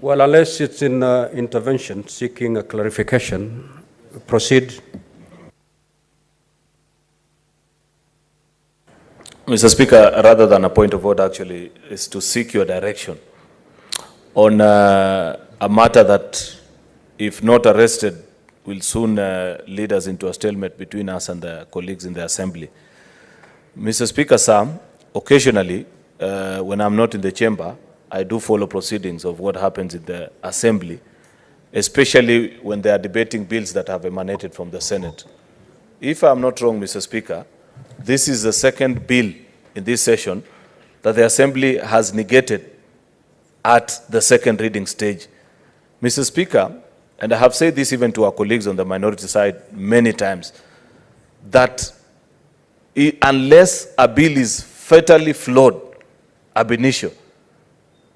Well, unless it's in intervention, seeking a clarification, proceed. Mr. Speaker, rather than a point of order, actually, is to seek your direction on a matter that, if not arrested, will soon lead us into a stalemate between us and the colleagues in the Assembly. Mr. Speaker, sir, occasionally, when I'm not in the chamber, I do follow proceedings of what happens in the Assembly, especially when they are debating bills that have emanated from the Senate. If I'm not wrong, Mr. Speaker, this is the second bill in this session that the Assembly has negated at the second reading stage. Mr. Speaker, and I have said this even to our colleagues on the minority side many times, that unless a bill is fatally flawed ab initio,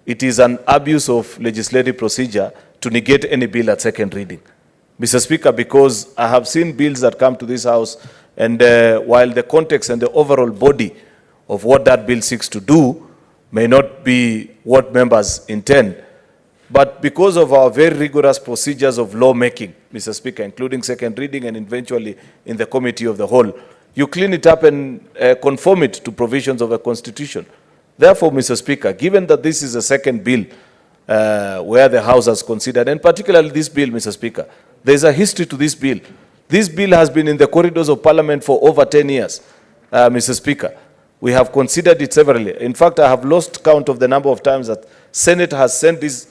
it is an abuse of legislative procedure to negate any bill at second reading. Mr. Speaker, because I have seen bills that come to this House, and while the context and the overall body of what that bill seeks to do may not be what members intend, but because of our very rigorous procedures of lawmaking, Mr. Speaker, including second reading and eventually in the committee of the whole, you clean it up and conform it to provisions of a constitution. Therefore, Mr. Speaker, given that this is a second bill where the House has considered, and particularly this bill, Mr. Speaker, there's a history to this bill. This bill has been in the corridors of Parliament for over 10 years, Mr. Speaker. We have considered it severally. In fact, I have lost count of the number of times that Senate has sent this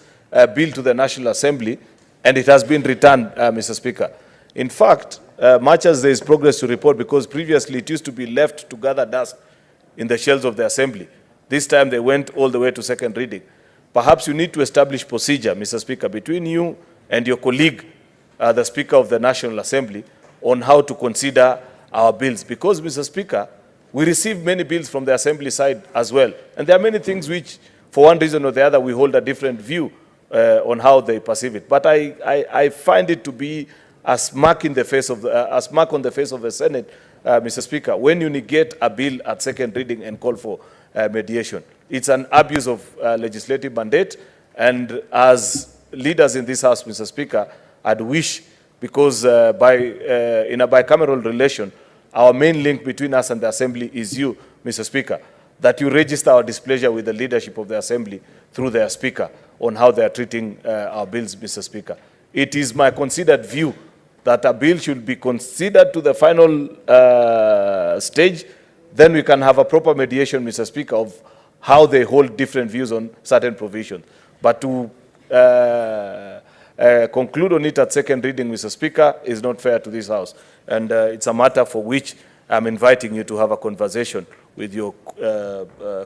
bill to the National Assembly, and it has been returned, Mr. Speaker. In fact, much as there is progress to report, because previously it used to be left to gather dust in the shelves of the Assembly. This time they went all the way to second reading. Perhaps you need to establish procedure, Mr. Speaker, between you and your colleague, the Speaker of the National Assembly, on how to consider our bills. Because, Mr. Speaker, we receive many bills from the Assembly side as well. And there are many things which, for one reason or the other, we hold a different view on how they perceive it. But I find it to be a smack in the face of the, a smack on the face of the Senate, Mr. Speaker, when you negate a bill at second reading and call for mediation. It's an abuse of legislative mandate, and as leaders in this House, Mr. Speaker, I'd wish, because in a bicameral relation, our main link between us and the Assembly is you, Mr. Speaker, that you register our displeasure with the leadership of the Assembly through their Speaker on how they are treating our bills, Mr. Speaker. It is my considered view that a bill should be considered to the final stage. Then we can have a proper mediation, Mr. Speaker, of how they hold different views on certain provisions. But to conclude on it at second reading, Mr. Speaker, is not fair to this House. And it's a matter for which I'm inviting you to have a conversation with your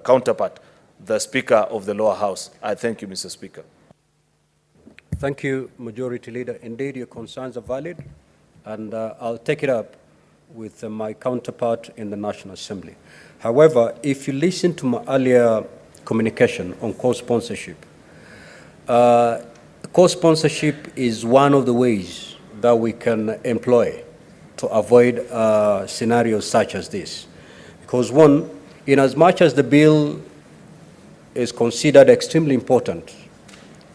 counterpart, the Speaker of the lower house. I thank you, Mr. Speaker. Thank you, Majority Leader. Indeed, your concerns are valid, and I'll take it up with my counterpart in the National Assembly. However, if you listen to my earlier communication on co-sponsorship, co-sponsorship is one of the ways that we can employ to avoid scenarios such as this. Because one, in as much as the bill is considered extremely important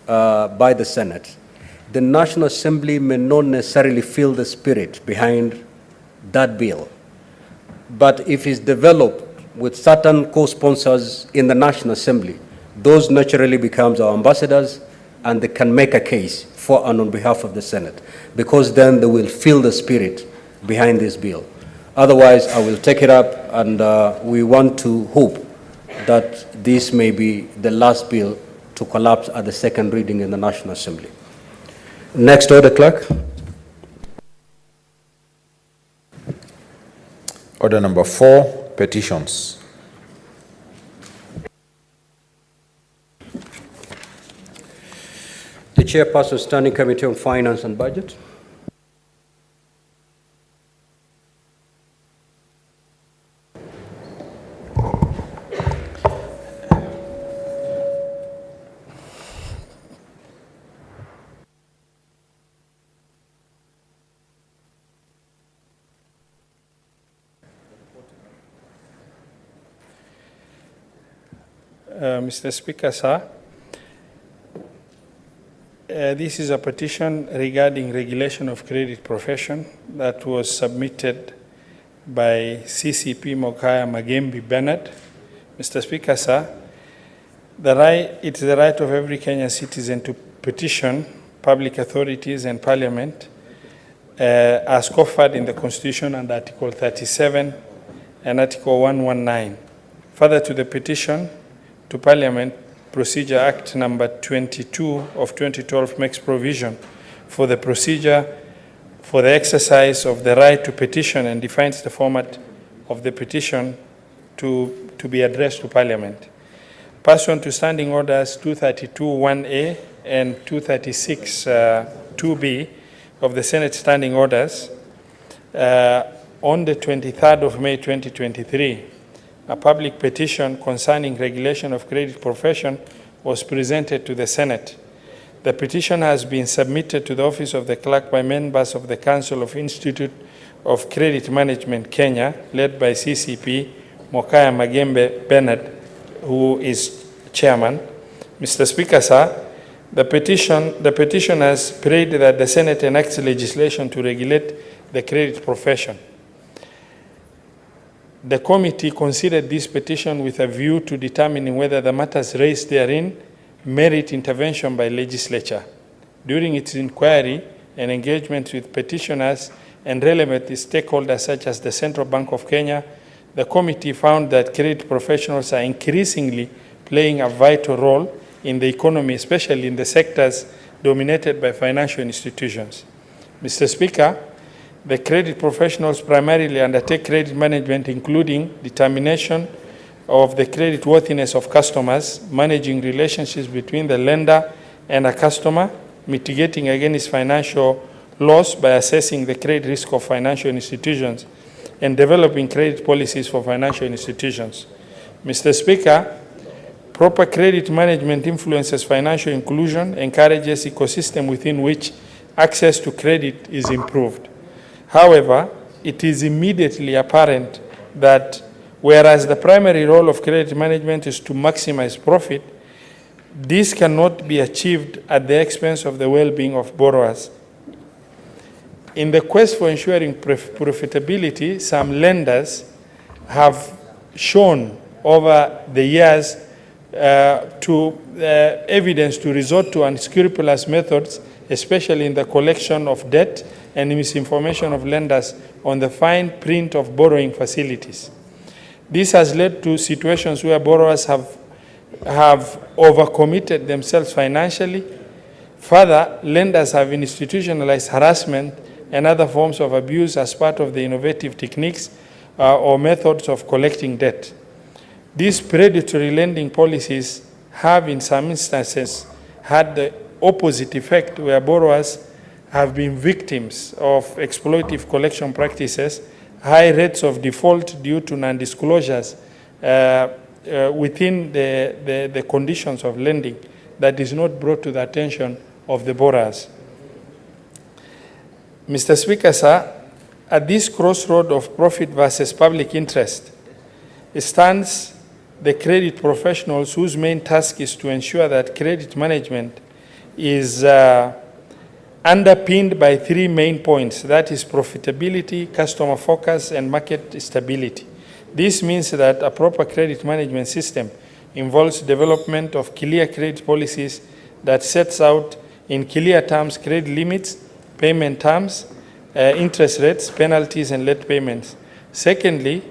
by the Senate, the National Assembly may not necessarily feel the spirit behind that bill. But if it's developed with certain co-sponsors in the National Assembly, those naturally becomes our ambassadors, and they can make a case for and on behalf of the Senate, because then they will feel the spirit behind this bill. Otherwise, I will take it up, and we want to hope that this may be the last bill to collapse at the second reading in the National Assembly. Next order, Clerk. Order number 4, petitions. The Chairperson, Standing Committee on Finance and Budget. Mr. Speaker, sir, This is a petition regarding regulation of credit profession that was submitted by CCP Mokaya Magembi Bernard. Mr. Speaker, sir, it is the right of every Kenyan citizen to petition public authorities and parliament as conferred in the Constitution under Article 37 and Article 119. Further to the petition to Parliament, Procedure Act number 22 of 2012 makes provision for the procedure for the exercise of the right to petition and defines the format of the petition to be addressed to Parliament. Pursuant to Standing Orders 232(1)A and 236(2)B of the Senate Standing Orders, on the 23rd of May 2023, a public petition concerning regulation of credit profession was presented to the Senate. The petition has been submitted to the Office of the Clerk by members of the Council of Institute of Credit Management Kenya, led by CCP Mokaya Magembe Bernard, who is chairman. Mr. Speaker, sir, the petitioners prayed that the Senate enacts legislation to regulate the credit profession. The committee considered this petition with a view to determining whether the matters raised therein merit intervention by legislature. During its inquiry and engagement with petitioners and relevant stakeholders such as the Central Bank of Kenya, the committee found that credit professionals are increasingly playing a vital role in the economy, especially in the sectors dominated by financial institutions. Mr. Speaker, the credit professionals primarily undertake credit management, including determination of the credit worthiness of customers, managing relationships between the lender and a customer, mitigating against financial loss by assessing the credit risk of financial institutions, and developing credit policies for financial institutions. Mr. Speaker, proper credit management influences financial inclusion, encourages ecosystem within which access to credit is improved. However, it is immediately apparent that whereas the primary role of credit management is to maximize profit, this cannot be achieved at the expense of the well-being of borrowers. In the quest for ensuring profitability, some lenders have shown over the years evidence to resort to unscrupulous methods, especially in the collection of debt and misinformation of lenders on the fine print of borrowing facilities. This has led to situations where borrowers have overcommitted themselves financially. Further, lenders have institutionalized harassment and other forms of abuse as part of the innovative techniques or methods of collecting debt. These predatory lending policies have, in some instances, had the opposite effect, where borrowers have been victims of exploitative collection practices, high rates of default due to non-disclosures within the conditions of lending that is not brought to the attention of the borrowers. Mr. Speaker, sir, at this crossroad of profit versus public interest stands the credit professionals whose main task is to ensure that credit management is underpinned by three main points, that is profitability, customer focus, and market stability. This means that a proper credit management system involves development of clear credit policies that sets out in clear terms credit limits, payment terms, interest rates, penalties, and late payments. Secondly,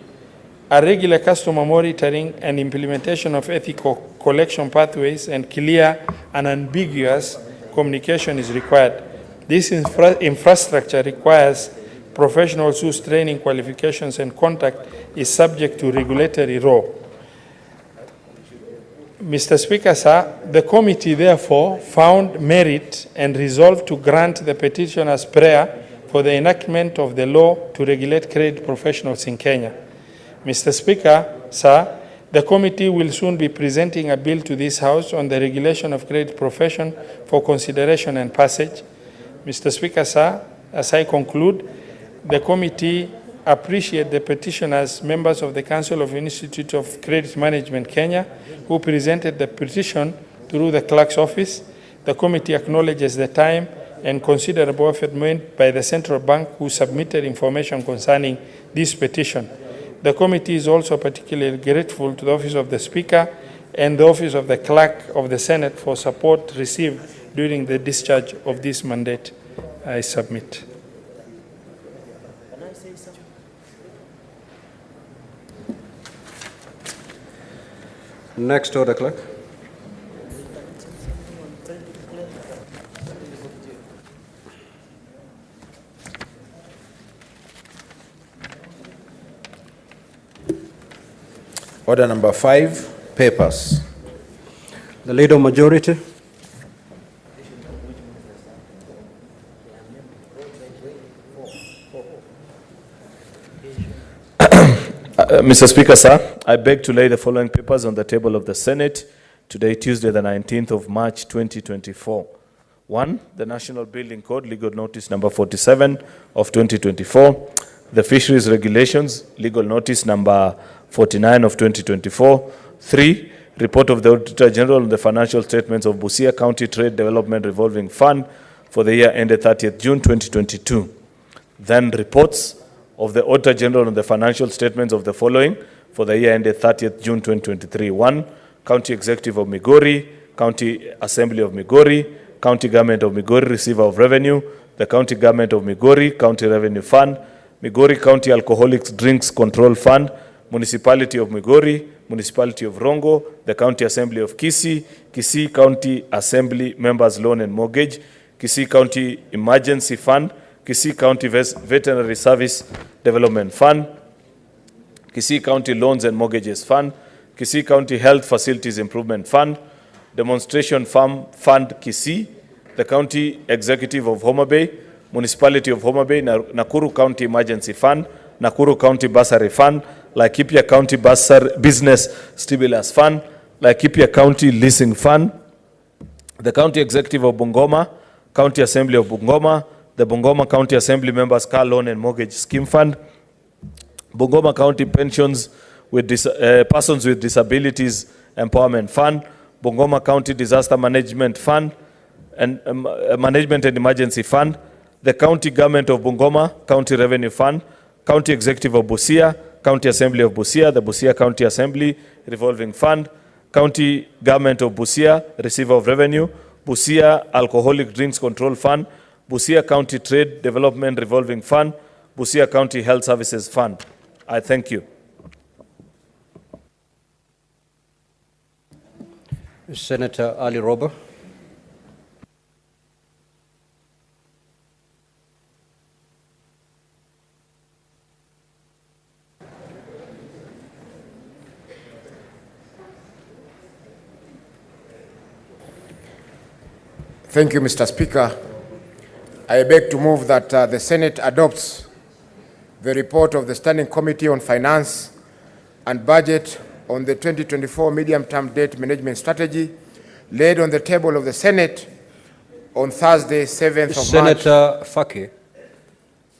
a regular customer monitoring and implementation of ethical collection pathways and clear and ambiguous communication is required. This infrastructure requires professionals whose training, qualifications, and contact is subject to regulatory law. Mr. Speaker, sir, the committee therefore found merit and resolved to grant the petitioner's prayer for the enactment of the law to regulate credit professionals in Kenya. Mr. Speaker, sir, the committee will soon be presenting a bill to this House on the regulation of credit profession for consideration and passage. Mr. Speaker, sir, as I conclude, the committee appreciate the petitioners, members of the Council of Institute of Credit Management Kenya, who presented the petition through the clerk's office. The committee acknowledges the time and considerable effort made by the Central Bank, who submitted information concerning this petition. The committee is also particularly grateful to the Office of the Speaker and the Office of the Clerk of the Senate for support received during the discharge of this mandate. I submit. Next order, clerk. Order number 5, papers. The leader majority. Mr. Speaker, sir, I beg to lay the following papers on the table of the Senate today, Tuesday, the 19th of March, 2024. 1, the National Building Code, legal notice number 47 of 2024. The Fisheries Regulations, legal notice number 49 of 2024. 3, report of the Auditor General on the financial statements of Busia County Trade Development Revolving Fund for the year ended 30th June 2022. Then reports of the Auditor General on the financial statements of the following for the year ended 30th June 2023. 1, County Executive of Migori, County Assembly of Migori, County Government of Migori Receiver of Revenue, the County Government of Migori, County Revenue Fund, Migori County Alcoholic Drinks Control Fund, Municipality of Migori, Municipality of Rongo, the County Assembly of Kisii, Kisii County Assembly Members Loan and Mortgage, Kisii County Emergency Fund, Kisii County Veterinary Service Development Fund, Kisii County Loans and Mortgages Fund, Kisii County Health Facilities Improvement Fund, Demonstration Farm Fund Kisii, the County Executive of Homa Bay, Municipality of Homa Bay, Nakuru County Emergency Fund, Nakuru County Bursary Fund, Laikipia County Business Stimulus Fund, Laikipia County Leasing Fund, the County Executive of Bungoma, County Assembly of Bungoma, the Bungoma County Assembly Members Car Loan and Mortgage Scheme Fund, Bungoma County Pensions with Persons with Disabilities Empowerment Fund, Bungoma County Disaster Management Fund, and Management and Emergency Fund, the County Government of Bungoma, County Revenue Fund, County Executive of Busia, County Assembly of Busia, the Busia County Assembly Revolving Fund, County Government of Busia, Receiver of Revenue, Busia Alcoholic Drinks Control Fund, Busia County Trade Development Revolving Fund, Busia County Health Services Fund. I thank you. Senator Ali Roba. Thank you, Mr. Speaker. I beg to move that the Senate adopts the report of the Standing Committee on Finance and Budget on the 2024 Medium-Term Debt Management Strategy laid on the table of the Senate on Thursday, 7th of March. Senator Faki,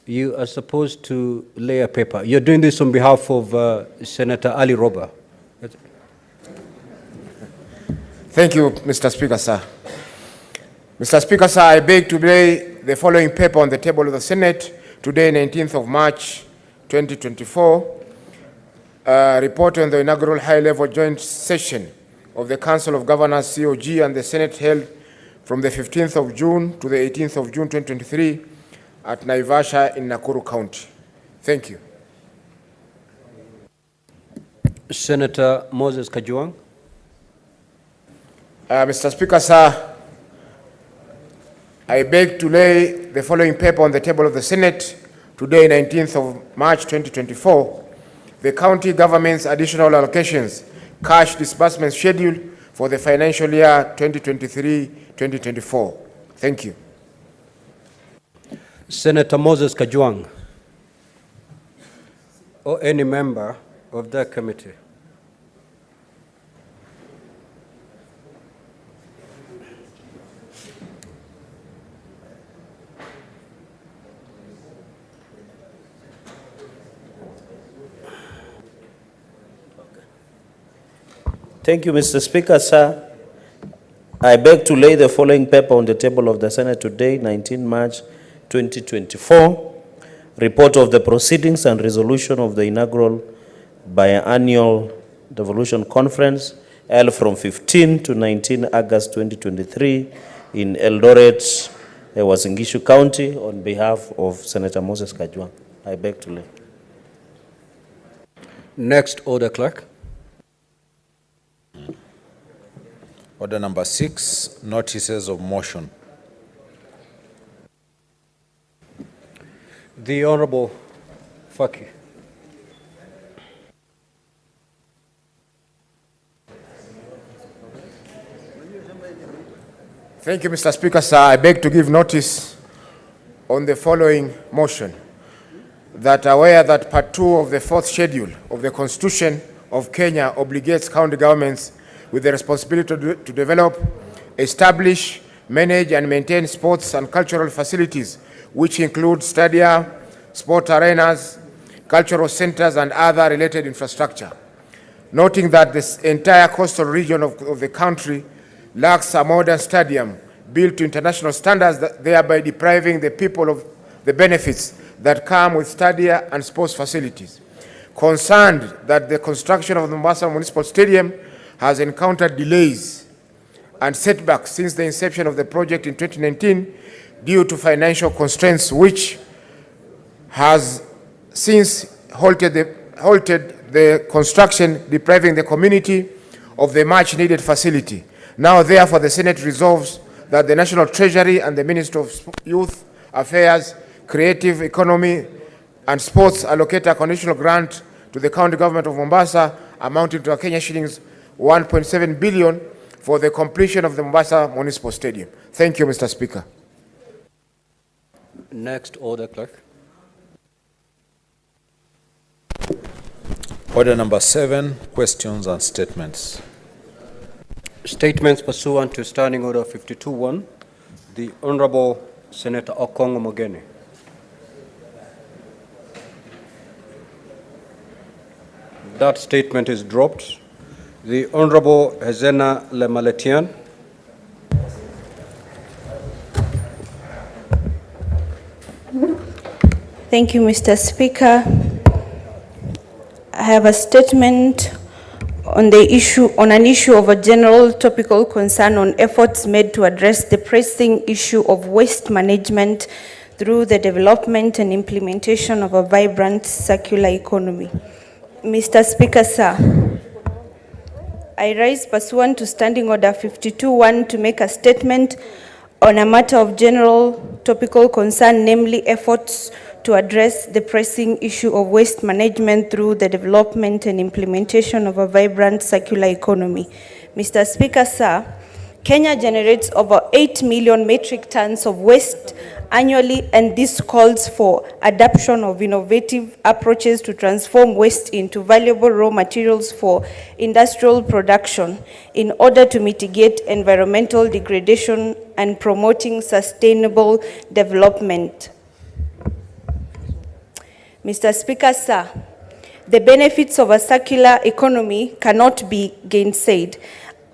you are supposed to lay a paper. You're doing this on behalf of Senator Ali Roba. Thank you, Mr. Speaker, sir. Mr. Speaker, sir, I beg to lay the following paper on the table of the Senate today, 19th of March, 2024. Report on the inaugural high-level joint session of the Council of Governors, COG, and the Senate held from the 15th of June to the 18th of June, 2023 at Naivasha in Nakuru County. Thank you. Senator Moses Kajwang. Mr. Speaker, sir, I beg to lay the following paper on the table of the Senate today, 19th of March, 2024. The county government's additional allocations cash disbursement schedule for the financial year 2023-2024. Thank you. Senator Moses Kajwang, or any member of that committee. Thank you, Mr. Speaker, sir. I beg to lay the following paper on the table of the Senate today, 19 March 2024. Report of the proceedings and resolution of the inaugural biannual devolution conference held from 15 to 19 August 2023 in Eldoret, Uasin Gishu County, on behalf of Senator Moses Kajwang. I beg to lay. Next order, clerk. Order number 6, notices of motion. The Honorable Faki. Thank you, Mr. Speaker, sir. I beg to give notice on the following motion, that aware that Part 2 of the 4th schedule of the Constitution of Kenya obligates county governments with the responsibility to develop, establish, manage, and maintain sports and cultural facilities, which include stadia, sport arenas, cultural centers, and other related infrastructure. Noting that this entire coastal region of the country lacks a modern stadium built to international standards, thereby depriving the people of the benefits that come with stadia and sports facilities. Concerned that the construction of the Mombasa Municipal Stadium has encountered delays and setbacks since the inception of the project in 2019 due to financial constraints, which has since halted the construction, depriving the community of the much needed facility. Now, therefore, the Senate resolves that the National Treasury and the Ministry of Youth Affairs, Creative Economy and Sports allocate a conditional grant to the county government of Mombasa amounting to Kenya shillings 1.7 billion for the completion of the Mombasa Municipal Stadium. Thank you, Mr. Speaker. Next order, clerk. Order number 7, questions and statements. Statements pursuant to Standing Order 52-1. The Honorable Senator Okongo Mogeni. That statement is dropped. The Honorable Hezena Lemaletian. Thank you, Mr. Speaker. I have a statement on an issue of a general topical concern on efforts made to address the pressing issue of waste management through the development and implementation of a vibrant circular economy. Mr. Speaker, sir, I rise pursuant to Standing Order 52-1 to make a statement on a matter of general topical concern, namely efforts to address the pressing issue of waste management through the development and implementation of a vibrant circular economy. Mr. Speaker, sir, Kenya generates over 8 million metric tons of waste annually, and this calls for adoption of innovative approaches to transform waste into valuable raw materials for industrial production in order to mitigate environmental degradation and promoting sustainable development. Mr. Speaker, sir, the benefits of a circular economy cannot be gainsaid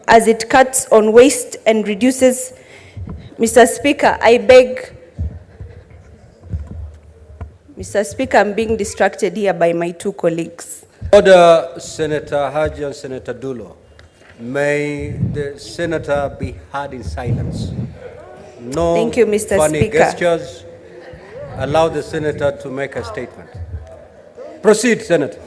as it cuts on waste and reduces. Mr. Speaker, I beg. Mr. Speaker, I'm being distracted here by my two colleagues. Order, Senator Haji and Senator Dulo. May the senator be heard in silence. No Thank you, Mr. funny Speaker. gestures. Allow the senator to make a statement. Proceed, Senator.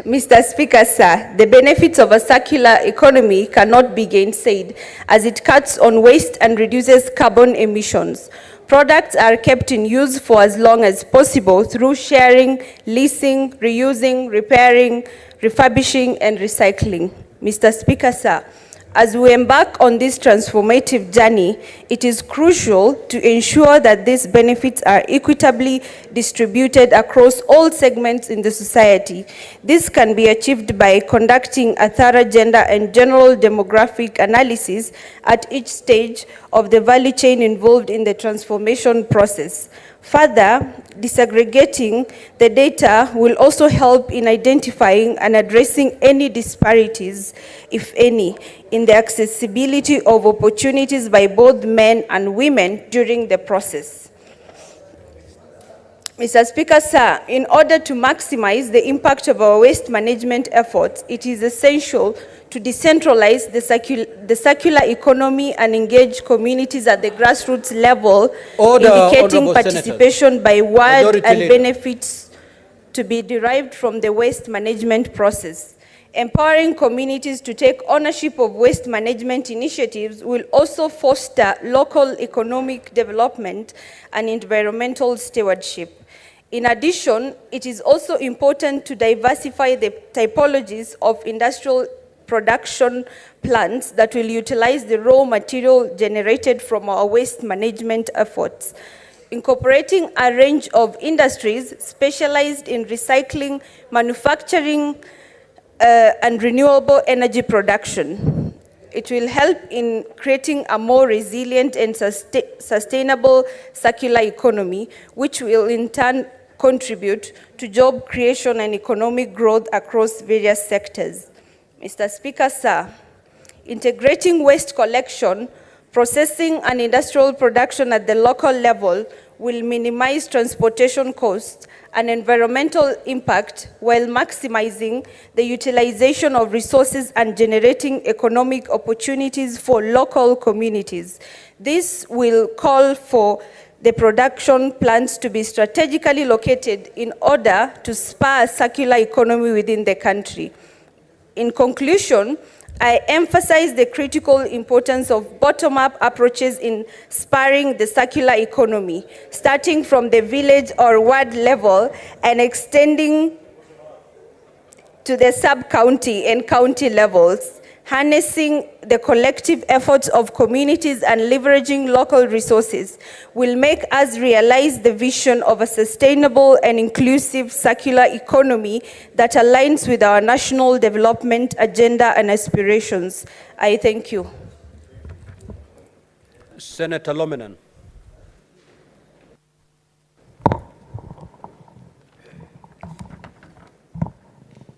Mr. Speaker, sir, the benefits of a circular economy cannot be gainsaid as it cuts on waste and reduces carbon emissions. Products are kept in use for as long as possible through sharing, leasing, reusing, repairing, refurbishing, and recycling. Mr. Speaker, sir, as we embark on this transformative journey, it is crucial to ensure that these benefits are equitably distributed across all segments in the society. This can be achieved by conducting a thorough gender and general demographic analysis at each stage of the value chain involved in the transformation process. Further, disaggregating the data will also help in identifying and addressing any disparities, if any, in the accessibility of opportunities by both men and women during the process. Mr. Speaker, sir, in order to maximize the impact of our waste management efforts, it is essential to decentralize the circular economy and engage communities at the grassroots level, Order, indicating Honorable participation by word Majority and Leader. benefits to be derived from the waste management process. Empowering communities to take ownership of waste management initiatives will also foster local economic development and environmental stewardship. In addition, it is also important to diversify the typologies of industrial production plants that will utilize the raw material generated from our waste management efforts. Incorporating a range of industries specialized in recycling, manufacturing, and renewable energy production. It will help in creating a more resilient and sustainable circular economy, which will in turn contribute to job creation and economic growth across various sectors. Mr. Speaker, sir, integrating waste collection, processing, and industrial production at the local level will minimize transportation costs and environmental impact while maximizing the utilization of resources and generating economic opportunities for local communities. This will call for the production plants to be strategically located in order to spur a circular economy within the country. In conclusion, I emphasize the critical importance of bottom-up approaches in spurring the circular economy, starting from the village or ward level and extending to the sub-county and county levels. Harnessing the collective efforts of communities and leveraging local resources will make us realize the vision of a sustainable and inclusive circular economy that aligns with our national development agenda and aspirations. I thank you. Senator Lominan.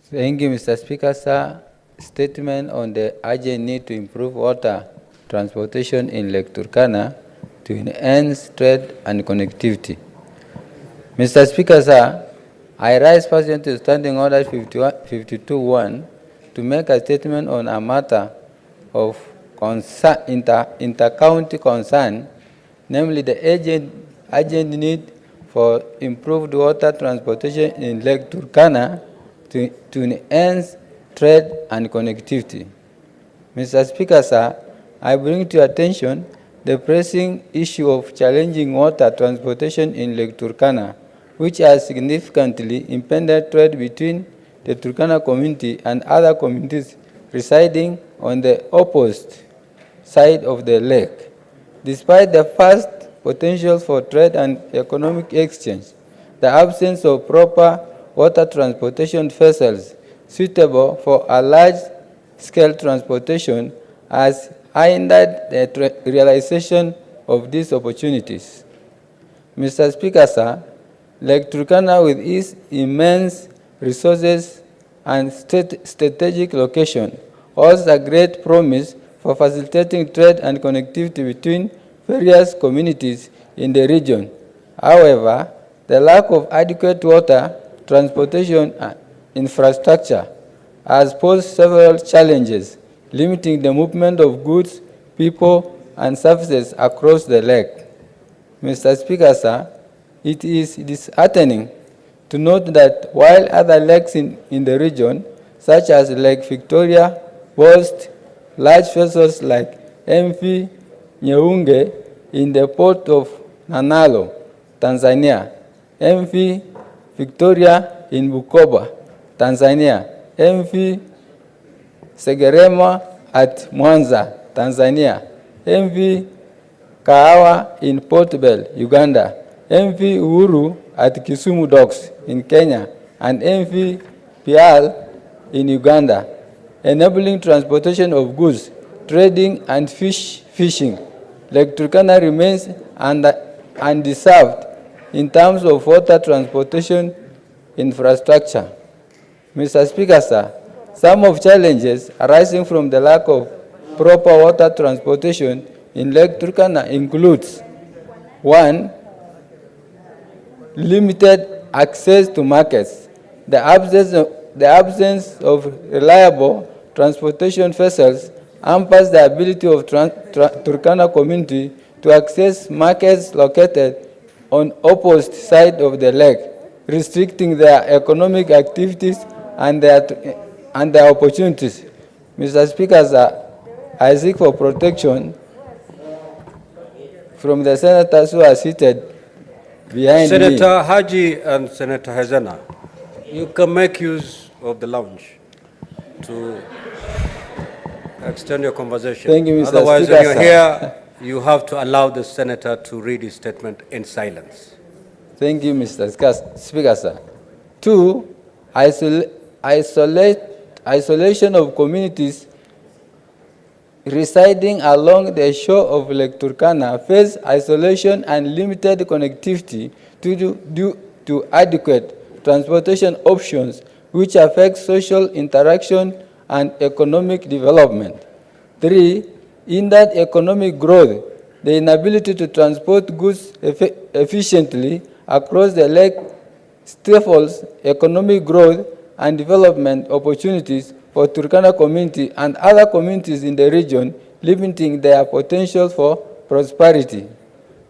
Thank you, Mr. Speaker, sir. Statement on the urgent need to improve water transportation in Lake Turkana to enhance trade and connectivity. Mr. Speaker, sir, I rise pursuant to Standing Order 52.1 to make a statement on a matter of concern, inter-county concern, namely the urgent need for improved water transportation in Lake Turkana to enhance trade and connectivity. Mr. Speaker, sir, I bring to your attention the pressing issue of challenging water transportation in Lake Turkana, which has significantly impeded trade between the Turkana community and other communities residing on the opposite side of the lake. Despite the vast potential for trade and economic exchange, the absence of proper water transportation vessels suitable for a large-scale transportation has hindered the realization of these opportunities. Mr. Speaker, sir, Lake Turkana, with its immense resources and strategic location, holds a great promise for facilitating trade and connectivity between various communities in the region. However, the lack of adequate water transportation infrastructure has posed several challenges, limiting the movement of goods, people, and services across the lake. Mr. Speaker, sir, it is disheartening to note that while other lakes in the region, such as Lake Victoria, boast large vessels like MV Nyeunge in the port of Nanalo, Tanzania, MV Victoria in Bukoba, Tanzania, MV Segerema at Mwanza, Tanzania, MV Kahawa in Port Bell, Uganda, MV Uhuru at Kisumu Docks in Kenya, and MV Pial in Uganda, enabling transportation of goods, trading, and fishing. Lake Turkana remains undeserved in terms of water transportation infrastructure. Mr. Speaker, sir, some of challenges arising from the lack of proper water transportation in Lake Turkana includes: 1. Limited access to markets. The absence of reliable transportation vessels hampers the ability of Turkana community to access markets located on opposite side of the lake, restricting their economic activities and their opportunities. Mr. Speaker, sir, I seek for protection from the senators who are seated behind me. Senator Haji and Senator Hazana, you can make use of the lounge to extend your conversation. Thank you, Mr. Otherwise, Speaker, when you're sir. here, you have to allow the senator to read his statement in silence. Thank you, Mr. Speaker, sir. 2, isolation of communities residing along the shore of Lake Turkana face isolation and limited connectivity due to adequate transportation options, which affect social interaction and economic development. 3, hindered economic growth. The inability to transport goods efficiently across the lake stifles economic growth and development opportunities for Turkana community and other communities in the region, limiting their potential for prosperity.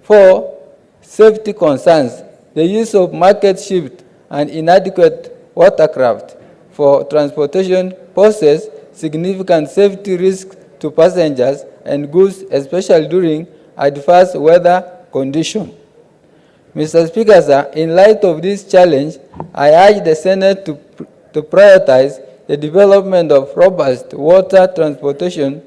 4, safety concerns. The use of market shift and inadequate watercraft for transportation poses significant safety risks to passengers and goods, especially during adverse weather conditions. Mr. Speaker, sir, in light of this challenge, I urge the Senate to prioritize the development of robust water transportation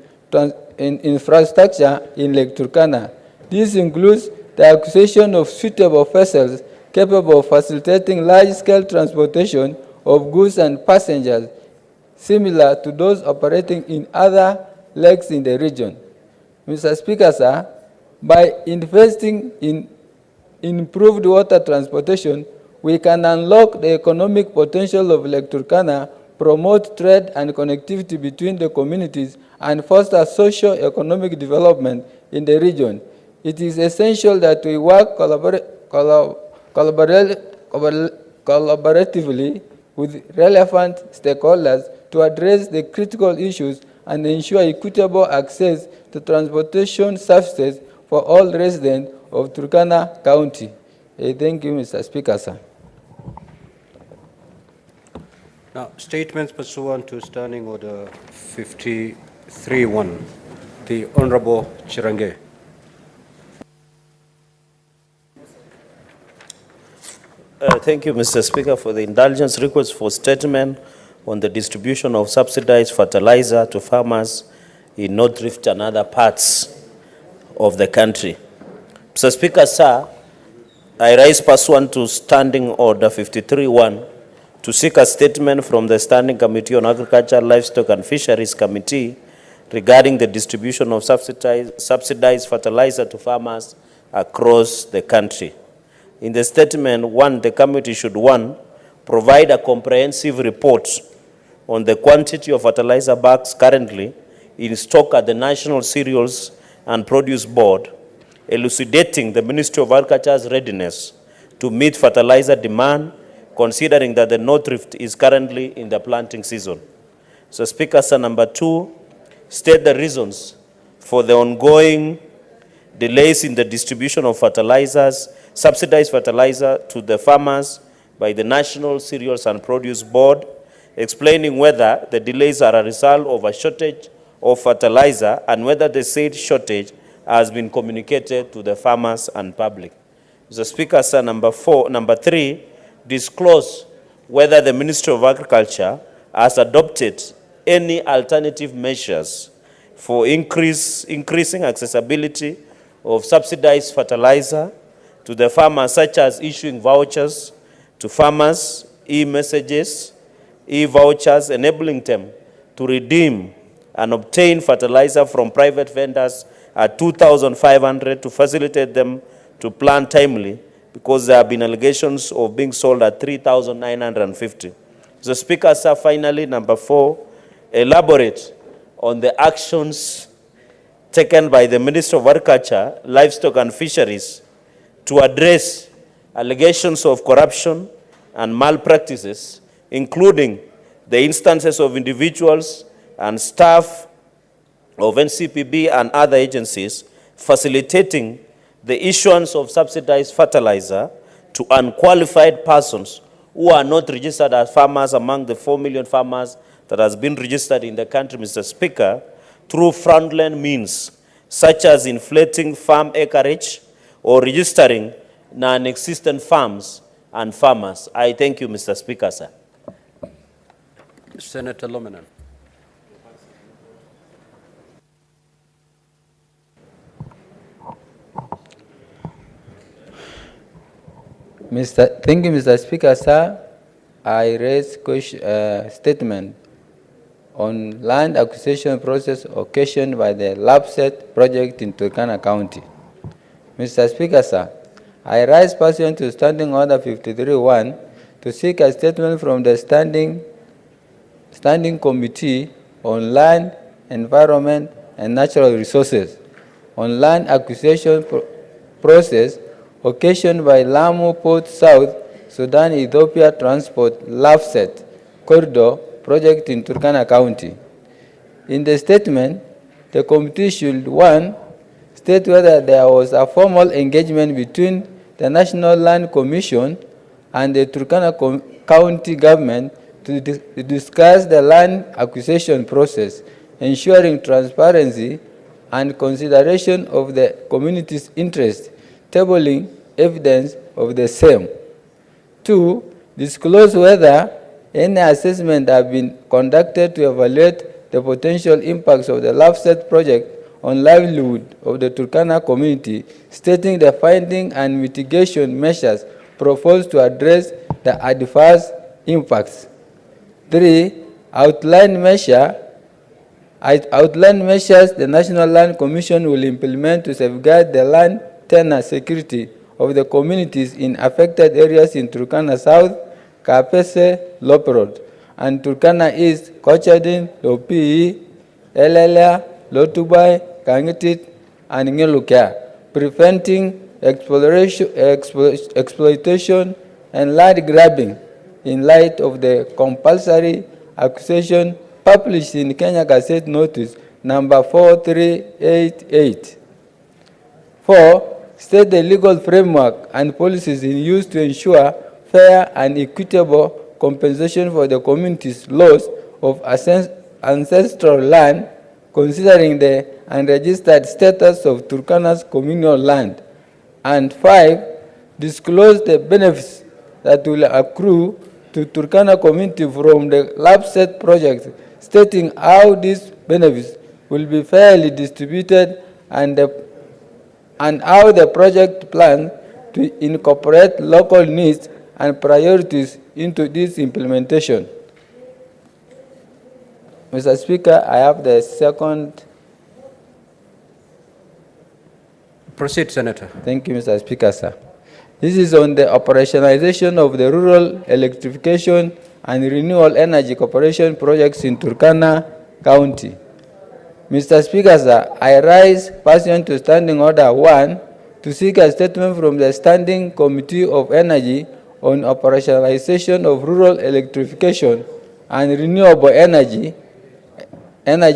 infrastructure in Lake Turkana. This includes the acquisition of suitable vessels capable of facilitating large-scale transportation of goods and passengers, similar to those operating in other lakes in the region. Mr. Speaker, sir, by investing in improved water transportation, we can unlock the economic potential of Lake Turkana, promote trade and connectivity between the communities, and foster socio-economic development in the region. It is essential that we work collaboratively with relevant stakeholders to address the critical issues and ensure equitable access to transportation services for all residents of Turkana County. Thank you, Mr. Speaker, sir. Now, statements pursuant to Standing Order 53-1. The Honorable Chirange. Thank you, Mr. Speaker, for the indulgence request for statement on the distribution of subsidized fertilizer to farmers in North Rift and other parts of the country. Mr. Speaker, sir, I rise pursuant to Standing Order 53-1 to seek a statement from the Standing Committee on Agriculture, Livestock and Fisheries Committee regarding the distribution of subsidized fertilizer to farmers across the country. In the statement, 1, the committee should, 1, provide a comprehensive report on the quantity of fertilizer bags currently in stock at the National Cereals and Produce Board, elucidating the Ministry of Agriculture's readiness to meet fertilizer demand, considering that the North Rift is currently in the planting season. So, Speaker, sir, number 2, state the reasons for the ongoing delays in the distribution of fertilizers, subsidized fertilizer to the farmers by the National Cereals and Produce Board, explaining whether the delays are a result of a shortage of fertilizer and whether the said shortage has been communicated to the farmers and public. Mr. Speaker, sir, number 3, disclose whether the Ministry of Agriculture has adopted any alternative measures for increasing accessibility of subsidized fertilizer to the farmers, such as issuing vouchers to farmers, e-messages, e-vouchers, enabling them to redeem and obtain fertilizer from private vendors at 2,500 to facilitate them to plant timely, because there have been allegations of being sold at 3,950. Mr. Speaker, sir, finally, number 4, elaborate on the actions taken by the Minister of Agriculture, Livestock and Fisheries to address allegations of corruption and malpractices, including the instances of individuals and staff of NCPB and other agencies facilitating the issuance of subsidized fertilizer to unqualified persons who are not registered as farmers among the 4 million farmers that has been registered in the country, Mr. Speaker, through fraudulent means, such as inflating farm acreage or registering non-existent farms and farmers. I thank you, Mr. Speaker, sir. Senator Lominan. Thank you, Mr. Speaker, sir. I raise statement on land acquisition process occasioned by the LAPSET project in Turkana County. Mr. Speaker, sir, I rise pursuant to Standing Order 53-1 to seek a statement from the Standing Committee on Land, Environment, and Natural Resources on land acquisition process occasioned by Lamu Port South Sudan Ethiopia Transport LAPSET Corridor project in Turkana County. In the statement, the committee should, 1, state whether there was a formal engagement between the National Land Commission and the Turkana County government to discuss the land acquisition process, ensuring transparency and consideration of the community's interest, tabling evidence of the same. 2, disclose whether any assessment have been conducted to evaluate the potential impacts of the LAPSET project on livelihood of the Turkana community, stating the finding and mitigation measures proposed to address the adverse impacts. 3, outline measures the National Land Commission will implement to safeguard the land tenure security of the communities in affected areas in Turkana South, Kapese, Loperod, and Turkana East, Kochadin, Lopii, Elelia, Lotubai, Kangitit, and Ngelukia, preventing exploitation and land grabbing in light of the compulsory acquisition published in Kenya Gazette Notice number 4388. 4, state the legal framework and policies in use to ensure fair and equitable compensation for the community's loss of ancestral land, considering the unregistered status of Turkana's communal land. And 5, disclose the benefits that will accrue to Turkana community from the LAPSET project, stating how these benefits will be fairly distributed and how the project plans to incorporate local needs and priorities into this implementation. Mr. Speaker, I have the second. Proceed, Senator. Thank you, Mr. Speaker, sir. This is on the operationalization of the rural electrification and renewable energy corporation projects in Turkana County. Mr. Speaker, sir, I rise pursuant to Standing Order 1 to seek a statement from the Standing Committee of Energy on operationalization of rural electrification and renewable energy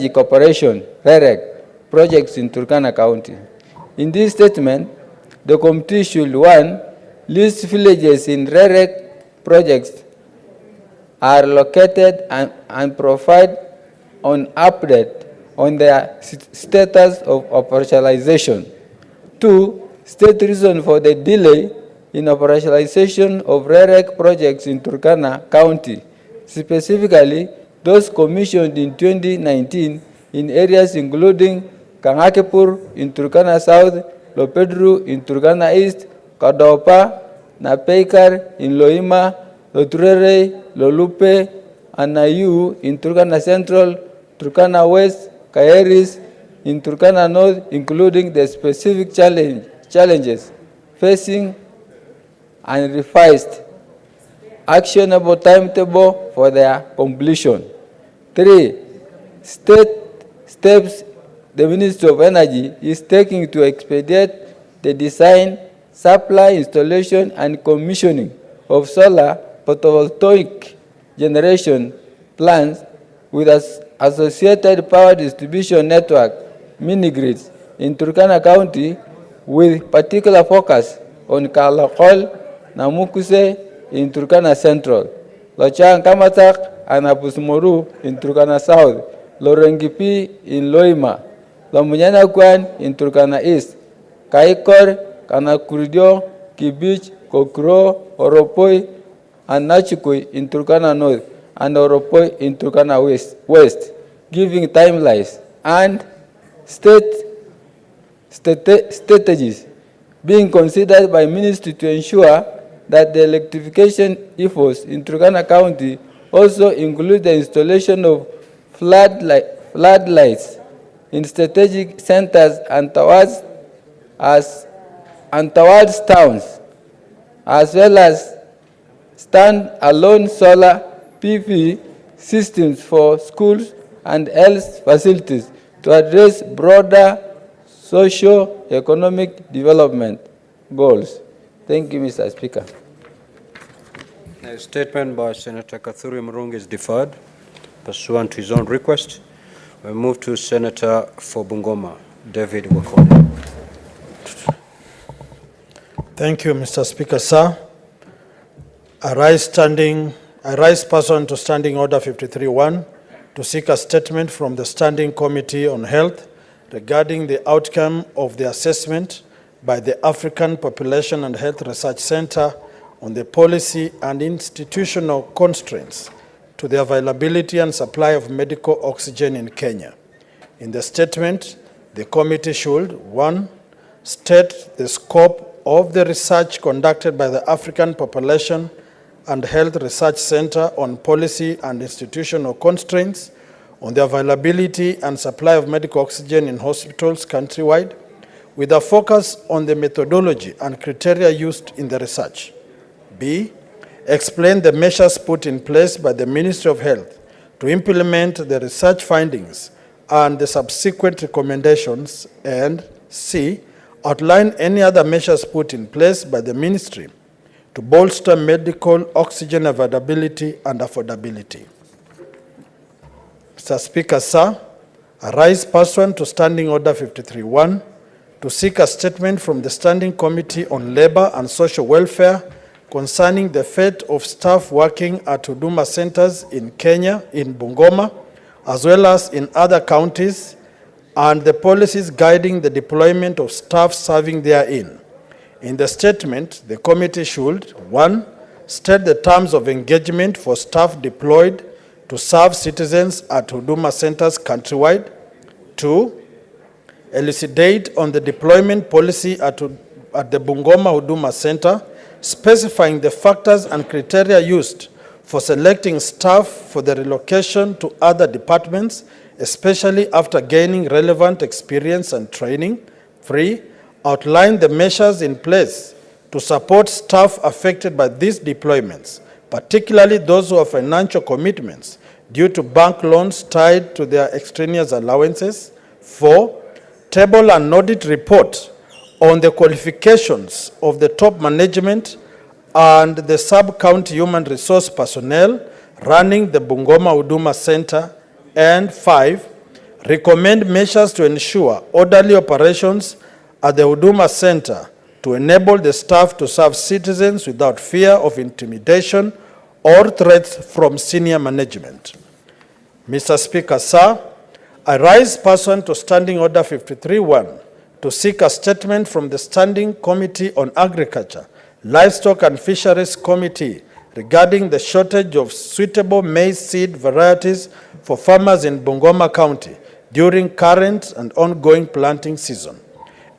corporation, REREC, projects in Turkana County. In this statement, the committee should, 1, list villages in REREC projects are located and provide an update on their status of operationalization. 2, state reason for the delay in operationalization of REREC projects in Turkana County, specifically those commissioned in 2019 in areas including Kangakepur in Turkana South, Lopedru in Turkana East, Kadopa, Napeikar in Loima, Loturere, Lolupe, and Nayu in Turkana Central, Turkana West, Kaeris in Turkana North, including the specific challenges facing and revised actionable timetable for their completion. 3. State steps the Ministry of Energy is taking to expedite the design, supply, installation, and commissioning of solar photovoltaic generation plants with associated power distribution network mini-grids in Turkana County, with particular focus on Kalakol, Namukuse in Turkana Central, Lochang Kamatak and Apusmoru in Turkana South, Lorengipi in Loima, Lomunyana Kwan in Turkana East, Kaikor, Kanakurdio, Kibich, Kokro, Oropoi, and Nachukui in Turkana North, and Oropoi in Turkana West, giving timelines and strategies being considered by ministry to ensure that the electrification efforts in Turkana County also include the installation of floodlights in strategic centers and towards towns, as well as stand-alone solar PV systems for schools and health facilities to address broader socio-economic development goals. Thank you, Mr. Speaker. A statement by Senator Kathuri Murungi is deferred pursuant to his own request. We move to Senator for Bungoma, David Wakone. Thank you, Mr. Speaker, sir. I rise pursuant to Standing Order 53-1 to seek a statement from the Standing Committee on Health regarding the outcome of the assessment by the African Population and Health Research Center on the policy and institutional constraints to the availability and supply of medical oxygen in Kenya. In the statement, the committee should, 1, state the scope of the research conducted by the African Population and Health Research Center on policy and institutional constraints on the availability and supply of medical oxygen in hospitals countrywide, with a focus on the methodology and criteria used in the research. B, explain the measures put in place by the Ministry of Health to implement the research findings and the subsequent recommendations. And C, outline any other measures put in place by the Ministry to bolster medical oxygen availability and affordability. Mr. Speaker, sir, I rise pursuant to Standing Order 53-1 to seek a statement from the Standing Committee on Labor and Social Welfare concerning the fate of staff working at Huduma centers in Kenya, in Bungoma, as well as in other counties, and the policies guiding the deployment of staff serving therein. In the statement, the committee should, 1, state the terms of engagement for staff deployed to serve citizens at Huduma centers countrywide. 2, elucidate on the deployment policy at the Bungoma Huduma Center, specifying the factors and criteria used for selecting staff for the relocation to other departments, especially after gaining relevant experience and training. 3, outline the measures in place to support staff affected by these deployments, particularly those who have financial commitments due to bank loans tied to their extraneous allowances. 4, table an audit report on the qualifications of the top management and the sub-county human resource personnel running the Bungoma Huduma Center. And 5, recommend measures to ensure orderly operations at the Huduma Center to enable the staff to serve citizens without fear of intimidation or threats from senior management. Mr. Speaker, sir, I rise pursuant to Standing Order 53-1 to seek a statement from the Standing Committee on Agriculture, Livestock and Fisheries Committee regarding the shortage of suitable maize seed varieties for farmers in Bungoma County during current and ongoing planting season.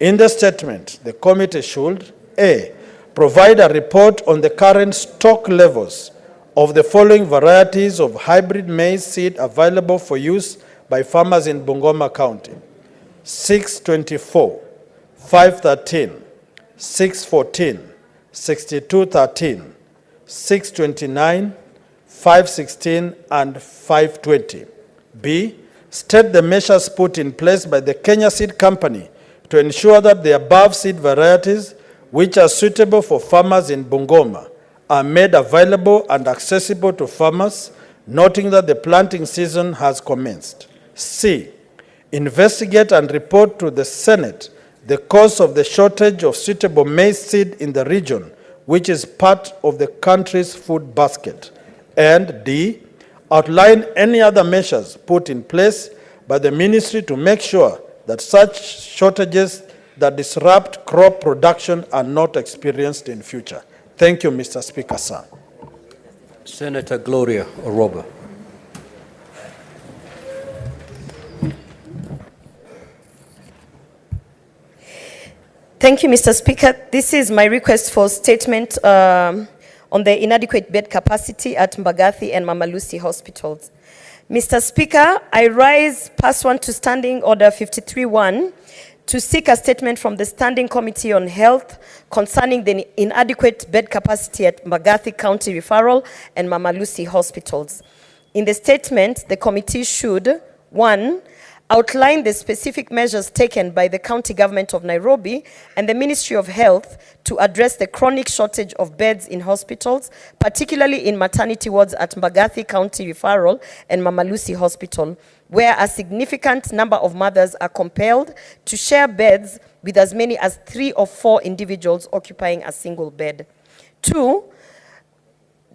In the statement, the committee should, A, provide a report on the current stock levels of the following varieties of hybrid maize seed available for use by farmers in Bungoma County: 624, 513, 614, 6213, 629, 516, and 520. B, state the measures put in place by the Kenya Seed Company to ensure that the above seed varieties, which are suitable for farmers in Bungoma, are made available and accessible to farmers, noting that the planting season has commenced. C, investigate and report to the Senate the cause of the shortage of suitable maize seed in the region, which is part of the country's food basket. And D, outline any other measures put in place by the ministry to make sure that such shortages that disrupt crop production are not experienced in future. Thank you, Mr. Speaker, sir. Senator Gloria Oroba. Thank you, Mr. Speaker. This is my request for statement on the inadequate bed capacity at Mbagathi and Mama Lucy hospitals. Mr. Speaker, I rise pursuant to Standing Order 53-1 to seek a statement from the Standing Committee on Health concerning the inadequate bed capacity at Mbagathi County Referral and Mama Lucy hospitals. In the statement, the committee should, 1, outline the specific measures taken by the county government of Nairobi and the Ministry of Health to address the chronic shortage of beds in hospitals, particularly in maternity wards at Mbagathi County Referral and Mama Lucy Hospital, where a significant number of mothers are compelled to share beds with as many as 3 or 4 individuals occupying a single bed. 2,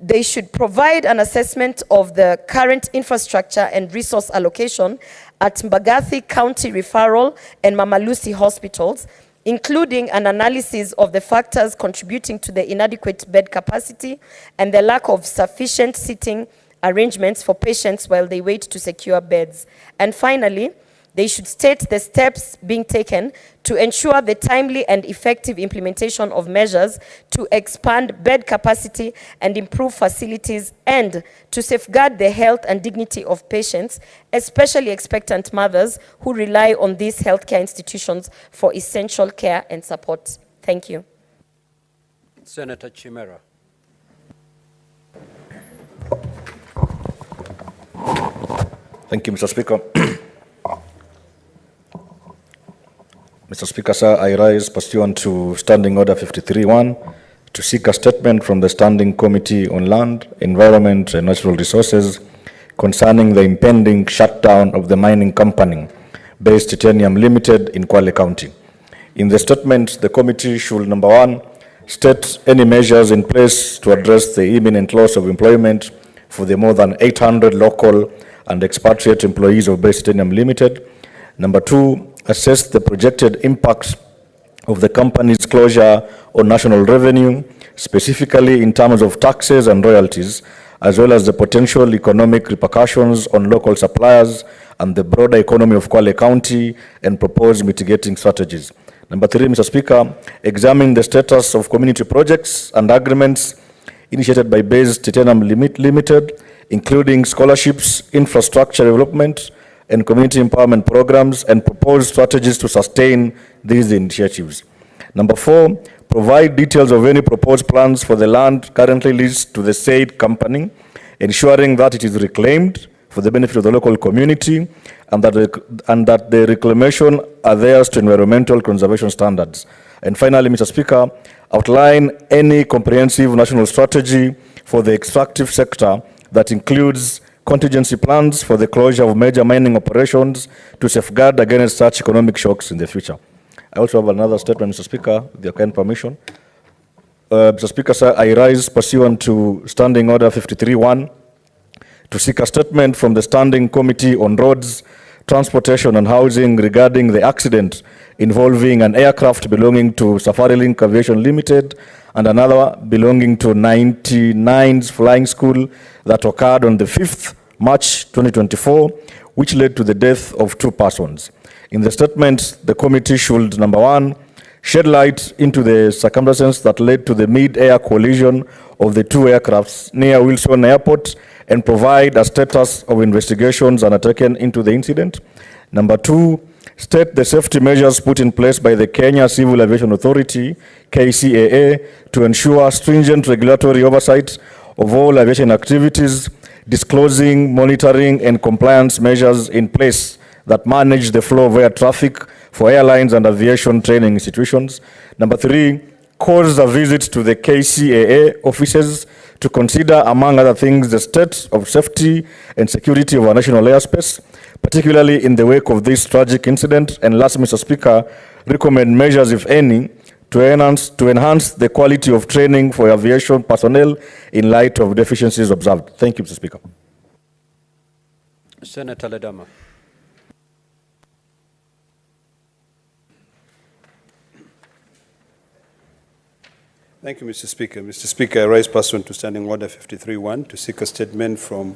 they should provide an assessment of the current infrastructure and resource allocation at Mbagathi County Referral and Mama Lucy hospitals, including an analysis of the factors contributing to the inadequate bed capacity and the lack of sufficient seating arrangements for patients while they wait to secure beds. And finally, they should state the steps being taken to ensure the timely and effective implementation of measures to expand bed capacity and improve facilities and to safeguard the health and dignity of patients, especially expectant mothers who rely on these healthcare institutions for essential care and support. Thank you. Senator Chimera. Thank you, Mr. Speaker. Mr. Speaker, sir, I rise pursuant to Standing Order 53-1 to seek a statement from the Standing Committee on Land, Environment and Natural Resources concerning the impending shutdown of the mining company, Base Titanium Limited in Kwale County. In the statement, the committee should, number 1, state any measures in place to address the imminent loss of employment for the more than 800 local and expatriate employees of Base Titanium Limited. Number 2, assess the projected impact of the company's closure on national revenue, specifically in terms of taxes and royalties, as well as the potential economic repercussions on local suppliers and the broader economy of Kwale County, and propose mitigating strategies. Number 3, Mr. Speaker, examine the status of community projects and agreements initiated by Base Titanium Limited, including scholarships, infrastructure development, and community empowerment programs, and propose strategies to sustain these initiatives. Number 4, provide details of any proposed plans for the land currently leased to the said company, ensuring that it is reclaimed for the benefit of the local community and that the reclamation adheres to environmental conservation standards. And finally, Mr. Speaker, outline any comprehensive national strategy for the extractive sector that includes contingency plans for the closure of major mining operations to safeguard against such economic shocks in the future. I also have another statement, Mr. Speaker, with your kind permission. Mr. Speaker, sir, I rise pursuant to Standing Order 53-1 to seek a statement from the Standing Committee on Roads, Transportation and Housing regarding the accident involving an aircraft belonging to Safari Link Aviation Limited and another belonging to 99's Flying School that occurred on the 5th March 2024, which led to the death of 2 persons. In the statement, the committee should, number 1, shed light into the circumstances that led to the mid-air collision of the 2 aircrafts near Wilson Airport and provide a status of investigations undertaken into the incident. Number 2, state the safety measures put in place by the Kenya Civil Aviation Authority, KCAA, to ensure stringent regulatory oversight of all aviation activities, disclosing, monitoring, and compliance measures in place that manage the flow of air traffic for airlines and aviation training institutions. Number 3, cause a visit to the KCAA offices to consider, among other things, the state of safety and security of our national airspace, particularly in the wake of this tragic incident. And last, Mr. Speaker, recommend measures, if any, to enhance the quality of training for aviation personnel in light of deficiencies observed. Thank you, Mr. Speaker. Senator Ledama. Thank you, Mr. Speaker. Mr. Speaker, I rise pursuant to Standing Order 53.1 to seek a statement from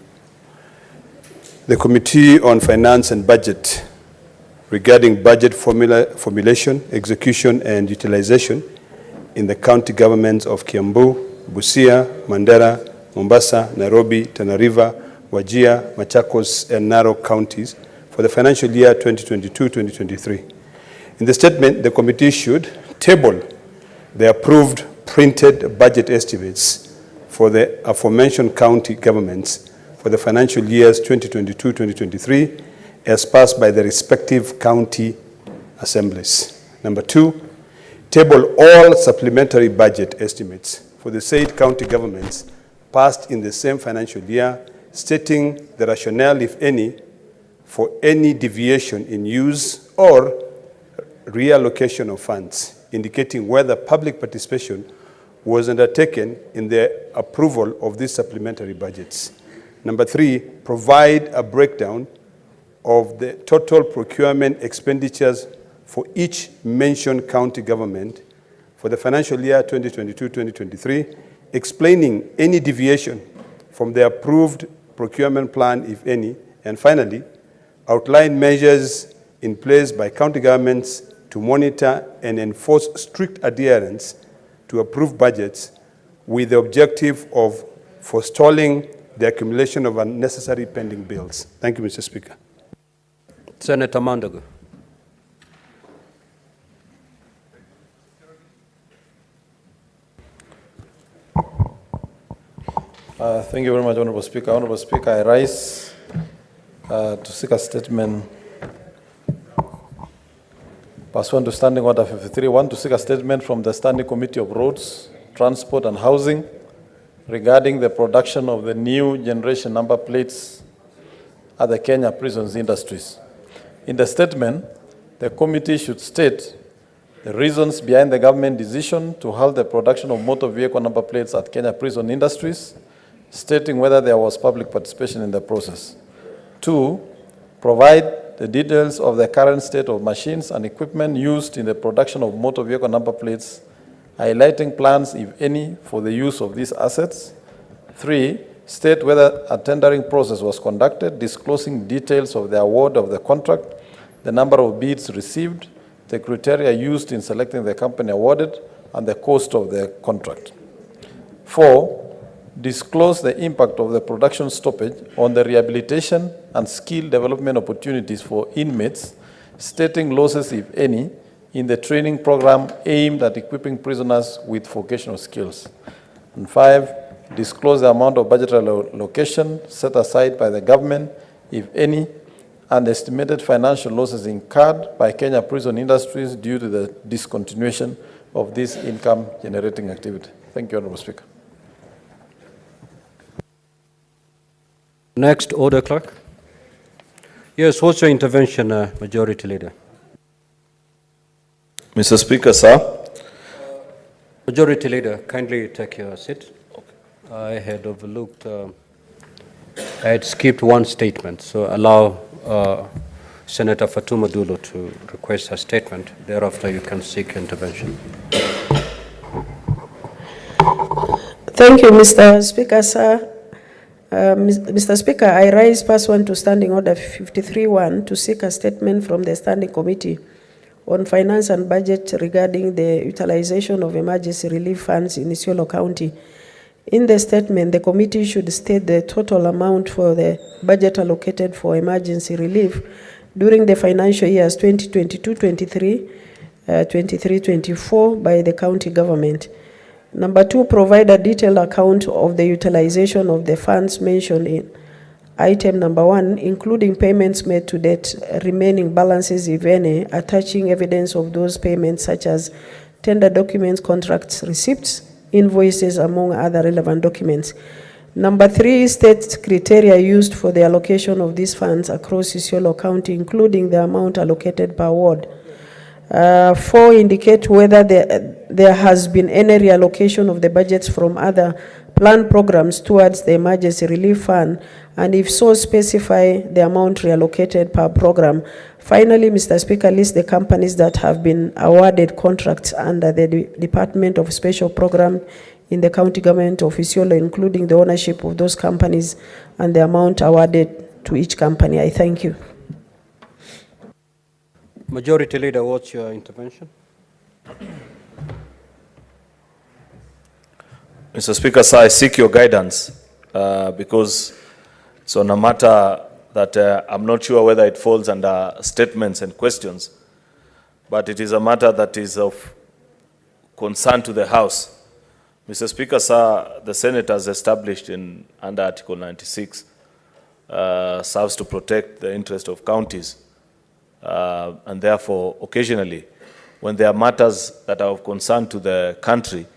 the Committee on Finance and Budget regarding budget formulation, execution, and utilization in the county governments of Kiambu, Busia, Mandera, Mombasa, Nairobi, Tana River, Wajir, Machakos, and Narok counties for the financial year 2022-2023. In the statement, the committee should table the approved printed budget estimates for the aforementioned county governments for the financial years 2022-2023 as passed by the respective county assemblies. Number 2, table all supplementary budget estimates for the said county governments passed in the same financial year, stating the rationale, if any, for any deviation in use or reallocation of funds, indicating whether public participation was undertaken in the approval of these supplementary budgets. Number 3, provide a breakdown of the total procurement expenditures for each mentioned county government for the financial year 2022-2023, explaining any deviation from the approved procurement plan, if any, and finally, outline measures in place by county governments to monitor and enforce strict adherence to approved budgets with the objective of forestalling the accumulation of unnecessary pending bills. Thank you, Mr. Speaker. Senator Mandago. Thank you very much, Honorable Speaker. Honorable Speaker, I rise to seek a statement pursuant to Standing Order 53.1 to seek a statement from the Standing Committee of Roads, Transport and Housing regarding the production of the new generation number plates at the Kenya prisons industries. In the statement, the committee should state the reasons behind the government decision to halt the production of motor vehicle number plates at Kenya prison industries, stating whether there was public participation in the process. 2, provide the details of the current state of machines and equipment used in the production of motor vehicle number plates, highlighting plans, if any, for the use of these assets. 3, state whether a tendering process was conducted, disclosing details of the award of the contract, the number of bids received, the criteria used in selecting the company awarded, and the cost of the contract. 4, disclose the impact of the production stoppage on the rehabilitation and skill development opportunities for inmates, stating losses, if any, in the training program aimed at equipping prisoners with vocational skills. And 5, disclose the amount of budgetary allocation set aside by the government, if any, and estimated financial losses incurred by Kenya prison industries due to the discontinuation of this income-generating activity. Thank you, Honorable Speaker. Next, Order Clerk. Yes, what's your intervention, Majority Leader? Mr. Speaker, sir. Majority Leader, kindly take your seat. Okay. I had overlooked, I had skipped one statement, so allow Senator Fatuma Dulo to request her statement. Thereafter, you can seek intervention. Thank you, Mr. Speaker, sir. Mr. Speaker, I rise pursuant to Standing Order 53.1 to seek a statement from the Standing Committee on Finance and Budget regarding the utilization of emergency relief funds in Isiolo County. In the statement, the committee should state the total amount for the budget allocated for emergency relief during the financial years 2022-23, 23-24 by the county government. Number 2, provide a detailed account of the utilization of the funds mentioned in item number 1, including payments made to date, remaining balances, if any, attaching evidence of those payments such as tender documents, contracts, receipts, invoices, among other relevant documents. Number 3, state criteria used for the allocation of these funds across Isiolo County, including the amount allocated per ward. 4, indicate whether there has been any reallocation of the budgets from other planned programs towards the emergency relief fund, and if so, specify the amount reallocated per program. Finally, Mr. Speaker, list the companies that have been awarded contracts under the Department of Special Program in the county government of Isiolo, including the ownership of those companies and the amount awarded to each company. I thank you. Majority Leader, what's your intervention? Mr. Speaker, sir, I seek your guidance because it's on a matter that I'm not sure whether it falls under statements and questions, but it is a matter that is of concern to the House. Mr. Speaker, sir, the Senate has established under Article 96 serves to protect the interest of counties. And therefore, occasionally, when there are matters that are of concern to the country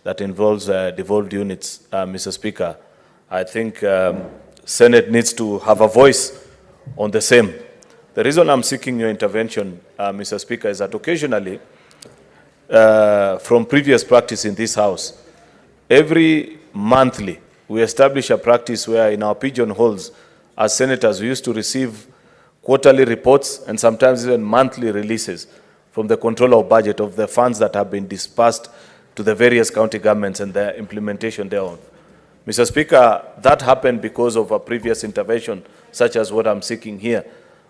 that involves devolved units, Mr. Speaker, I think Senate needs to have a voice on the same. The reason I'm seeking your intervention, Mr. Speaker, is that occasionally, from previous practice in this House, every monthly, we establish a practice where in our pigeonholes, as senators, we used to receive quarterly reports and sometimes even monthly releases from the controller of budget of the funds that have been dispersed to the various county governments and their implementation thereof. Mr. Speaker, that happened because of a previous intervention, such as what I'm seeking here,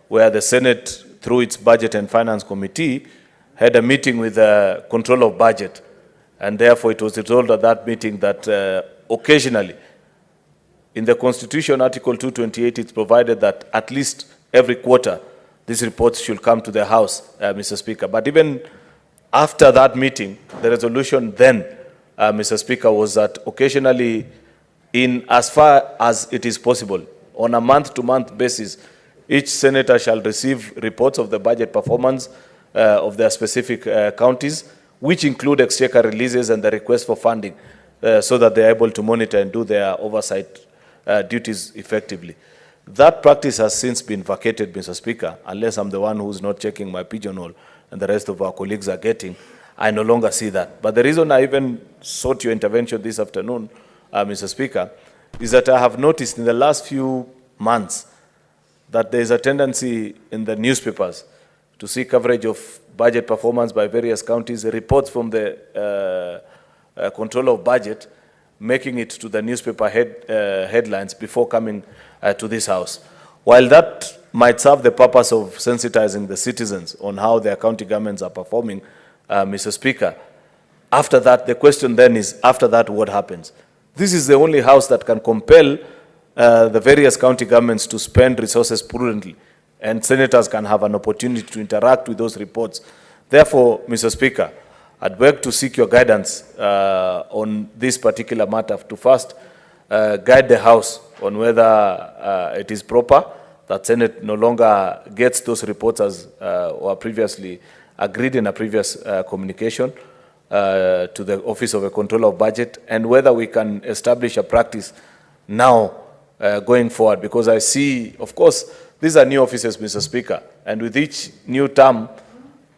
where the Senate, through its Budget and Finance Committee, had a meeting with the controller of budget. And therefore, it was resolved at that meeting that occasionally, in the Constitution, Article 228, it's provided that at least every quarter, these reports should come to the House, Mr. Speaker. But even after that meeting, the resolution then, Mr. Speaker, was that occasionally, in as far as it is possible, on a month-to-month basis, each senator shall receive reports of the budget performance of their specific counties, which include exchequer releases and the request for funding, so that they are able to monitor and do their oversight duties effectively. That practice has since been vacated, Mr. Speaker, unless I'm the one who's not checking my pigeonhole and the rest of our colleagues are getting. I no longer see that. But the reason I even sought your intervention this afternoon, Mr. Speaker, is that I have noticed in the last few months that there is a tendency in the newspapers to see coverage of budget performance by various counties, reports from the controller of budget, making it to the newspaper headlines before coming to this House. While that might serve the purpose of sensitizing the citizens on how their county governments are performing, Mr. Speaker, after that, the question then is, after that, what happens? This is the only House that can compel the various county governments to spend resources prudently, and senators can have an opportunity to interact with those reports. Therefore, Mr. Speaker, I'd beg to seek your guidance on this particular matter to first guide the House on whether it is proper that Senate no longer gets those reports as were previously agreed in a previous communication to the Office of a Controller of Budget, and whether we can establish a practice now going forward. Because I see, of course, these are new offices, Mr. Speaker, and with each new term,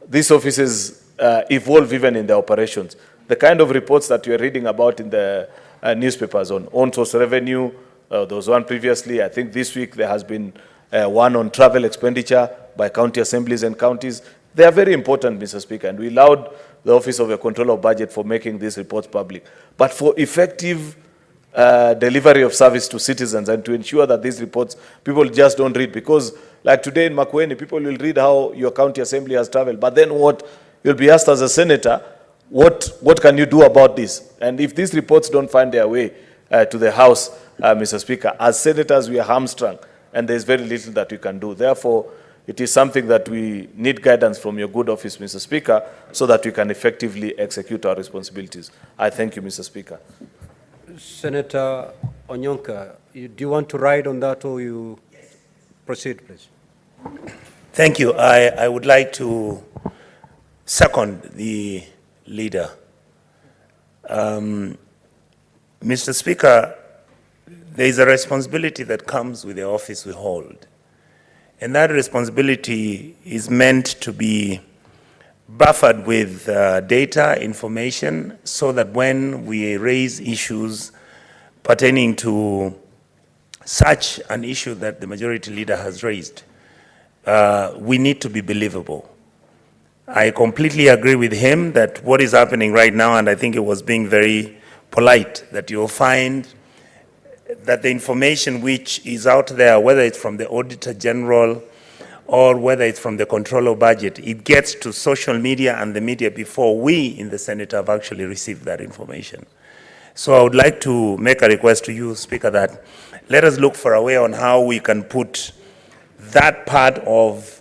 these offices evolve even in their operations. The kind of reports that you're reading about in the newspapers on on-source revenue, there was one previously. I think this week there has been one on travel expenditure by county assemblies and counties. They are very important, Mr. Speaker, and we laud the Office of the Controller of Budget for making these reports public. But for effective delivery of service to citizens and to ensure that these reports, people just don't read, because like today in Makueni, people will read how your county assembly has traveled, but then what? You'll be asked as a senator, what can you do about this? And if these reports don't find their way to the House, Mr. Speaker, as senators, we are hamstrung, and there's very little that we can do. Therefore, it is something that we need guidance from your good office, Mr. Speaker, so that we can effectively execute our responsibilities. I thank you, Mr. Speaker. Senator Onyonka, do you want to ride on that or you proceed, please? Thank you. I would like to second the leader. Mr. Speaker, there is a responsibility that comes with the office we hold. And that responsibility is meant to be buffered with data, information, so that when we raise issues pertaining to such an issue that the majority leader has raised, we need to be believable. I completely agree with him that what is happening right now, and I think it was being very polite, that you'll find that the information which is out there, whether it's from the Auditor General or whether it's from the Controller Budget, it gets to social media and the media before we in the Senate have actually received that information. So I would like to make a request to you, Speaker, that let us look for a way on how we can put that part of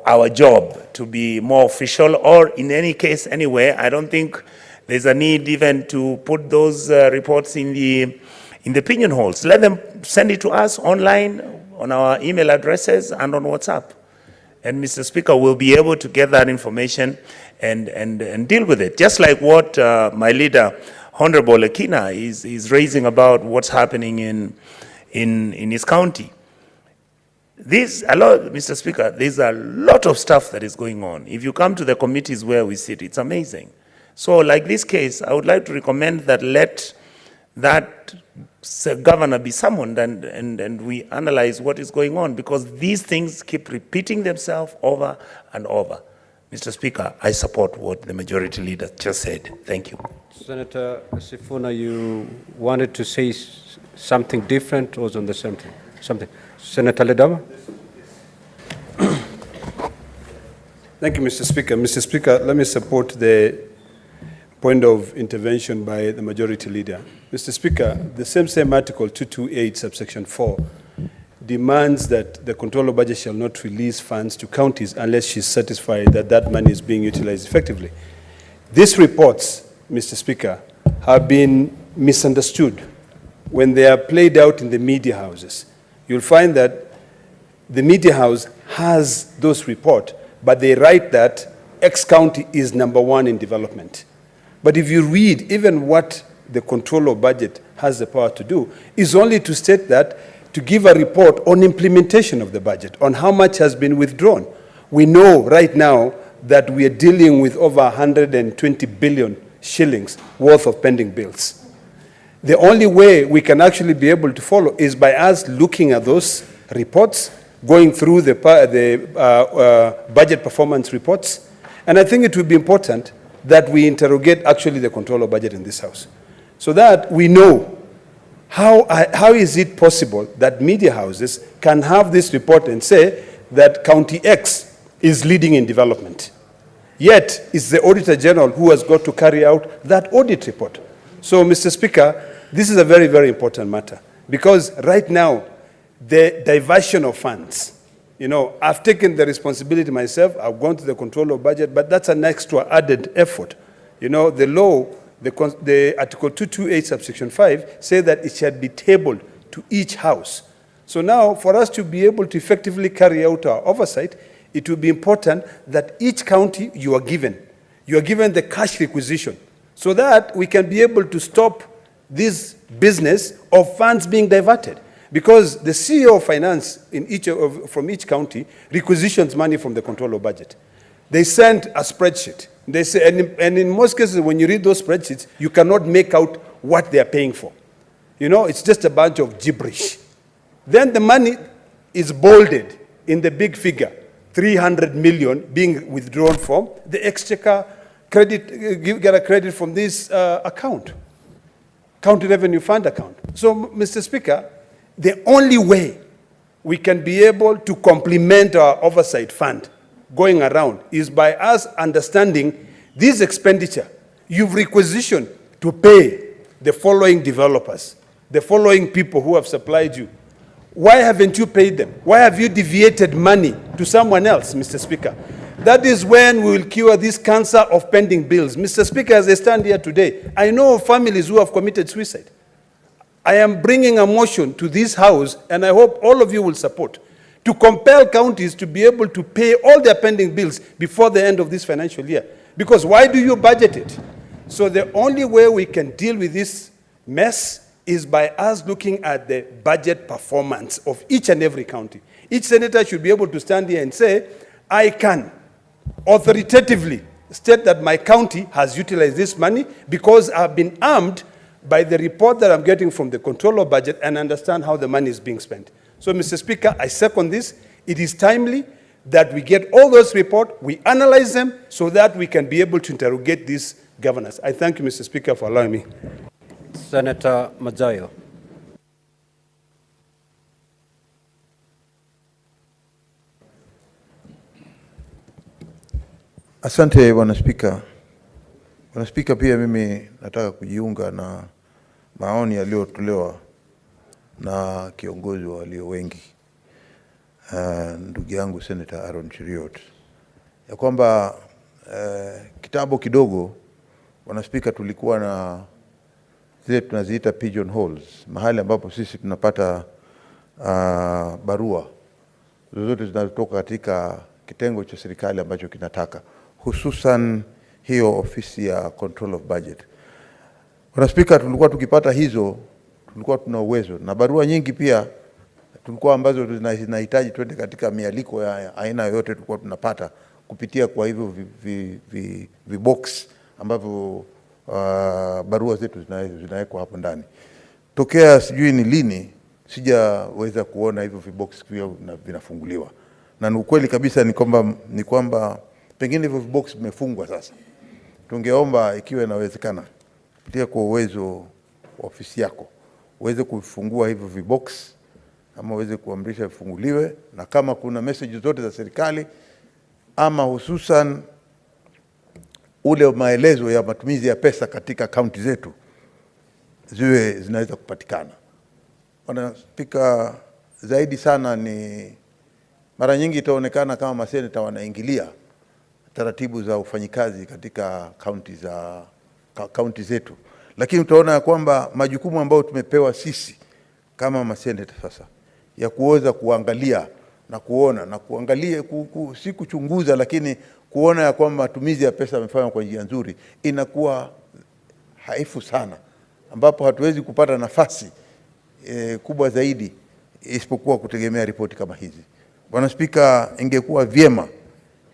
our job to be more official, or in any case anyway. I don't think there's a need even to put those reports in the pigeonholes. Let them send it to us online on our email addresses and on WhatsApp. And Mr. Speaker, we'll be able to get that information and deal with it. Just like what my leader, Honorable Ekina, is raising about what's happening in his county. Mr. Speaker, there's a lot of stuff that is going on. If you come to the committees where we sit, it's amazing. So like this case, I would like to recommend that let that governor be summoned and we analyze what is going on, because these things keep repeating themselves over and over. Mr. Speaker, I support what the majority leader just said. Thank you. Senator Sifuna, you wanted to say something different or was on the same thing? Something. Senator Ledama? Thank you, Mr. Speaker. Mr. Speaker, let me support the point of intervention by the majority leader. Mr. Speaker, the same Article 228, subsection 4, demands that the Controller Budget shall not release funds to counties unless she's satisfied that that money is being utilized effectively. These reports, Mr. Speaker, have been misunderstood when they are played out in the media houses. You'll find that the media house has those reports, but they write that X county is #1 in development. But if you read even what the Controller Budget has the power to do, is only to state that, to give a report on implementation of the budget, on how much has been withdrawn. We know right now that we are dealing with over 120 billion shillings worth of pending bills. The only way we can actually be able to follow is by us looking at those reports, going through the budget performance reports. And I think it would be important that we interrogate actually the Controller Budget in this House, so that we know how is it possible that media houses can have this report and say that County X is leading in development. Yet, it's the Auditor General who has got to carry out that audit report. So, Mr. Speaker, this is a very, very important matter, because right now, the diversion of funds, you know, I've taken the responsibility myself, I've gone to the Controller Budget, but that's an extra added effort. You know, the law, the Article 228, subsection 5, say that it shall be tabled to each house. So now, for us to be able to effectively carry out our oversight, it will be important that each county you are given the cash requisition, so that we can be able to stop this business of funds being diverted. Because the CEO of finance from each county requisitions money from the Controller Budget. They send a spreadsheet. They say, and in most cases, when you read those spreadsheets, you cannot make out what they are paying for. You know, it's just a bunch of gibberish. Then the money is bolded in the big figure, 300 million being withdrawn from the Exchequer credit, get a credit from this account, County Revenue Fund account. So, Mr. Speaker, the only way we can be able to complement our oversight fund going around is by us understanding this expenditure. You've requisitioned to pay the following developers, the following people who have supplied you. Why haven't you paid them? Why have you deviated money to someone else, Mr. Speaker? That is when we will cure this cancer of pending bills. Mr. Speaker, as I stand here today, I know of families who have committed suicide. I am bringing a motion to this House, and I hope all of you will support, to compel counties to be able to pay all their pending bills before the end of this financial year. Because why do you budget it? So the only way we can deal with this mess is by us looking at the budget performance of each and every county. Each senator should be able to stand here and say, I can authoritatively state that my county has utilized this money because I've been armed by the report that I'm getting from the controller of budget and understand how the money is being spent. So, Mr. Speaker, I second this. It is timely that we get all those reports, we analyze them so that we can be able to interrogate these governors. I thank you, Mr. Speaker, for allowing me. Senator Mazayo. Asante Bwana Spika. Bwana Spika, pia mimi nataka kujiunga na maoni yaliyotolewa na kiongozi wa walio wengi, ndugu yangu Senator Aaron Cheriot, ya kwamba kitambo kidogo, Bwana Spika, tulikuwa na zile tunaziita pigeon holes, mahali ambapo sisi tunapata barua zozote zinazotoka katika kitengo cha serikali ambacho kinataka, hususan hiyo ofisi ya control of budget. Bwana Spika, tulikuwa tukipata hizo, tulikuwa tuna uwezo, na barua nyingi pia tulikuwa ambazo zinahitaji twende katika mialiko ya aina yoyote tulikuwa tunapata kupitia kwa hivyo vibox ambavyo barua zetu zinawekwa hapo ndani. Tokea sijui ni lini sijaweza kuona hivyo vibox vinafunguliwa. Na ni ukweli kabisa ni kwamba pengine hivyo vibox vimefungwa sasa. Tungeomba ikiwa inawezekana kupitia kwa uwezo wa ofisi yako uweze kufungua hivyo vibox ama uweze kuamrisha vifunguliwe, na kama kuna message zote za serikali ama hususan ule maelezo ya matumizi ya pesa katika akaunti zetu ziwe zinaweza kupatikana. Bwana Spika, zaidi sana ni mara nyingi itaonekana kama maseneta wanaingilia taratibu za ufanyikazi katika kaunti zetu, lakini utaona kwamba majukumu ambayo tumepewa sisi kama maseneta sasa ya kuweza kuangalia na kuona na kuangalia si kuchunguza, lakini kuona ya kwamba matumizi ya pesa yamefanywa kwa njia nzuri, inakuwa haifu sana, ambapo hatuwezi kupata nafasi kubwa zaidi isipokuwa kutegemea ripoti kama hizi. Bwana Spika, ingekuwa vyema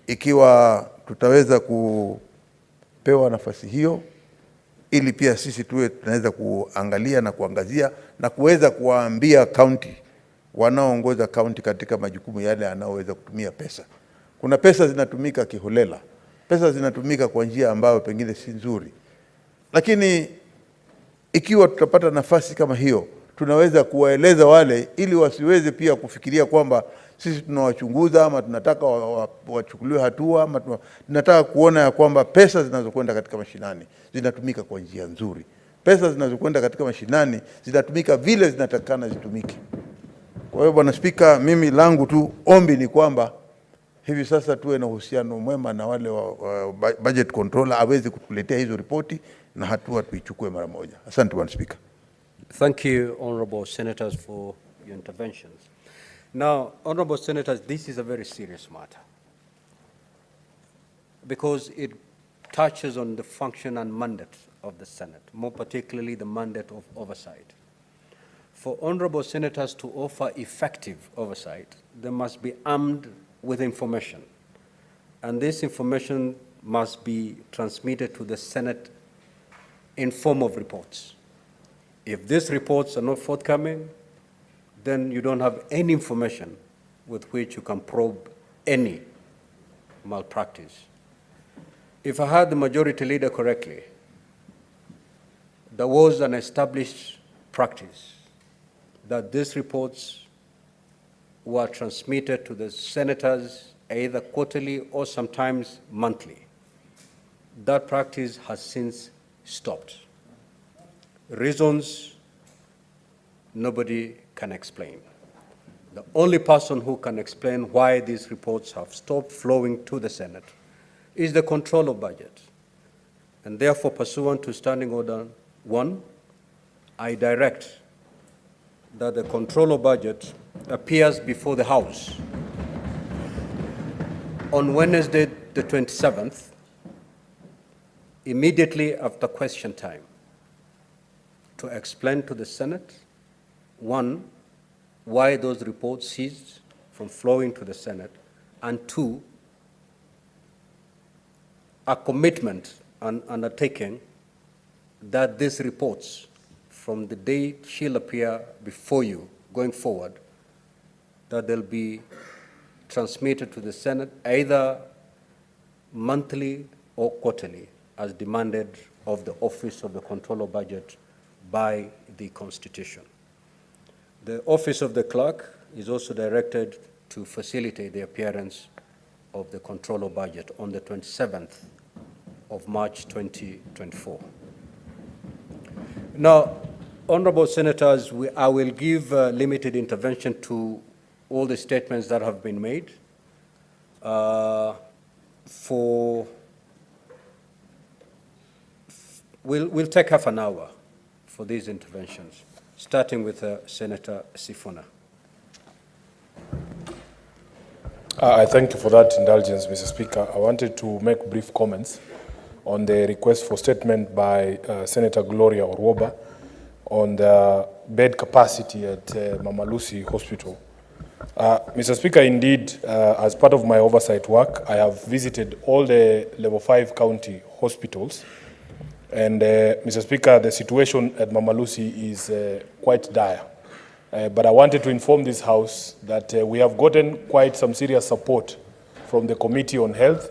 ikiwa tutaweza kupewa nafasi hiyo, ili pia sisi tunaweza kuangalia na kuangazia na kuweza kuwaambia county wanaoongoza county katika majukumu yale yanayoweza kutumia pesa. Kuna pesa zinatumika kiholela, pesa zinatumika kwa njia ambayo pengine si nzuri, lakini ikiwa tutapata nafasi kama hiyo, tunaweza kuwaeleza wale ili wasiweze pia kufikiria kwamba sisi tunawachunguza ama tunataka wachukuliwe hatua, ama tunataka kuona ya kwamba pesa zinazokwenda katika mashinani zinatumika kwa njia nzuri. Pesa zinazokwenda katika mashinani zinatumika vile zinatakana zitumike. Kwa hiyo Bwana Spika, mimi langu tu ombi ni kwamba hivi sasa tuwe na uhusiano mwema na wale wa budget controller aweze kutuletea hizo ripoti na hatua tuichukue mara moja. Asante Bwana Spika. Thank you, honorable senators, for your interventions. Now, honorable senators, this is a very serious matter because it touches on the function and mandate of the Senate, more particularly the mandate of oversight. For honorable senators to offer effective oversight, they must be armed with information, and this information must be transmitted to the Senate in form of reports. If these reports are not forthcoming, then you don't have any information with which you can probe any malpractice. If I heard the majority leader correctly, there was an established practice that these reports were transmitted to the senators either quarterly or sometimes monthly. That practice has since stopped. Reasons nobody can explain. The only person who can explain why these reports have stopped flowing to the Senate is the controller budget. And therefore, pursuant to Standing Order 1, I direct that the controller budget appears before the House on Wednesday, the 27th, immediately after question time, to explain to the Senate, one, why those reports ceased from flowing to the Senate, and two, a commitment and undertaking that these reports, from the day she'll appear before you going forward, that they'll be transmitted to the Senate either monthly or quarterly, as demanded of the Office of the Controller Budget by the Constitution. The Office of the Clerk is also directed to facilitate the appearance of the Controller Budget on the 27th of March 2024. Now, honorable senators, I will give limited intervention to all the statements that have been made. We'll take half an hour for these interventions, starting with Senator Sifuna. I thank you for that indulgence, Mr. Speaker. I wanted to make brief comments on the request for statement by Senator Gloria Orwoba on the bed capacity at Mama Lucy Hospital. Mr. Speaker, indeed, as part of my oversight work, I have visited all the level 5 county hospitals. And Mr. Speaker, the situation at Mama Lucy is quite dire. But I wanted to inform this House that we have gotten quite some serious support from the Committee on Health,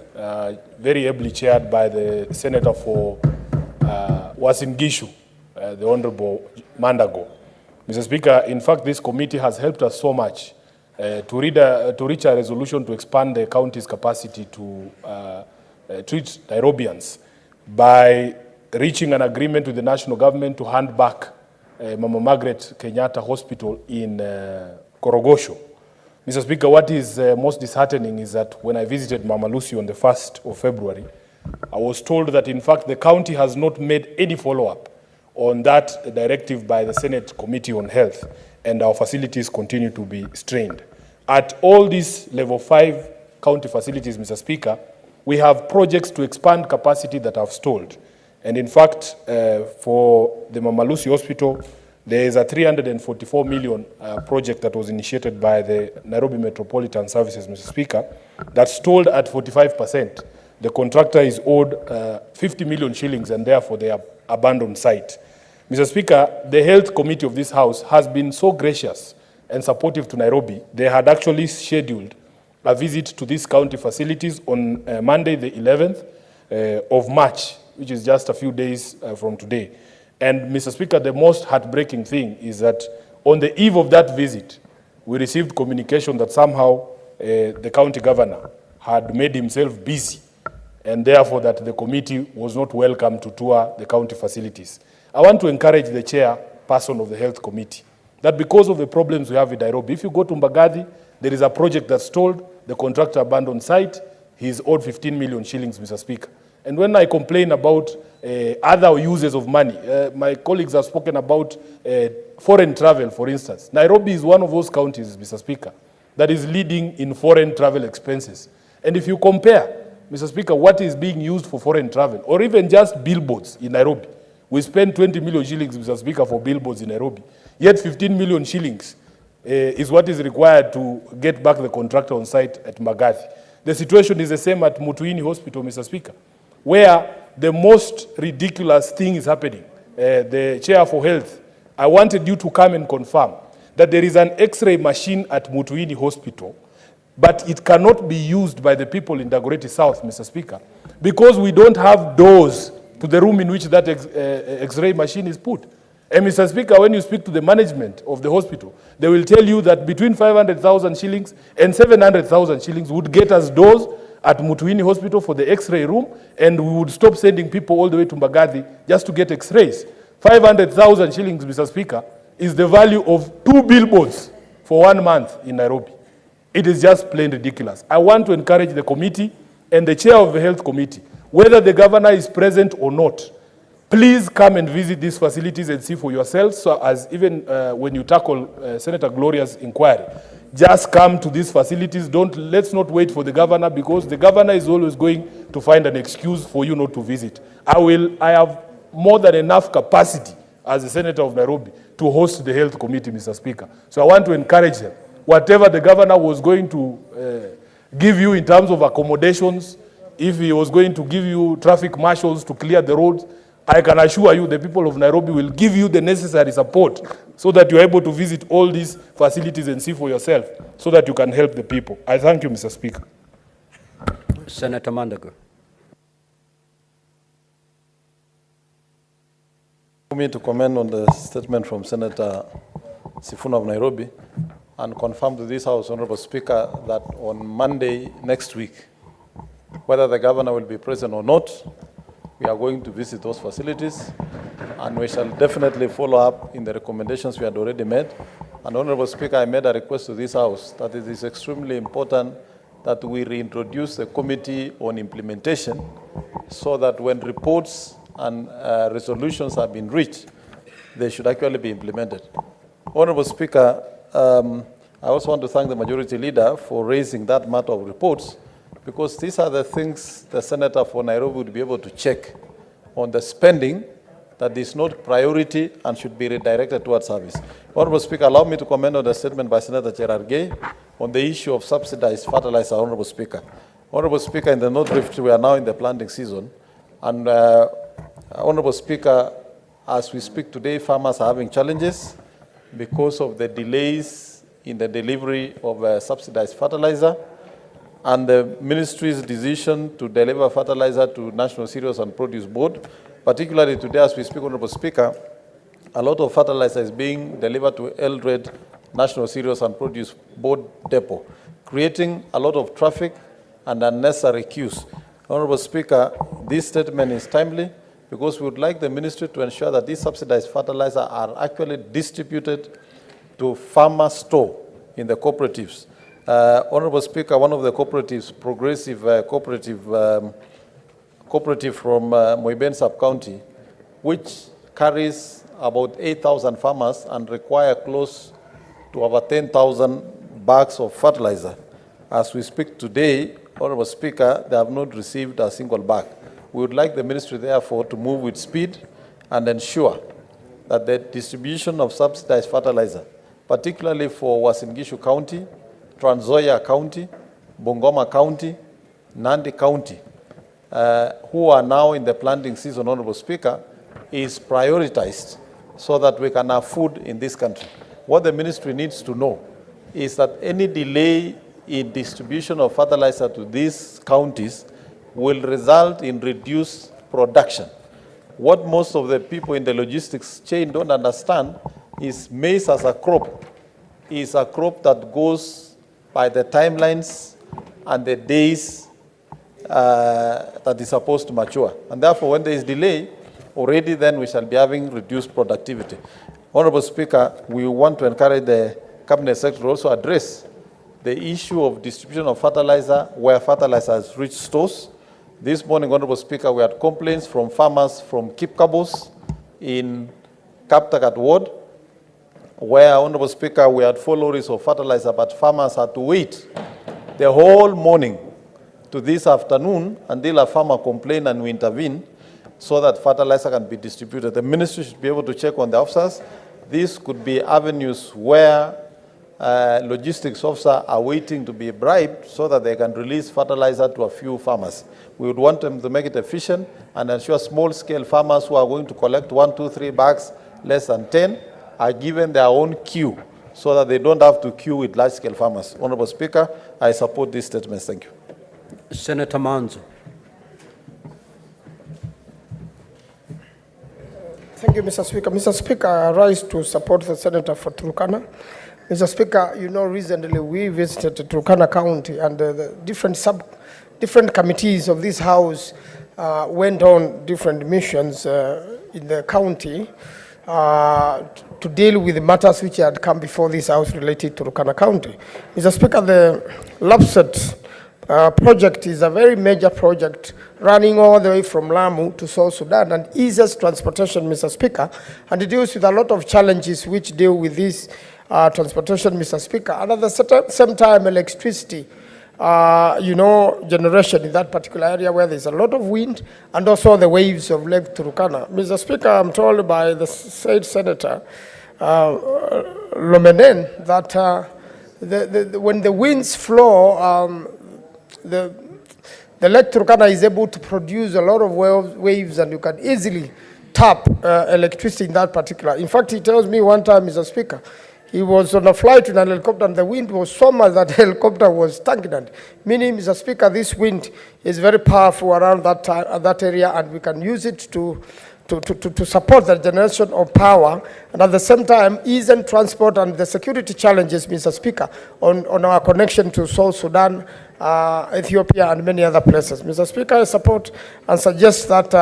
very ably chaired by the Senator for Uasin Gishu, the Honorable Mandago. Mr. Speaker, in fact, this committee has helped us so much to reach a resolution to expand the county's capacity to treat Nairobians by reaching an agreement with the national government to hand back Mama Margaret Kenyatta Hospital in Korogosho. Mr. Speaker, what is most disheartening is that when I visited Mama Lucy on the 1st of February, I was told that in fact the county has not made any follow-up on that directive by the Senate Committee on Health, and our facilities continue to be strained. At all these level 5 county facilities, Mr. Speaker, we have projects to expand capacity that have stalled. And in fact, for the Mama Lucy Hospital, there is a 344 million project that was initiated by the Nairobi Metropolitan Services, Mr. Speaker, that stalled at 45%. The contractor is owed 50 million shillings, and therefore they are abandoned site. Mr. Speaker, the Health Committee of this House has been so gracious and supportive to Nairobi. They had actually scheduled a visit to these county facilities on Monday, the 11th of March, which is just a few days from today. And Mr. Speaker, the most heartbreaking thing is that on the eve of that visit, we received communication that somehow the county governor had made himself busy, and therefore that the committee was not welcome to tour the county facilities. I want to encourage the chairperson of the Health Committee that because of the problems we have in Nairobi, if you go to Mbagathi, there is a project that's stalled, the contractor abandoned site, he's owed 15 million shillings, Mr. Speaker. And when I complain about other uses of money, my colleagues have spoken about foreign travel, for instance. Nairobi is one of those counties, Mr. Speaker, that is leading in foreign travel expenses. And if you compare, Mr. Speaker, what is being used for foreign travel, or even just billboards in Nairobi, we spend 20 million shillings, Mr. Speaker, for billboards in Nairobi. Yet 15 million shillings is what is required to get back the contractor on site at Mbagathi. The situation is the same at Mutuini Hospital, Mr. Speaker, where the most ridiculous thing is happening. The Chair for Health, I wanted you to come and confirm that there is an X-ray machine at Mutuini Hospital, but it cannot be used by the people in Dagoretti South, Mr. Speaker, because we don't have doors to the room in which that X-ray machine is put. And Mr. Speaker, when you speak to the management of the hospital, they will tell you that between 500,000 shillings and 700,000 shillings would get us doors at Mutuini Hospital for the X-ray room, and we would stop sending people all the way to Mbagathi just to get X-rays. 500,000 shillings, Mr. Speaker, is the value of 2 billboards for 1 month in Nairobi. It is just plain ridiculous. I want to encourage the committee and the chair of the health committee, whether the governor is present or not, please come and visit these facilities and see for yourselves. So as even when you tackle Senator Gloria's inquiry, just come to these facilities. Let's not wait for the governor, because the governor is always going to find an excuse for you not to visit. I have more than enough capacity as a senator of Nairobi to host the health committee, Mr. Speaker. So I want to encourage them. Whatever the governor was going to give you in terms of accommodations, if he was going to give you traffic marshals to clear the roads, I can assure you the people of Nairobi will give you the necessary support so that you're able to visit all these facilities and see for yourself so that you can help the people. I thank you, Mr. Speaker. Senator Mandago. For me to comment on the statement from Senator Sifuna of Nairobi and confirm to this House, Honorable Speaker, that on Monday next week, whether the governor will be present or not, we are going to visit those facilities, and we shall definitely follow up in the recommendations we had already made. And Honorable Speaker, I made a request to this House that it is extremely important that we reintroduce the Committee on Implementation so that when reports and resolutions have been reached, they should actually be implemented. Honorable Speaker, I also want to thank the Majority Leader for raising that matter of reports, because these are the things the Senator for Nairobi would be able to check on the spending that is not priority and should be redirected towards service. Honorable Speaker, allow me to comment on the statement by Senator Gerard Gay on the issue of subsidized fertilizer. Honorable Speaker, in the North Rift, we are now in the planting season, and Honorable Speaker, as we speak today, farmers are having challenges because of the delays in the delivery of subsidized fertilizer, and the ministry's decision to deliver fertilizer to National Cereals and Produce Board. Particularly today, as we speak, Honorable Speaker, a lot of fertilizer is being delivered to Eldred National Cereals and Produce Board depot, creating a lot of traffic and unnecessary queues. Honorable Speaker, this statement is timely because we would like the ministry to ensure that these subsidized fertilizer are actually distributed to farmer store in the cooperatives. Honorable Speaker, one of the cooperatives, progressive cooperative from Moiben sub-county, which carries about 8,000 farmers and require close to over 10,000 bags of fertilizer. As we speak today, Honorable Speaker, they have not received a single bag. We would like the ministry, therefore, to move with speed and ensure that the distribution of subsidized fertilizer, particularly for Uasin Gishu County, Trans Nzoia County, Bungoma County, Nandi County, who are now in the planting season, Honorable Speaker, is prioritized so that we can have food in this country. What the ministry needs to know is that any delay in distribution of fertilizer to these counties will result in reduced production. What most of the people in the logistics chain don't understand is maize as a crop is a crop that goes by the timelines and the days that is supposed to mature. And therefore, when there is delay, already then we shall be having reduced productivity. Honorable Speaker, we want to encourage the Cabinet Secretary to also address the issue of distribution of fertilizer where fertilizer has reached stores. This morning, Honorable Speaker, we had complaints from farmers from Kipkabos in Kaptagat Ward, where, Honorable Speaker, we had 4 lorries of fertilizer, but farmers had to wait the whole morning to this afternoon until a farmer complained and we intervene so that fertilizer can be distributed. The ministry should be able to check on the officers. These could be avenues where logistics officers are waiting to be bribed so that they can release fertilizer to a few farmers. We would want them to make it efficient and ensure small-scale farmers who are going to collect 1, 2, 3 bags, less than 10, are given their own queue so that they don't have to queue with large-scale farmers. Honorable Speaker, I support these statements. Thank you. Senator Manzo. Thank you, Mr. Speaker. Mr. Speaker, I rise to support the Senator for Turkana. Mr. Speaker, you know, recently we visited Turkana County and the different committees of this House went on different missions in the county. to deal with the matters which had come before this House related to Turkana County. Mr. Speaker, the LAPSET project is a very major project running all the way from Lamu to South Sudan and eases transportation, Mr. Speaker, and it deals with a lot of challenges which deal with this transportation, Mr. Speaker, and at the same time electricity generation in that particular area where there's a lot of wind and also the waves of Lake Turkana. Mr. Speaker, I'm told by the said Senator Lomenen that when the winds flow, the Lake Turkana is able to produce a lot of waves and you can easily tap electricity in that particular. In fact, he tells me one time, Mr. Speaker, he was on a flight in a helicopter and the wind was so much that the helicopter was stagnant. Meaning, Mr. Speaker, this wind is very powerful around that area and we can use it to support the generation of power and at the same time ease and transport and the security challenges, Mr. Speaker, on our connection to South Sudan, Ethiopia and many other places. Mr. Speaker, I support and suggest that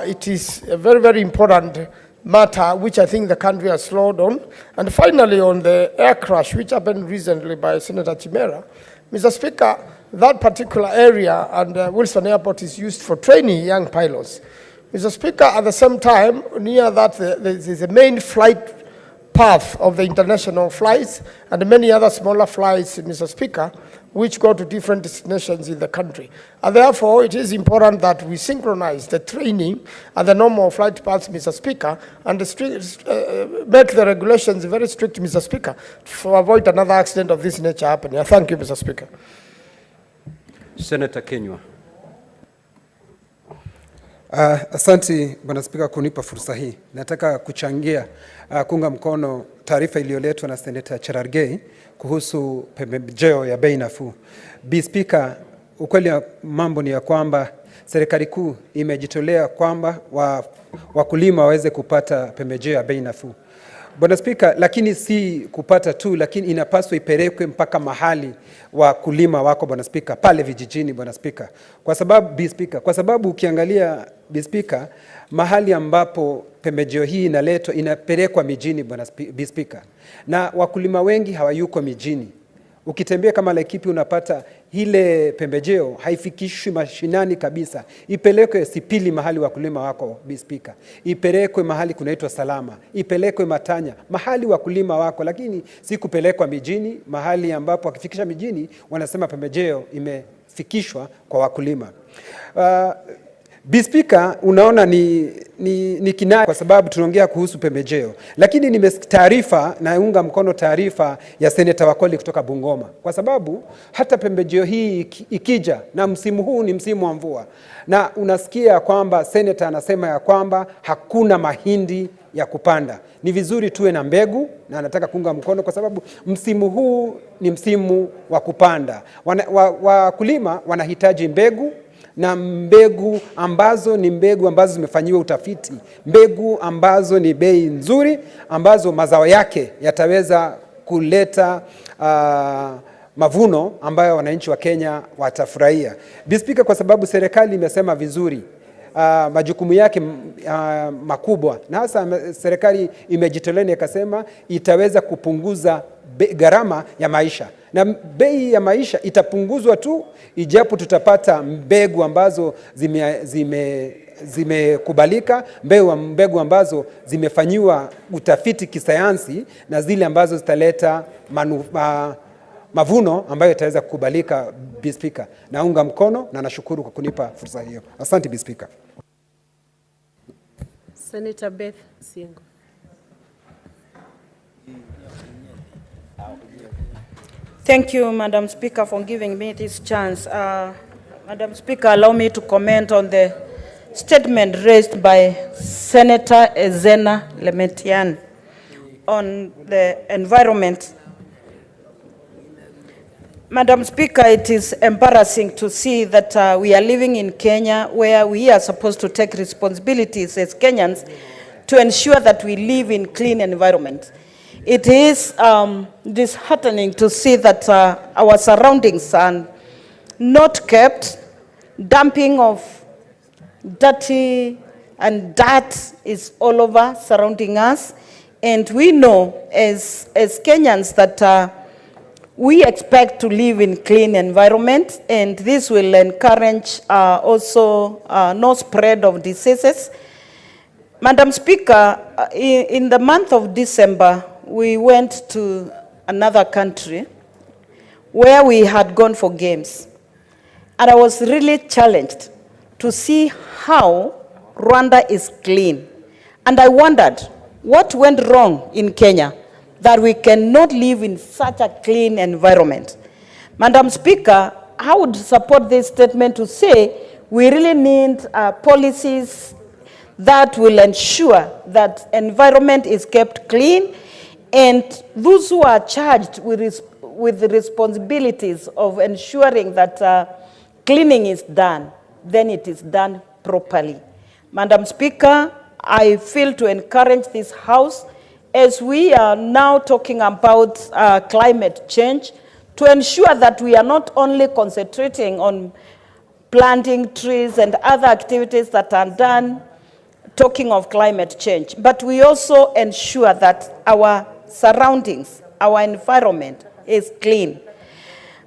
it is a very, very important matter which I think the country has slowed on. And finally, on the air crash which happened recently by Senator Chimera, Mr. Speaker, that particular area and Wilson Airport is used for training young pilots. Mr. Speaker, at the same time, near that there is a main flight path of the international flights and many other smaller flights, Mr. Speaker, which go to different destinations in the country. And therefore, it is important that we synchronize the training and the normal flight paths, Mr. Speaker, and make the regulations very strict, Mr. Speaker, to avoid another accident of this nature happening. I thank you, Mr. Speaker. Senator Kenywa. Asante Bwana Spika kunipa fursa hii. Nataka kuchangia kuunga mkono taarifa iliyoletwa na Senator Cherargei kuhusu pembejeo ya bei nafuu. Bi Spika, ukweli ya mambo ni ya kwamba serikali kuu imejitolea kwamba wakulima waweze kupata pembejeo ya bei nafuu. Bwana Spika, lakini si kupata tu, lakini inapaswa ipelekwe mpaka mahali wakulima wako, Bwana Spika, pale vijijini, Bwana Spika. Kwa sababu Bi Spika, kwa sababu ukiangalia Bi Spika, mahali ambapo pembejeo hii inaletwa inapelekwa mijini, Bwana Bi Spika, na wakulima wengi hawayuko mijini. Ukitembea kama Laikipia unapata ile pembejeo haifikishwi mashinani kabisa. Ipelekwe Sipili mahali wakulima wako, Bi Spika. Ipelekwe mahali kunaitwa Salama. Ipelekwe Matanya mahali wakulima wako, lakini si kupelekwa mijini mahali ambapo wakifikisha mijini wanasema pembejeo imefikishwa kwa wakulima. Bi Spika, unaona ni kinaya kwa sababu tunaongea kuhusu pembejeo. Lakini nimetaarifa naunga mkono taarifa ya Senator Wakoli kutoka Bungoma. Kwa sababu hata pembejeo hii ikija na msimu huu ni msimu wa mvua. Na unasikia kwamba Senator anasema ya kwamba hakuna mahindi ya kupanda. Ni vizuri tuwe na mbegu na anataka kuunga mkono kwa sababu msimu huu ni msimu wa kupanda. Wakulima wanahitaji mbegu na mbegu ambazo ni mbegu ambazo zimefanyiwa utafiti, mbegu ambazo ni bei nzuri, ambazo mazao yake yataweza kuleta mavuno ambayo wananchi wa Kenya watafurahia. Bi Spika, kwa sababu serikali imesema vizuri majukumu yake makubwa, na hasa serikali imejitolea ikasema itaweza kupunguza gharama ya maisha, na bei ya maisha itapunguzwa tu ijapo tutapata mbegu ambazo zimekubalika, mbegu ambazo zimefanyiwa utafiti kisayansi na zile ambazo zitaleta mavuno ambayo itaweza kukubalika. Bi Spika, naunga mkono na nashukuru kwa kunipa fursa hiyo. Asante Bi Spika. Senator Beth Singo. Thank you, Madam Speaker, for giving me this chance. Madam Speaker, allow me to comment on the statement raised by Senator Ezena Lemetian on the environment. Madam Speaker, it is embarrassing to see that we are living in Kenya where we are supposed to take responsibilities as Kenyans to ensure that we live in clean environments. It is disheartening to see that our surroundings are not kept, dumping of dirty and dirt is all over surrounding us. And we know as Kenyans that we expect to live in clean environment, and this will encourage also no spread of diseases. Madam Speaker, in the month of December, we went to another country where we had gone for games. And I was really challenged to see how Rwanda is clean. And I wondered, what went wrong in Kenya that we cannot live in such a clean environment? Madam Speaker, I would support this statement to say we really need policies that will ensure that environment is kept clean, and those who are charged with the responsibilities of ensuring that cleaning is done, then it is done properly. Madam Speaker, I feel to encourage this House, as we are now talking about climate change, to ensure that we are not only concentrating on planting trees and other activities that are done talking of climate change, but we also ensure that our surroundings, our environment is clean.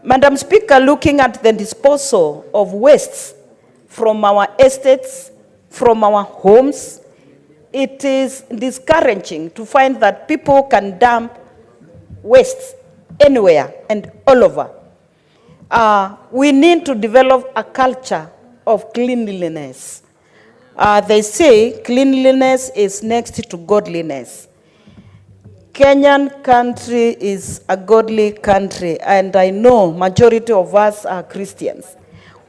Madam Speaker, looking at the disposal of wastes from our estates, from our homes, it is discouraging to find that people can dump wastes anywhere and all over. We need to develop a culture of cleanliness. They say cleanliness is next to godliness. Kenyan country is a godly country, and I know majority of us are Christians.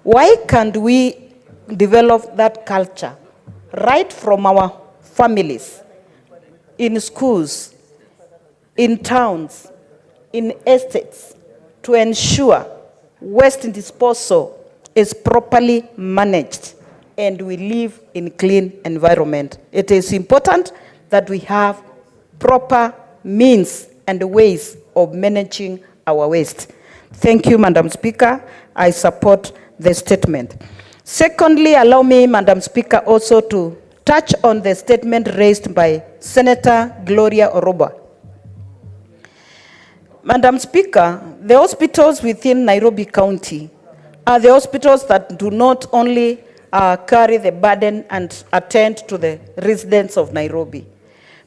Why can't we develop that culture right from our families, in schools, in towns, in estates, to ensure waste disposal is properly managed and we live in clean environment? It is important that we have proper means and ways of managing our waste. Thank you, Madam Speaker. I support the statement. Secondly, allow me, Madam Speaker, also to touch on the statement raised by Senator Gloria Oroba. Madam Speaker, the hospitals within Nairobi County are the hospitals that do not only carry the burden and attend to the residents of Nairobi.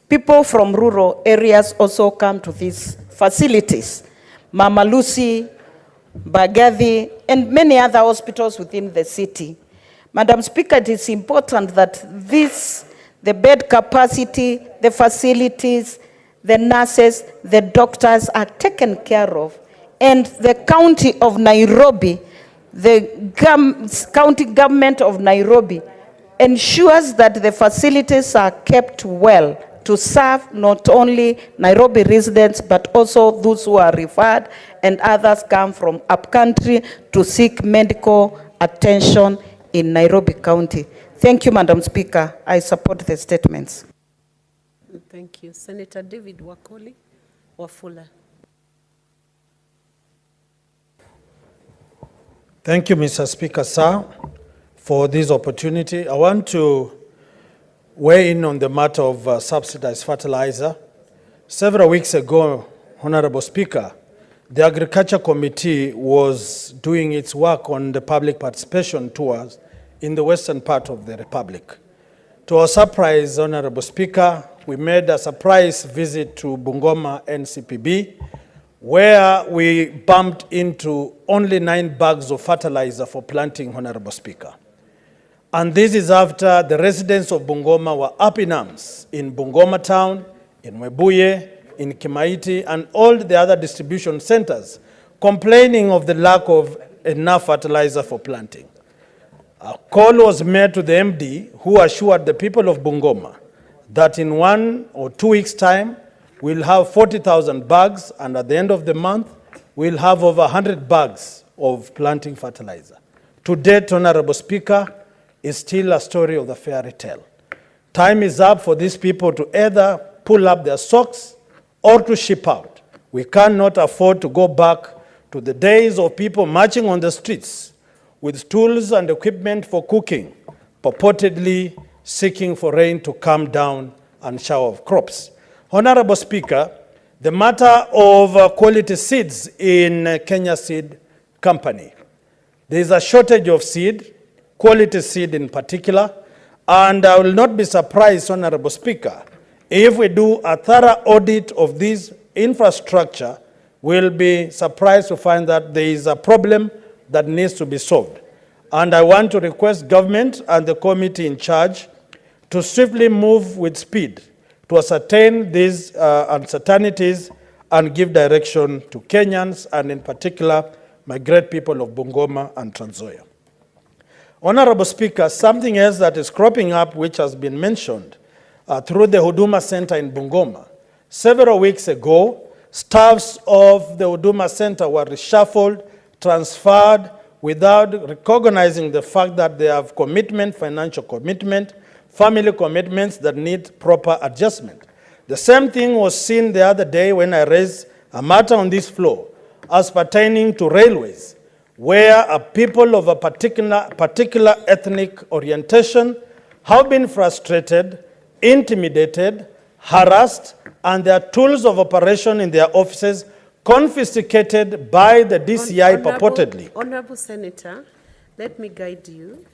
People from rural areas also come to these facilities. Mama Lucy, Mbagathi, and many other hospitals within the city. Madam Speaker, it is important that the bed capacity, the facilities, the nurses, the doctors are taken care of. And the county of Nairobi, the county government of Nairobi ensures that the facilities are kept well to serve not only Nairobi residents, but also those who are referred and others come from upcountry to seek medical attention in Nairobi County. Thank you, Madam Speaker. I support the statements. Thank you. Senator David Wakoli, Wafula. Thank you, Mr. Speaker, sir, for this opportunity. I want to weigh in on the matter of subsidized fertilizer. Several weeks ago, Honorable Speaker, the Agriculture Committee was doing its work on the public participation tours in the western part of the Republic. To our surprise, Honorable Speaker, we made a surprise visit to Bungoma NCPB, where we bumped into only 9 bags of fertilizer for planting, Honorable Speaker. And this is after the residents of Bungoma were up in arms in Bungoma town, in Webuye, in Kimaiti, and all the other distribution centers, complaining of the lack of enough fertilizer for planting. A call was made to the MD, who assured the people of Bungoma that in 1 or 2 weeks' time, we'll have 40,000 bags, and at the end of the month, we'll have over 100 bags of planting fertilizer. To date, Honorable Speaker, is still a story of the fairy tale. Time is up for these people to either pull up their socks or to ship out. We cannot afford to go back to the days of people marching on the streets with tools and equipment for cooking, purportedly seeking for rain to come down and shower of crops. Honorable Speaker, the matter of quality seeds in Kenya Seed Company. There is a shortage of seed, quality seed in particular, and I will not be surprised, Honorable Speaker, if we do a thorough audit of this infrastructure, we'll be surprised to find that there is a problem that needs to be solved. And I want to request government and the committee in charge to swiftly move with speed to ascertain these uncertainties and give direction to Kenyans, and in particular, my great people of Bungoma and Trans Nzoia. Honorable Speaker, something else that is cropping up, which has been mentioned through the Huduma Center in Bungoma. Several weeks ago, staffs of the Huduma Center were reshuffled, transferred, without recognizing the fact that they have commitment, financial commitment, family commitments that need proper adjustment. The same thing was seen the other day when I raised a matter on this floor as pertaining to railways, where a people of a particular ethnic orientation have been frustrated, intimidated, harassed, and their tools of operation in their offices confiscated by the DCI purportedly. Honorable Senator, let me guide you.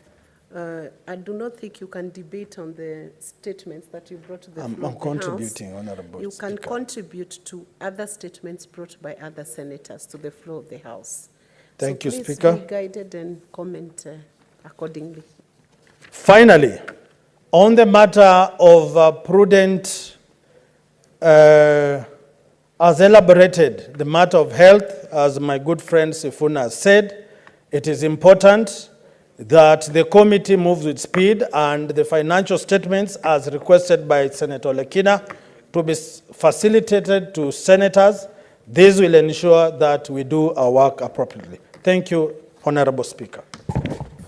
I do not think you can debate on the statements that you brought to the floor of the House. I'm contributing, Honorable You Speaker. can contribute to other statements brought by other senators to the floor of the House. Thank you, Please Speaker. be guided and comment accordingly. Finally, on the matter of prudent, as elaborated, the matter of health, as my good friend Sifuna said, it is important that the committee moves with speed and the financial statements, as requested by Senator Lekina, to be facilitated to senators. This will ensure that we do our work appropriately. Thank you, Honorable Speaker.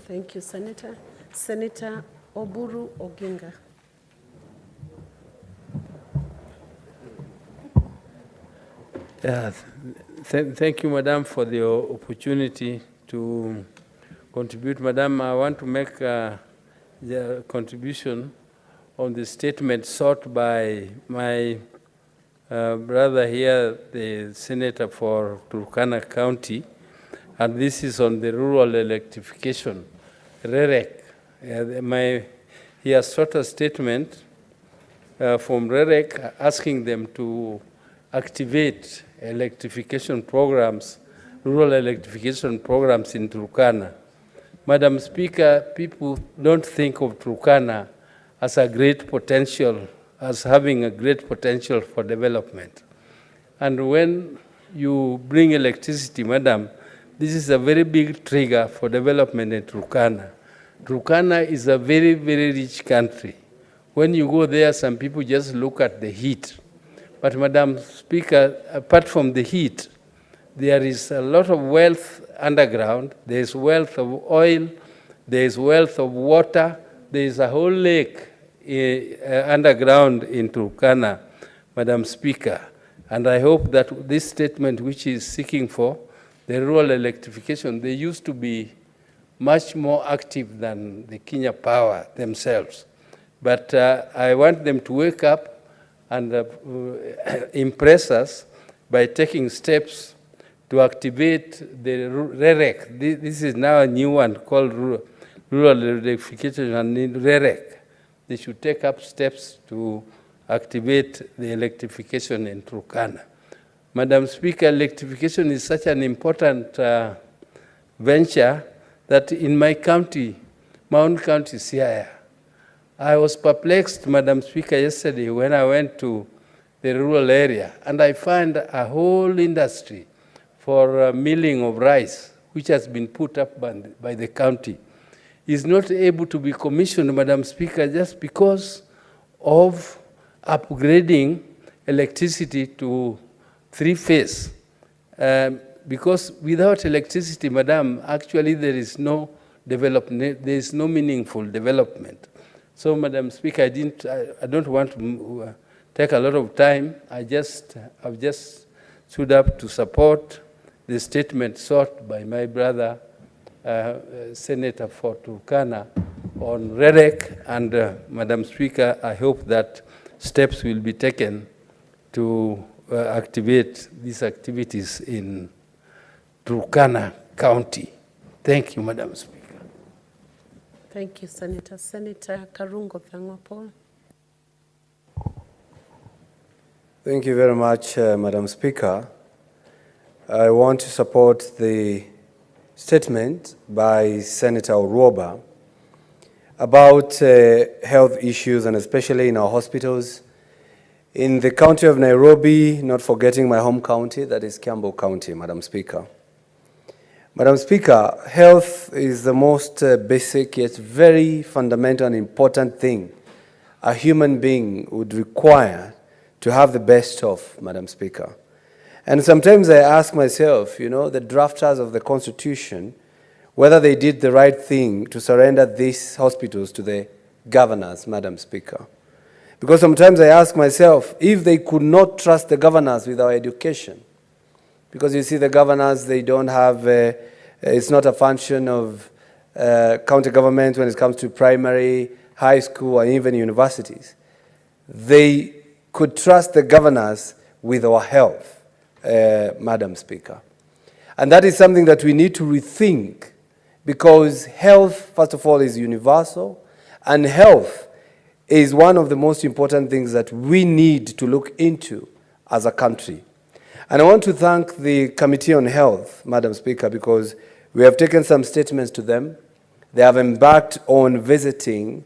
Thank you, Senator. Senator Oburu Oginga. Thank you, Madam, for the opportunity to contribute. Madam, I want to make the contribution on the statement sought by my brother here, the Senator for Turkana County, and this is on the rural electrification, REREC. He has sought a statement from REREC asking them to activate electrification programs, rural electrification programs in Turkana. Madam Speaker, people don't think of Turkana as a great potential, as having a great potential for development. And when you bring electricity, Madam, this is a very big trigger for development in Turkana. Turkana is a very, very rich country. When you go there, some people just look at the heat. But Madam Speaker, apart from the heat, there is a lot of wealth underground. There is wealth of oil. There is wealth of water. There is a whole lake underground in Turkana, Madam Speaker. And I hope that this statement, which is seeking for the rural electrification, they used to be much more active than the Kenya Power themselves. But I want them to wake up and impress us by taking steps to activate the REREC. This is now a new one called Rural Electrification and REREC. They should take up steps to activate the electrification in Turkana. Madam Speaker, electrification is such an important venture that in my county, my own county, Siaya, I was perplexed, Madam Speaker, yesterday when I went to the rural area, and I found a whole industry for milling of rice, which has been put up by the county, is not able to be commissioned, Madam Speaker, just because of upgrading electricity to three-phase. Because without electricity, Madam, actually there is no development, there is no meaningful development. So, Madam Speaker, I don't want to take a lot of time. I've just stood up to support the statement sought by my brother, Senator for Turkana, on REREC, and Madam Speaker, I hope that steps will be taken to activate these activities in Turkana County. Thank you, Madam Speaker. Thank you, Senator. Senator Karungo Thangwapol. Thank you very much, Madam Speaker. I want to support the statement by Senator Uroba about health issues, and especially in our hospitals in the county of Nairobi, not forgetting my home county, that is Kiambu County, Madam Speaker. Madam Speaker, health is the most basic yet very fundamental and important thing a human being would require to have the best of, Madam Speaker. And sometimes I ask myself, you know, the drafters of the Constitution, whether they did the right thing to surrender these hospitals to the governors, Madam Speaker. Because sometimes I ask myself, if they could not trust the governors with our education, because you see the governors, they don't have, it's not a function of county government when it comes to primary, high school, and even universities. They could trust the governors with our health, Madam Speaker. And that is something that we need to rethink, because health, first of all, is universal, and health is one of the most important things that we need to look into as a country. And I want to thank the Committee on Health, Madam Speaker, because we have taken some statements to them. They have embarked on visiting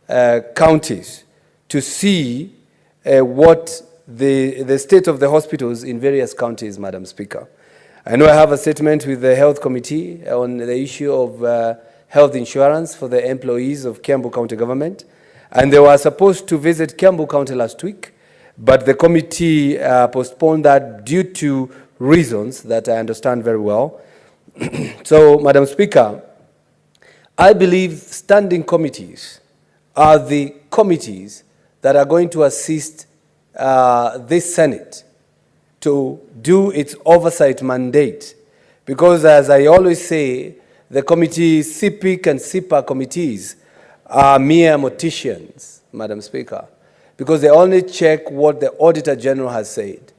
counties to see what the state of the hospitals in various counties, Madam Speaker. I know I have a statement with the Health Committee on the issue of health insurance for the employees of Kiambu County Government, and they were supposed to visit Kiambu County last week, but the committee postponed that due to reasons that I understand very well. So, Madam Speaker, I believe standing committees are the committees that are going to assist this Senate to do its oversight mandate. Because as I always say, the committee, CPIC and CIPA committees are mere morticians, Madam Speaker, because they only check what the Auditor General has said.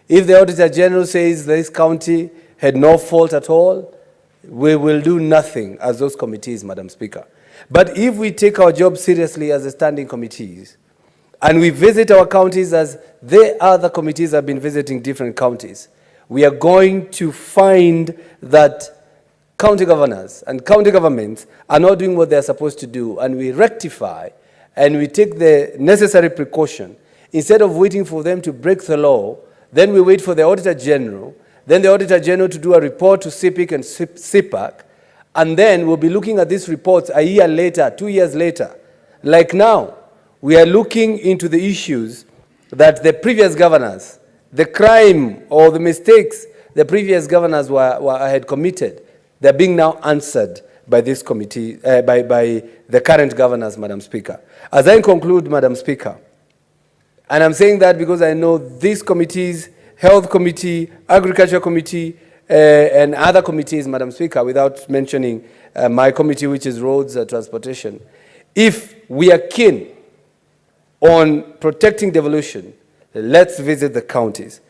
If the Auditor General says this county had no fault at all, we will do nothing as those committees, Madam Speaker. But if we take our job seriously as the standing committees, and we visit our counties as the other committees have been visiting different counties, we are going to find that county governors and county governments are not doing what they're supposed to do, and we rectify and we take the necessary precaution. Instead of waiting for them to break the law, then we wait for the Auditor General, then the Auditor General to do a report to CPIC and CIPAC, and then we'll be looking at these reports a year later, 2 years later. Like now, we are looking into the issues that the previous governors, the crime or the mistakes the previous governors had committed, they're being now answered by this committee, by the current governors, Madam Speaker. As I conclude, Madam Speaker, and I'm saying that because I know these committees, Health Committee, Agriculture Committee, and other committees, Madam Speaker, without mentioning my committee, which is Roads and Transportation, if we are keen on protecting devolution, let's visit the counties.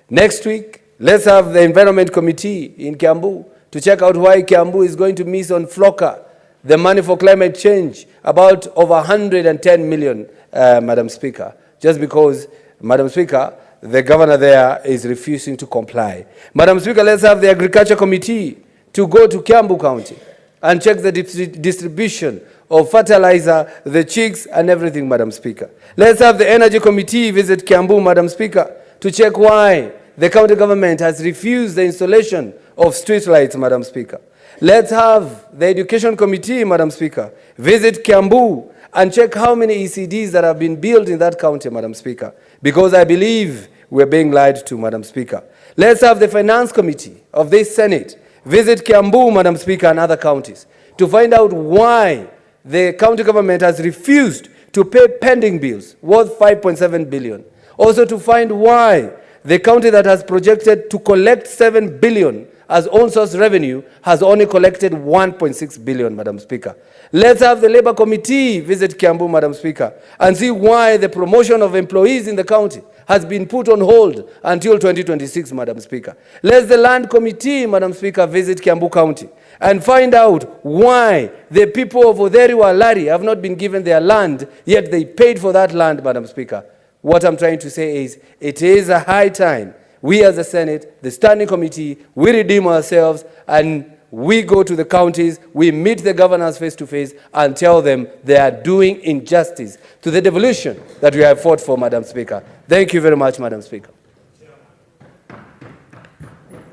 Next week, let's have the Environment Committee in Kiambu to check out why Kiambu is going to miss on FLOCA, the money for climate change, about over 110 million, Madam Speaker, just because, Madam Speaker, the governor there is refusing to comply. Madam Speaker, let's have the Agriculture Committee to go to Kiambu County and check the distribution of fertilizer, the chicks, and everything, Madam Speaker. Let's have the Energy Committee visit Kiambu, Madam Speaker, to check why the county government has refused the installation of street lights, Madam Speaker. Let's have the Education Committee, Madam Speaker, visit Kiambu and check how many ECDs that have been built in that county, Madam Speaker, because I believe we're being lied to, Madam Speaker. Let's have the Finance Committee of this Senate visit Kiambu, Madam Speaker, and other counties to find out why the county government has refused to pay pending bills worth 5.7 billion. Also to find why the county that has projected to collect 7 billion as own source revenue, has only collected 1.6 billion, Madam Speaker. Let's have the Labour Committee visit Kiambu, Madam Speaker, and see why the promotion of employees in the county has been put on hold until 2026, Madam Speaker. Let the Land Committee, Madam Speaker, visit Kiambu County and find out why the people of Oderi Walari have not been given their land, yet they paid for that land, Madam Speaker. What I'm trying to say is, it is a high time we as the Senate, the Standing Committee, we redeem ourselves and we go to the counties, we meet the governors face to face and tell them they are doing injustice to the devolution that we have fought for, Madam Speaker. Thank you very much, Madam Speaker.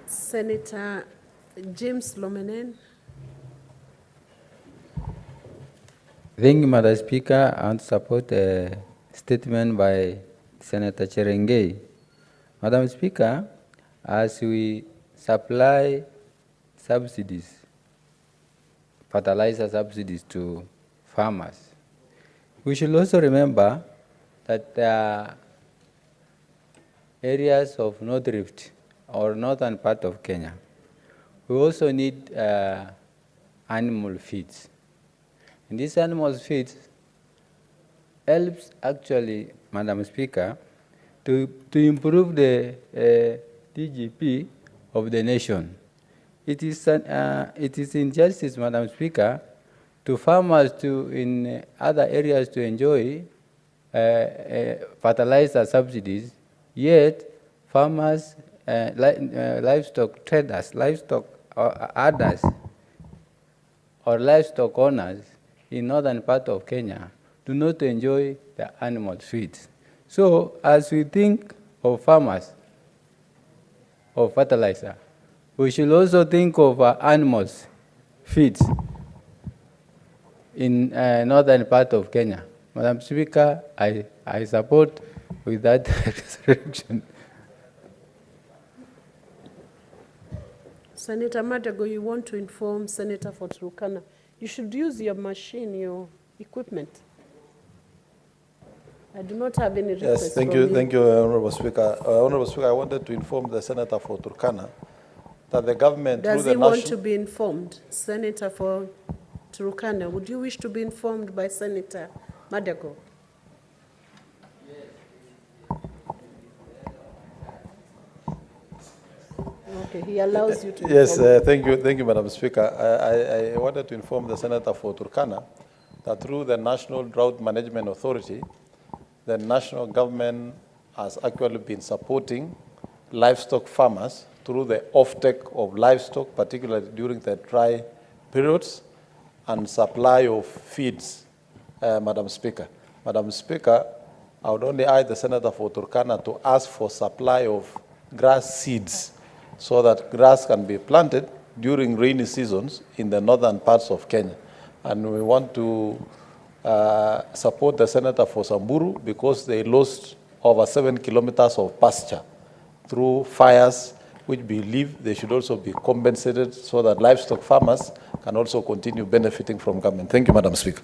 Senator James Lomenen. Thank you, Madam Speaker. I want to support a statement by Senator Cherengei. Madam Speaker, as we supply subsidies, fertilizer subsidies to farmers, we should also remember that there are areas of North Rift or northern part of Kenya. We also need animal feeds. And these animal feeds helps actually, Madam Speaker, to improve the DGP of the nation. It is injustice, Madam Speaker, to farmers in other areas to enjoy fertilizer subsidies, yet farmers, livestock traders, livestock others, or livestock owners in northern part of Kenya do not enjoy the animal feeds. So as we think of farmers, of fertilizer, we should also think of animals feeds in northern part of Kenya. Madam Speaker, I support with that restriction. Senator Madago, you want to inform Senator for Turkana. You should use your machine, your equipment. I do not have any request. Yes, thank you, Honorable Speaker. Honorable Speaker, I wanted to inform the Senator for Turkana that the government Does through he the want national... to be informed? Senator for Turkana, would you wish to be informed by Senator Madago? Okay, he allows you to Yes, inform. thank you, Madam Speaker. I wanted to inform the Senator for Turkana that through the National Drought Management Authority, the national government has actually been supporting livestock farmers through the offtake of livestock, particularly during the dry periods, and supply of feeds, Madam Speaker. Madam Speaker, I would only urge the Senator for Turkana to ask for supply of grass seeds so that grass can be planted during rainy seasons in the northern parts of Kenya. And we want to support the Senator for Samburu because they lost over 7 kilometers of pasture through fires, which we believe they should also be compensated so that livestock farmers can also continue benefiting from government. Thank you, Madam Speaker.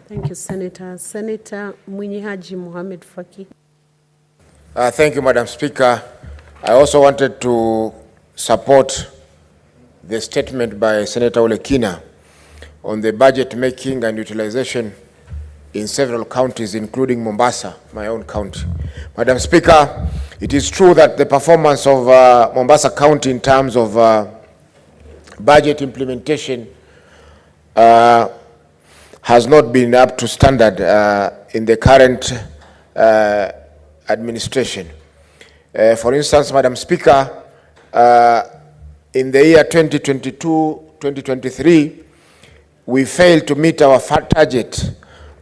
Thank you, Senator. Senator Mwinyi Haji Mohamed Faki. Thank you, Madam Speaker. I also wanted to support the statement by Senator Olekina on the budget making and utilization in several counties, including Mombasa, my own county. Madam Speaker, it is true that the performance of Mombasa County in terms of budget implementation has not been up to standard in the current administration. For instance, Madam Speaker, in the year 2022-2023, we failed to meet our target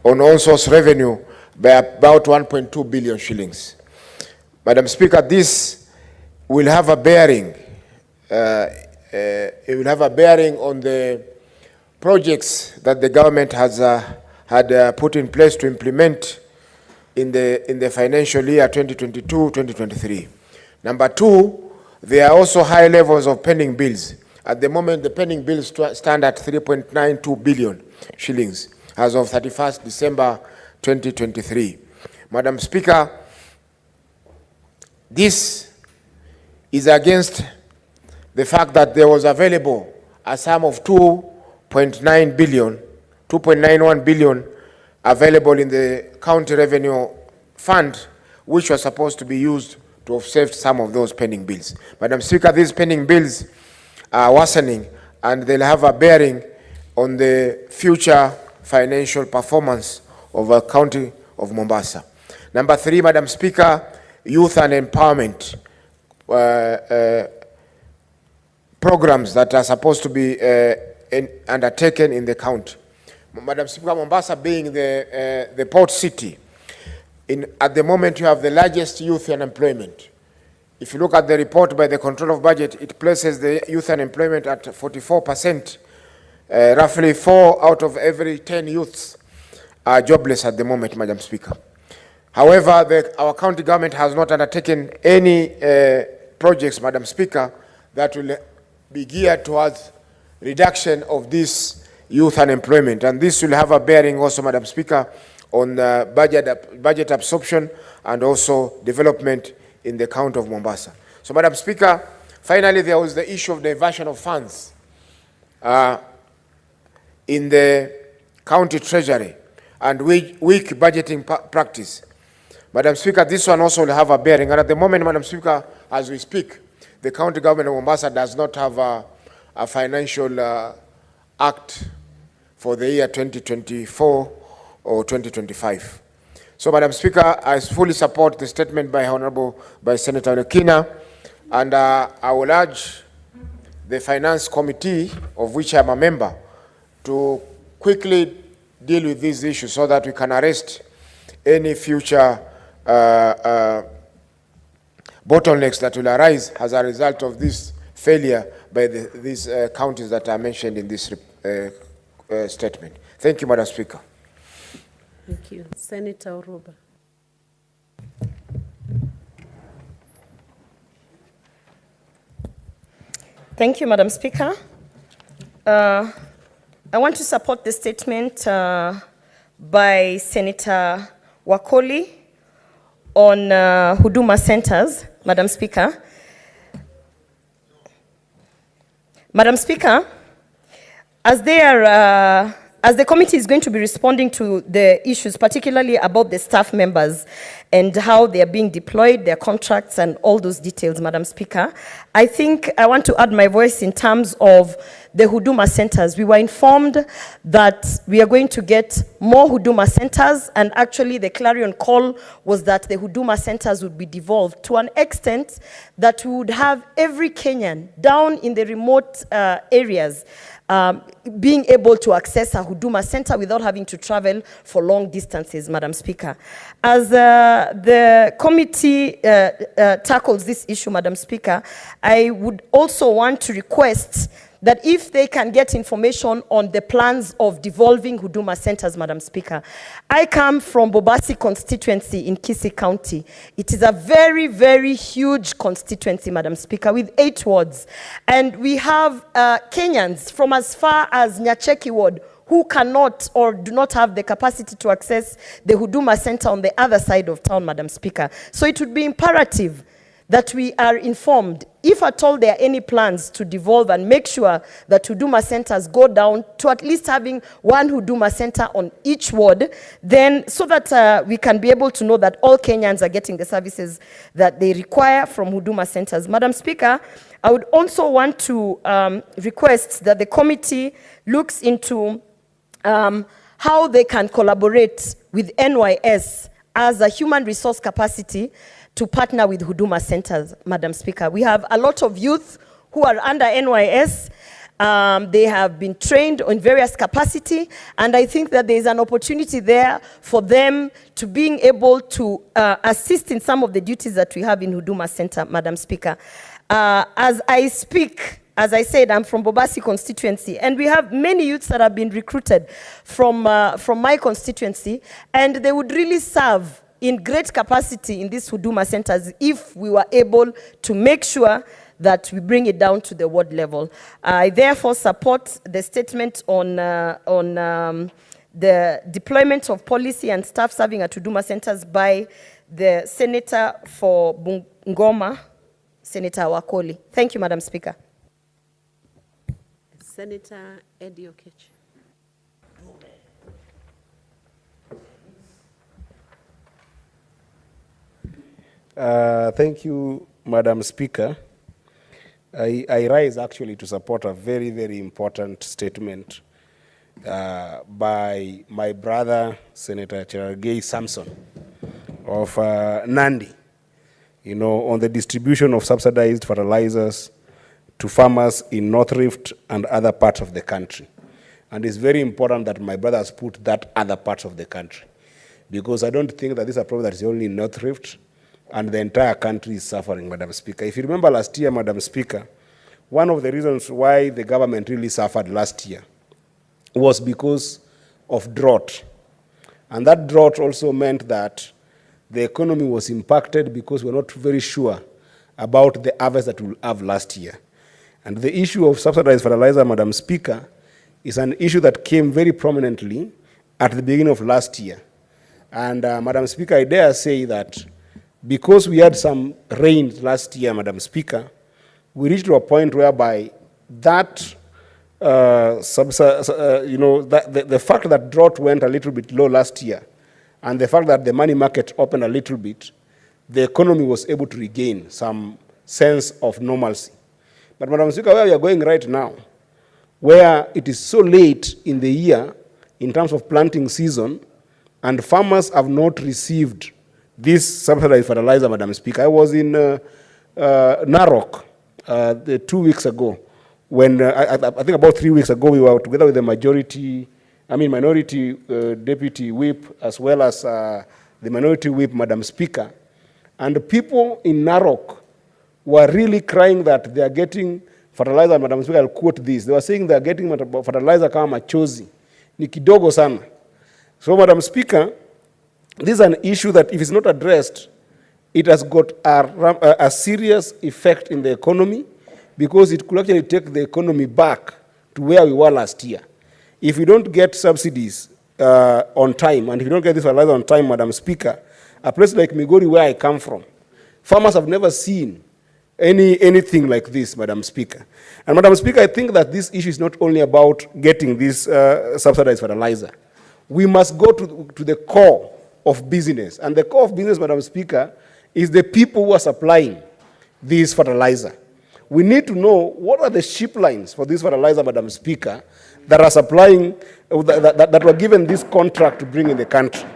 on own-source revenue by about 1.2 billion shillings. Madam Speaker, this will have a bearing. It will have a bearing on the projects that the government has had put in place to implement in the financial year 2022-2023. Number two, there are also high levels of pending bills. At the moment, the pending bills stand at 3.92 billion shillings as of 31st December 2023. Madam Speaker, this is against the fact that there was available a sum of 2.9 billion, 2.91 billion available in the county revenue fund, which was supposed to be used to offset some of those pending bills. Madam Speaker, these pending bills are worsening, and they'll have a bearing on the future financial performance of the county of Mombasa. Number 3, Madam Speaker, youth and empowerment programs that are supposed to be undertaken in the county. Madam Speaker, Mombasa being the port city, at the moment you have the largest youth unemployment. If you look at the report by the Control of Budget, it places the youth unemployment at 44%. Roughly 4 out of every 10 youths are jobless at the moment, Madam Speaker. However, our county government has not undertaken any projects, Madam Speaker, that will be geared towards reduction of this youth unemployment. And this will have a bearing also, Madam Speaker, on budget absorption and also development in the county of Mombasa. So, Madam Speaker, finally, there was the issue of diversion of funds in the county treasury and weak budgeting practice. Madam Speaker, this one also will have a bearing. And at the moment, Madam Speaker, as we speak, the county government of Mombasa does not have a financial act for the year 2024 or 2025. So, Madam Speaker, I fully support the statement by Senator Lekina, and I will urge the Finance Committee, of which I am a member, to quickly deal with these issues so that we can arrest any future bottlenecks that will arise as a result of this failure by these counties that are mentioned in this statement. Thank you, Madam Speaker. Thank you. Senator Oroba. Thank you, Madam Speaker. I want to support the statement by Senator Wakoli on Huduma centers, Madam Speaker. Madam Speaker, as the committee is going to be responding to the issues, particularly about the staff members and how they are being deployed, their contracts and all those details, Madam Speaker, I think I want to add my voice in terms of the Huduma centers. We were informed that we are going to get more Huduma centers, and actually the clarion call was that the Huduma centers would be devolved to an extent that we would have every Kenyan down in the remote areas being able to access a Huduma center without having to travel for long distances, Madam Speaker. As the committee tackles this issue, Madam Speaker, I would also want to request that if they can get information on the plans of devolving Huduma centers, Madam Speaker. I come from Bobasi constituency in Kisii County. It is a very, very huge constituency, Madam Speaker, with 8 wards. And we have Kenyans from as far as Nyacheki ward who cannot or do not have the capacity to access the Huduma center on the other side of town, Madam Speaker. So it would be imperative that we are informed, if at all there are any plans to devolve and make sure that Huduma centers go down to at least having 1 Huduma center on each ward, then so that we can be able to know that all Kenyans are getting the services that they require from Huduma centers. Madam Speaker, I would also want to request that the committee looks into how they can collaborate with NYS as a human resource capacity to partner with Huduma centers, Madam Speaker. We have a lot of youth who are under NYS. They have been trained on various capacity, and I think that there is an opportunity there for them to being able to assist in some of the duties that we have in Huduma Center, Madam Speaker. As I speak, as I said, I'm from Bobasi constituency, and we have many youths that have been recruited from my constituency, and they would really serve in great capacity in these Huduma centers if we were able to make sure that we bring it down to the ward level. I therefore support the statement on the deployment of policy and staff serving at Huduma centers by the Senator for Bungoma, Senator Wakoli. Thank you, Madam Speaker. Senator Eddie Okech. Thank you, Madam Speaker. I rise actually to support a very, very important statement by my brother, Senator Cherargei Samson of Nandi, on the distribution of subsidized fertilizers to farmers in North Rift and other parts of the country. And it's very important that my brother has put that other parts of the country, because I don't think that this is a problem that is only in North Rift and the entire country is suffering, Madam Speaker. If you remember last year, Madam Speaker, one of the reasons why the government really suffered last year was because of drought. And that drought also meant that the economy was impacted because we're not very sure about the harvest that we'll have last year. And the issue of subsidized fertilizer, Madam Speaker, is an issue that came very prominently at the beginning of last year. And Madam Speaker, I dare say that because we had some rain last year, Madam Speaker, we reached to a point whereby that, the fact that drought went a little bit low last year, and the fact that the money market opened a little bit, the economy was able to regain some sense of normalcy. But Madam Speaker, where we are going right now, where it is so late in the year in terms of planting season, and farmers have not received this subsidized fertilizer, Madam Speaker. I was in Narok 2 weeks ago, when I think about 3 weeks ago, we were together with the minority deputy whip, as well as the minority whip, Madam Speaker. And the people in Narok were really crying that they are getting fertilizer, Madam Speaker, I'll quote this. They were saying they are getting fertilizer kama machozi. Ni kidogo sana. So, Madam Speaker, this is an issue that if it's not addressed, it has got a serious effect in the economy, because it could actually take the economy back to where we were last year. If we don't get subsidies on time, and if we don't get this fertilizer on time, Madam Speaker, a place like Migori, where I come from, farmers have never seen anything like this, Madam Speaker. And Madam Speaker, I think that this issue is not only about getting this subsidized fertilizer. We must go to the core of business. And the core of business, Madam Speaker, is the people who are supplying this fertilizer. We need to know what are the ship lines for this fertilizer, Madam Speaker, that are supplying, that were given this contract to bring in the country.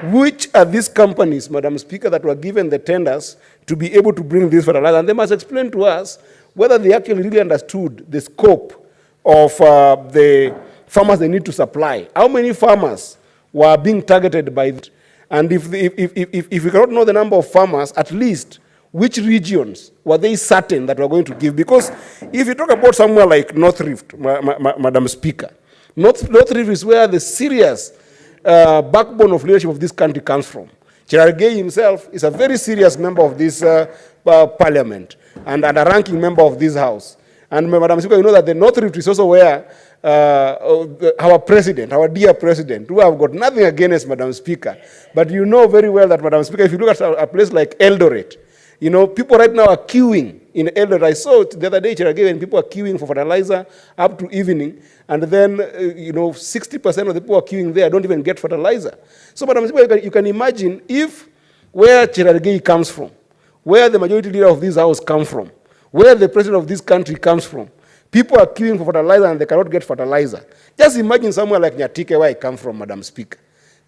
Which are these companies, Madam Speaker, that were given the tenders to be able to bring this fertilizer? And they must explain to us whether they actually really understood the scope of the farmers they need to supply. How many farmers were being targeted by it? And if we cannot know the number of farmers, at least which regions were they certain that were going to give? Because if you talk about somewhere like North Rift, Madam Speaker, North Rift is where the serious backbone of leadership of this country comes from. Cherargei himself is a very serious member of this parliament and a ranking member of this house. And Madam Speaker, you know that the North Rift is also where our president, our dear president, who have got nothing against Madam Speaker, but you know very well that, Madam Speaker, if you look at a place like Eldoret, people right now are queuing in Eldoret. I saw the other day, Cherargei, when people are queuing for fertilizer up to evening, and then, 60% of the people are queuing there don't even get fertilizer. So, Madam Speaker, you can imagine if where Cherargei comes from, where the majority leader of this house comes from, where the president of this country comes from, people are queuing for fertilizer and they cannot get fertilizer. Just imagine somewhere like Nyatike, where I come from, Madam Speaker.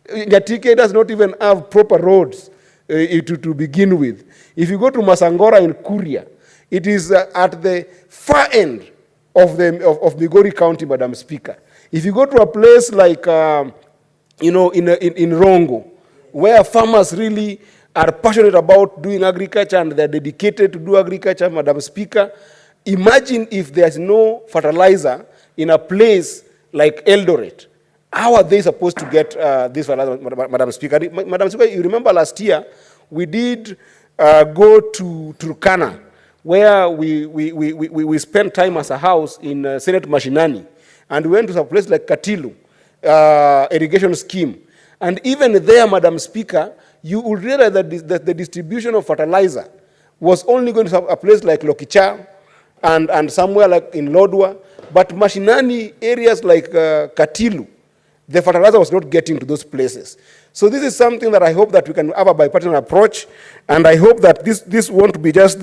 Nyatike does not even have proper roads to begin with. If you go to Masangora in Kuria, it is at the far end of Migori County, Madam Speaker. If you go to a place like, in Rongo, where farmers really are passionate about doing agriculture and they're dedicated to do agriculture, Madam Speaker, imagine if there's no fertilizer in a place like Eldoret. How are they supposed to get this fertilizer, Madam Speaker? Madam Speaker, you remember last year, we did go to Turkana, where we spent time as a house in Senate Mashinani, and we went to a place like Katilu, irrigation scheme. And even there, Madam Speaker, you will realize that the distribution of fertilizer was only going to a place like Lokicha and somewhere like in Lodwa, But Mashinani, areas like Katilu, the fertilizer was not getting to those places. So this is something that I hope that we can have a bipartisan approach, and I hope that this won't be just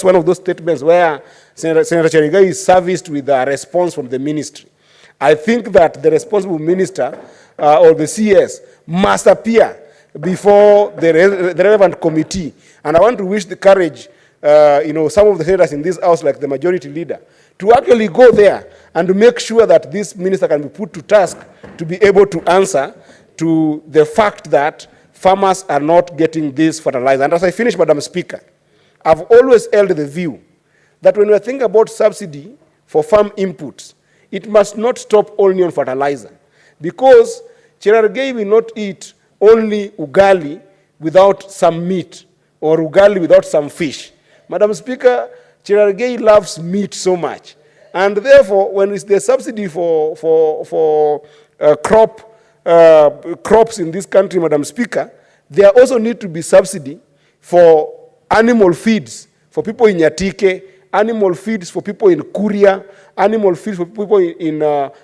one of those statements where Senator Cherigai is serviced with a response from the ministry. I think that the responsible minister or the CS must appear before the relevant committee, and I want to wish the courage, some of the senators in this house, like the majority leader, to actually go there and to make sure that this minister can be put to task to be able to answer to the fact that farmers are not getting this fertilizer. And as I finish, Madam Speaker, I've always held the view that when we think about subsidy for farm inputs, it must not stop only on fertilizer, because Cherargei will not eat only ugali without some meat or ugali without some fish. Madam Speaker, Cherargei loves meat so much, and therefore, when it's the subsidy for crops in this country, Madam Speaker, there also need to be subsidy for animal feeds for people in Yatike, animal feeds for people in Kuria, animal feeds for people in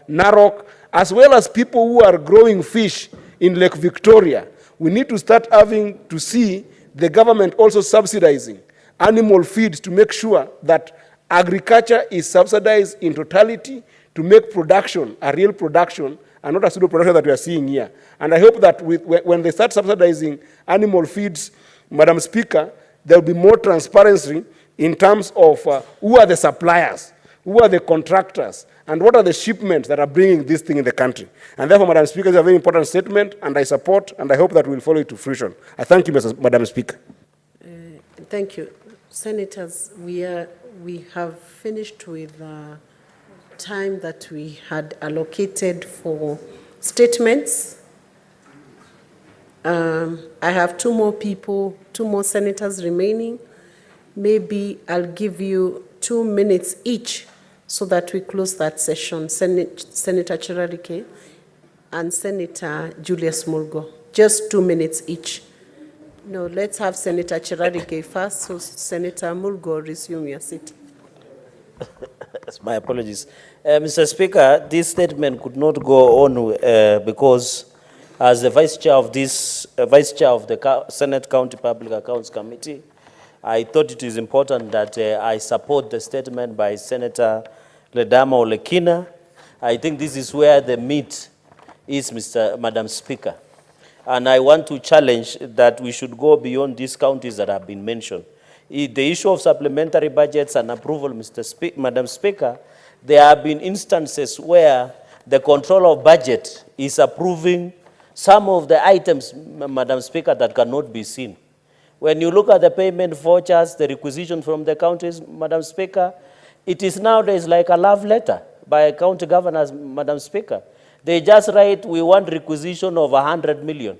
Narok, as well as people who are growing fish in Lake Victoria. We need to start having to see the government also subsidizing animal feeds to make sure that agriculture is subsidized in totality to make production a real production and not a pseudo production that we are seeing here. And I hope that when they start subsidizing animal feeds, Madam Speaker, there will be more transparency in terms of who are the suppliers, who are the contractors, and what are the shipments that are bringing this thing in the country. And therefore, Madam Speaker, it's a very important statement, and I support, and I hope that we'll follow it to fruition. I thank you, Madam Speaker. Thank you. Senators, we have finished with time that we had allocated for statements. I have two more senators remaining. Maybe I'll give you 2 minutes each so that we close that session. Senator Chirarike and Senator Julius Mulgo. Just 2 minutes each. No, let's have Senator Chirarike first, so Senator Mulgo, resume your seat. My apologies. Mr. Speaker, this statement could not go on because as the Vice Chair of the Senate County Public Accounts Committee, I thought it is important that I support the statement by Senator Ledama Olekina. I think this is where the meat is, Madam Speaker. And I want to challenge that we should go beyond these counties that have been mentioned. The issue of supplementary budgets and approval, Madam Speaker, there have been instances where the control of budget is approving some of the items, Madam Speaker, that cannot be seen. When you look at the payment vouchers, the requisition from the counties, Madam Speaker, it is nowadays like a love letter by county governors, Madam Speaker. They just write, we want requisition of 100 million.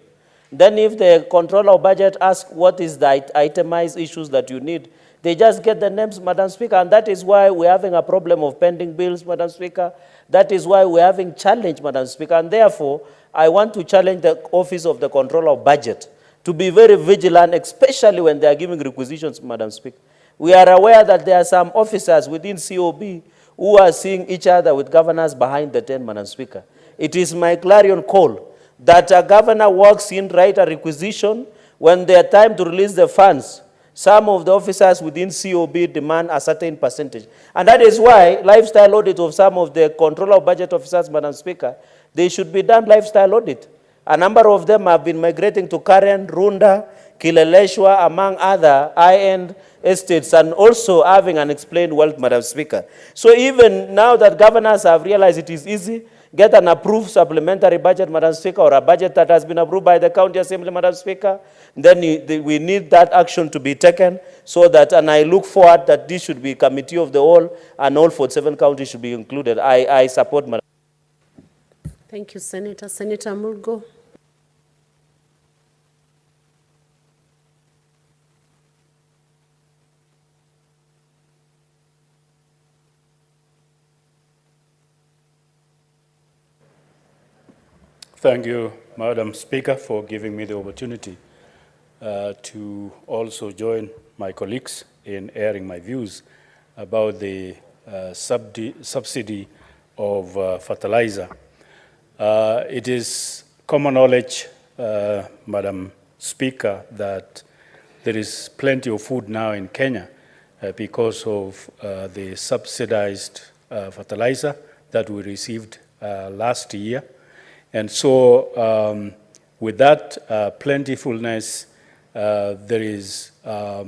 Then if the controller of budget asks what is the itemized issues that you need, they just get the names, Madam Speaker, and that is why we're having a problem of pending bills, Madam Speaker. That is why we're having challenge, Madam Speaker, and therefore, I want to challenge the Office of the Controller of Budget to be very vigilant, especially when they are giving requisitions, Madam Speaker. We are aware that there are some officers within COB who are seeing each other with governors behind the tent, Madam Speaker. It is my clarion call that a governor walks in, write a requisition, when their time to release the funds, some of the officers within COB demand a certain percentage. And that is why lifestyle audit of some of the controller of budget officers, Madam Speaker, they should be done lifestyle audit. A number of them have been migrating to Karen, Runda, Kileleshwa, among other high-end estates, and also having unexplained wealth, Madam Speaker. So even now that governors have realized it is easy, get an approved supplementary budget, Madam Speaker, or a budget that has been approved by the County Assembly, Madam Speaker, then we need that action to be taken so that, and I look forward that this should be committee of the whole, and all 47 counties should be included. I support, Madam. Thank you, Senator. Senator Mulgo. Thank you, Madam Speaker, for giving me the opportunity to also join my colleagues in airing my views about the subsidy of fertilizer. It is common knowledge, Madam Speaker, that there is plenty of food now in Kenya because of the subsidized fertilizer that we received last year. And so with that plentifulness, there is a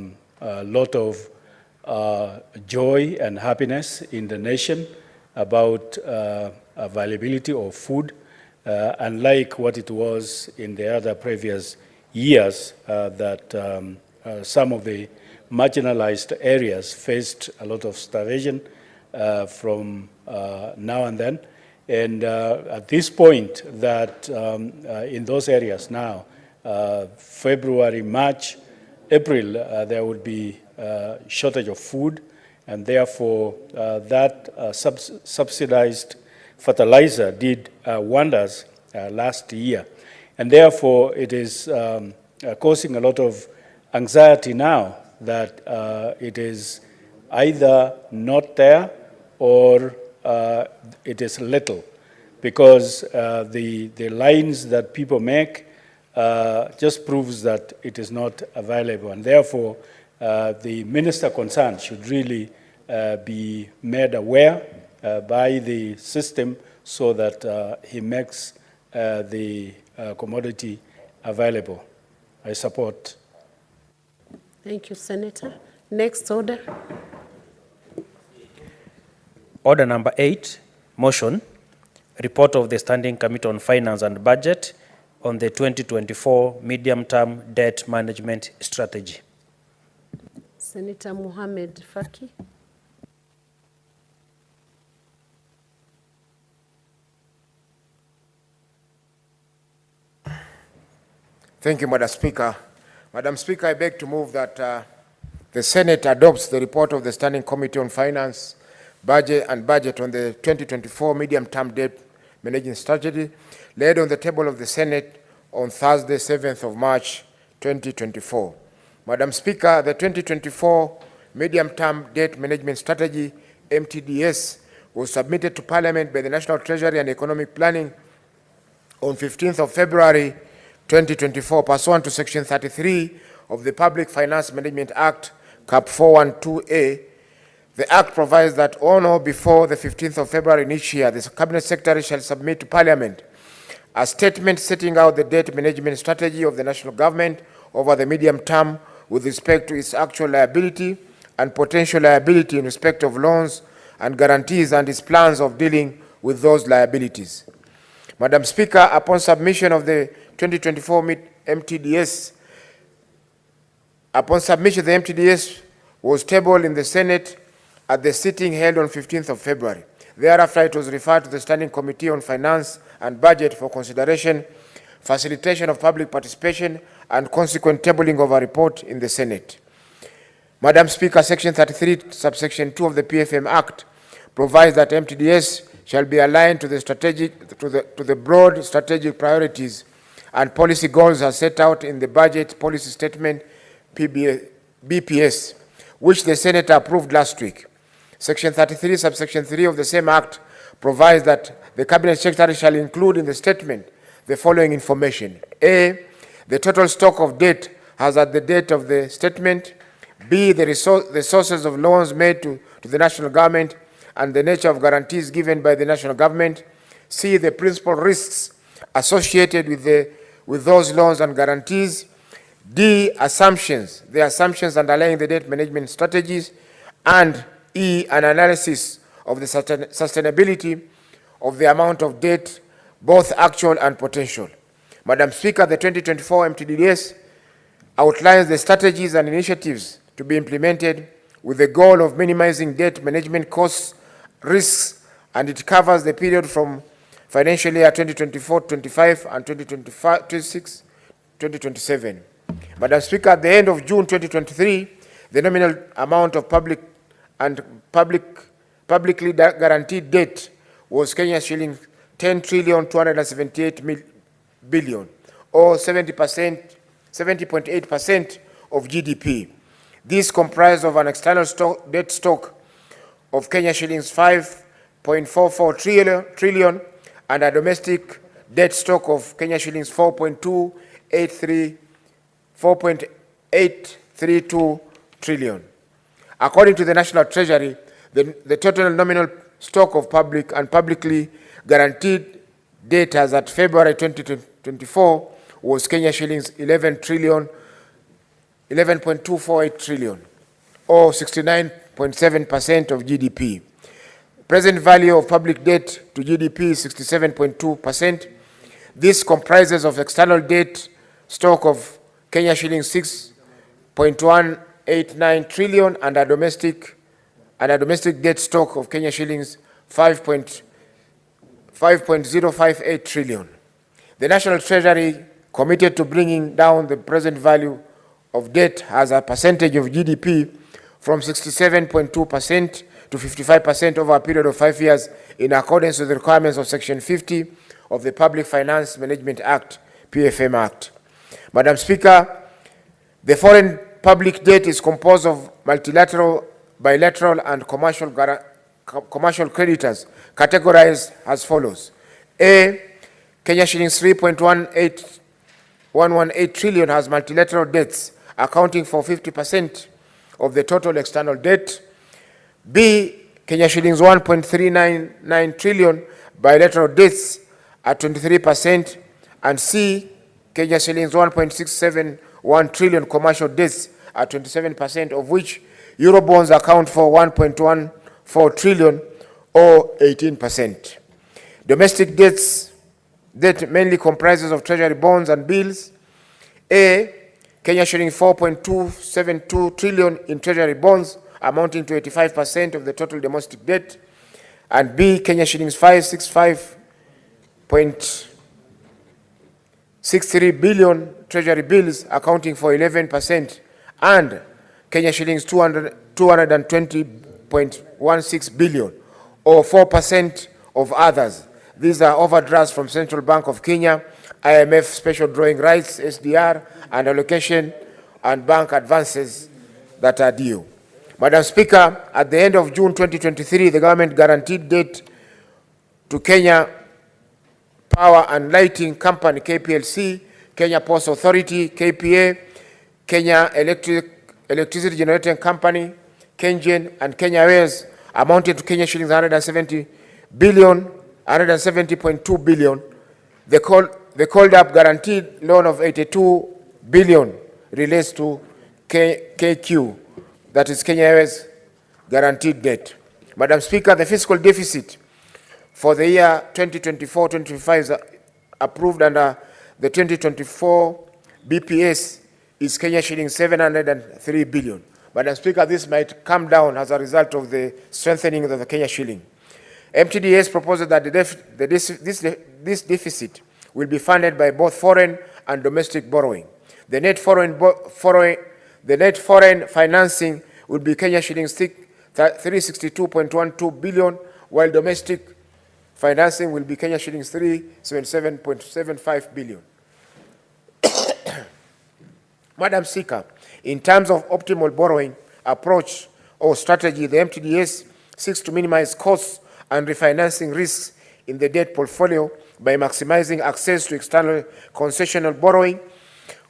lot of joy and happiness in the nation about availability of food, unlike what it was in the other previous years that some of the marginalized areas faced a lot of starvation from now and then. And at this point that in those areas now, February, March, April, there would be shortage of food, and therefore that subsidized fertilizer did wonders last year. And therefore it is causing a lot of anxiety now that it is either not there or it is little, because the lines that people make just proves that it is not available. And therefore, the minister concerned should really be made aware by the system so that he makes the commodity available. I support. Thank you, Senator. Next order. Order number 8, motion, report of the Standing Committee on Finance and Budget on the 2024 medium-term debt management strategy. Senator Mohamed Faki. Thank you, Madam Speaker. Madam Speaker, I beg to move that the Senate adopts the report of the Standing Committee on Finance, Budget on the 2024 medium-term debt management strategy, laid on the table of the Senate on Thursday, 7th of March, 2024. Madam Speaker, the 2024 medium-term debt management strategy, MTDS, was submitted to Parliament by the National Treasury and Economic Planning on 15th of February, 2024, pursuant to Section 33 of the Public Finance Management Act, Cap 412A. The Act provides that on or before the 15th of February in each year, the Cabinet Secretary shall submit to Parliament a statement setting out the debt management strategy of the national government over the medium term with respect to its actual liability and potential liability in respect of loans and guarantees and its plans of dealing with those liabilities. Madam Speaker, upon submission of the 2024 MTDS, the MTDS was tabled in the Senate at the sitting held on 15th of February. Thereafter, it was referred to the Standing Committee on Finance and Budget for consideration, facilitation of public participation, and consequent tabling of a report in the Senate. Madam Speaker, Section 33, subsection 2 of the PFM Act provides that MTDS shall be aligned to the broad strategic priorities and policy goals as set out in the Budget Policy Statement BPS, which the Senate approved last week. Section 33, subsection 3 of the same Act provides that the Cabinet Secretary shall include in the statement the following information. A, the total stock of debt as at the date of the statement. B, the sources of loans made to the national government and the nature of guarantees given by the national government. C, the principal risks associated with those loans and guarantees. D, the assumptions underlying the debt management strategies. And E, an analysis of the sustainability of the amount of debt, both actual and potential. Madam Speaker, the 2024 MTDS outlines the strategies and initiatives to be implemented with the goal of minimizing debt management costs, risks, and it covers the period from financial year 2024-25 and 2026-2027. Madam Speaker, at the end of June 2023, the nominal amount of publicly guaranteed debt was Kenya shilling 10,278 billion, or 70.8% of GDP. This comprised of an external debt stock of Kenya shillings 5 4.44 trillion and a domestic debt stock of Kenya shillings 4.832 trillion. According to the National Treasury, the total nominal stock of public and publicly guaranteed debt as at February 2024 was Kenya shillings 11.248 trillion, or 69.7% of GDP. Present value of public debt to GDP is 67.2%. This comprises of external debt stock of Kenya shillings 6.189 trillion and a domestic debt stock of Kenya shillings 5.058 trillion. The National Treasury committed to bringing down the present value of debt as a percentage of GDP from 67.2% to 55% over a period of 5 years in accordance with the requirements of Section 50 of the Public Finance Management Act, PFM Act. Madam Speaker, the foreign public debt is composed of multilateral, bilateral, and commercial creditors, categorized as follows. A, Kenya shillings 3.118 trillion has multilateral debts, accounting for 50% of the total external debt. B, Kenya shillings 1.399 trillion bilateral debts at 23%, and C, Kenya shillings 1.671 trillion commercial debts at 27%, of which Eurobonds account for 1.14 trillion or 18%. Domestic debt mainly comprises of treasury bonds and bills. A, Kenya shillings 4.272 trillion in treasury bonds, amounting to 85% of the total domestic debt, and B, Kenya shillings 565.63 billion treasury bills, accounting for 11%, and Kenya shillings 220.16 billion, or 4% of others. These are overdrafts from Central Bank of Kenya, IMF special drawing rights, SDR, and allocation and bank advances that are due. Madam Speaker, at the end of June 2023, the government guaranteed debt to Kenya Power and Lighting Company, KPLC, Kenya Ports Authority, KPA, Kenya Electricity Generating Company, KenGen, and Kenya Airways, amounted to Kenya shillings 170.2 billion. The called up guaranteed loan of 82 billion relates to KQ, that is Kenya Airways guaranteed debt. Madam Speaker, the fiscal deficit for the year 2024-2025 is approved under the 2024 BPS is Kenya shillings 703 billion. Madam Speaker, this might come down as a result of the strengthening of the Kenya shilling. MTDS proposes that this deficit will be funded by both foreign and domestic borrowing. The net foreign financing will be Kenya shillings 362.12 billion, while domestic financing will be Kenya shillings 377.75 billion. Madam Speaker, in terms of optimal borrowing approach or strategy, the MTDS seeks to minimize costs and refinancing risks in the debt portfolio by maximizing access to external concessional borrowing.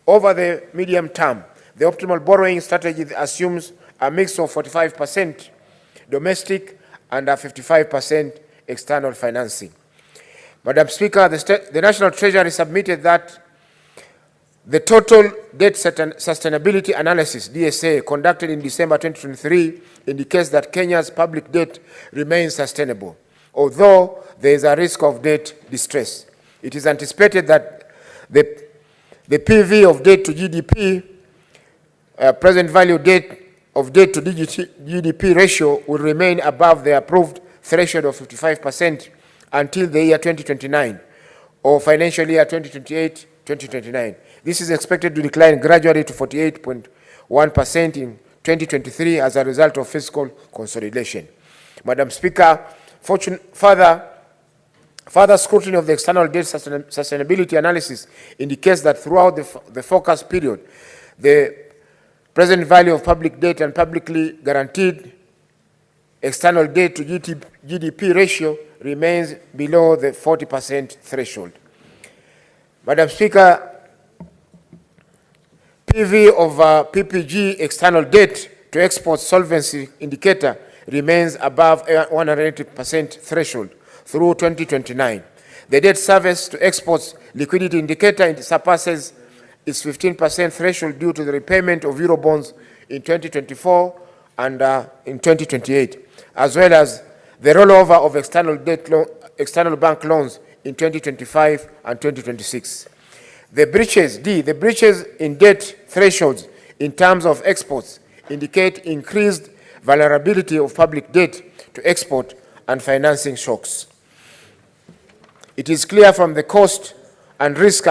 Over the medium term, the optimal borrowing strategy assumes a mix of 45% domestic and a 55% external financing. Madam Speaker, the National Treasury submitted that the total debt sustainability analysis, DSA, conducted in December 2023 indicates that Kenya's public debt remains sustainable, although there is a risk of debt distress. It is anticipated that the PV of debt to GDP, present value of debt to GDP ratio, will remain above the approved threshold of 55% until the year 2029 or financial year 2028-2029. This is expected to decline gradually to 48.1% in 2023 as a result of fiscal consolidation. Madam Speaker, further scrutiny of the external debt sustainability analysis indicates that throughout the forecast period, the present value of public debt and publicly guaranteed external debt to GDP ratio remains below the 40% threshold. Madam Speaker, PV of PPG external debt to export solvency indicator remains above 180% threshold through 2029. The debt service to exports liquidity indicator surpasses its 15% threshold due to the repayment of Eurobonds in 2024 and in 2028, as well as the rollover of external bank loans in 2025 and 2026. The breaches in debt thresholds in terms of exports indicate increased vulnerability of public debt to export and financing shocks. It is clear from the cost and risk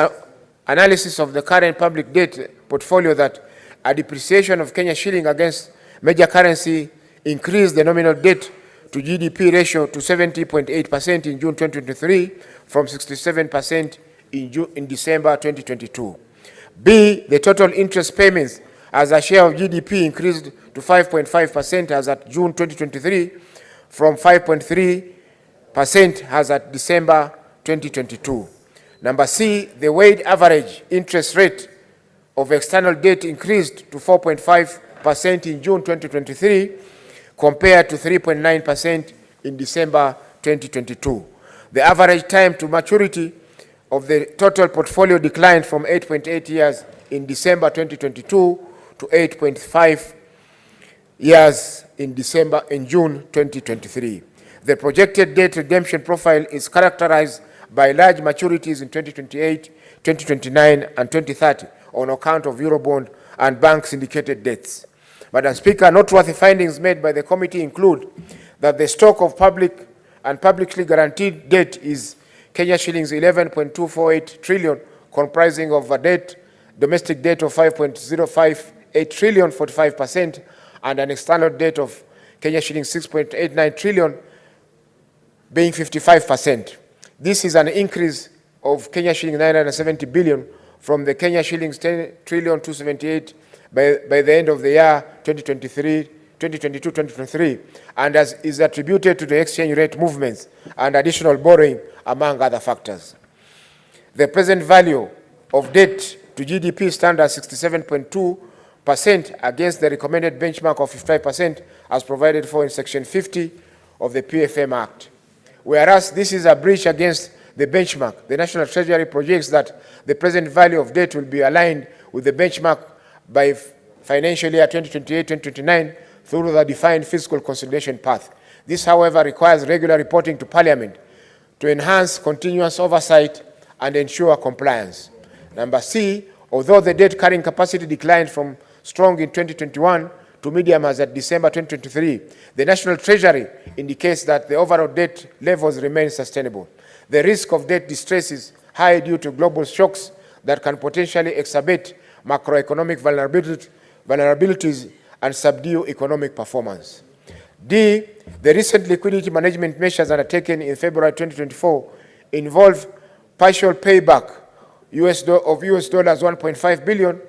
analysis of the current public debt portfolio that a depreciation of Kenya shilling against major currency increased the nominal debt to GDP ratio to 70.8% in June 2023 from 67% in December 2022. B, the total interest payments as a share of GDP increased to 5.5% as at June 2023 from 5.3% as at December 2022. Number C, the weighted average interest rate of external debt increased to 4.5% in June 2023 compared to 3.9% in December 2022. The average time to maturity of the total portfolio declined from 8.8 years in December 2022 to 8.5 years in June 2023. The projected debt redemption profile is characterized by large maturities in 2028, 2029, and 2030 on account of Eurobond and bank syndicated debts. Madam Speaker, noteworthy findings made by the committee include that the stock of public and publicly guaranteed debt is Kenya shillings 11.248 trillion, comprising of a domestic debt of 5.058 trillion, 45%, and an external debt of Kenya shillings 6.89 trillion, being 55%. This is an increase of Kenya shillings 970 billion from the Kenya shillings 10 trillion 278 by the end of the year 2022-2023, and is attributed to the exchange rate movements and additional borrowing, among other factors. The present value of debt to GDP stands at 67.2% against the recommended benchmark of 55% as provided for in Section 50 of the PFM Act. Whereas this is a breach against the benchmark, the National Treasury projects that the present value of debt will be aligned with the benchmark by financial year 2028-2029 through the defined fiscal consolidation path. This, however, requires regular reporting to Parliament to enhance continuous oversight and ensure compliance. Number C, although the debt carrying capacity declined from strong in 2021 to medium as at December 2023, the National Treasury indicates that the overall debt levels remain sustainable. The risk of debt distress is high due to global shocks that can potentially exacerbate macroeconomic vulnerabilities and subdue economic performance. D, the recent liquidity management measures undertaken in February 2024 involve partial payback of US dollars 1.5 billion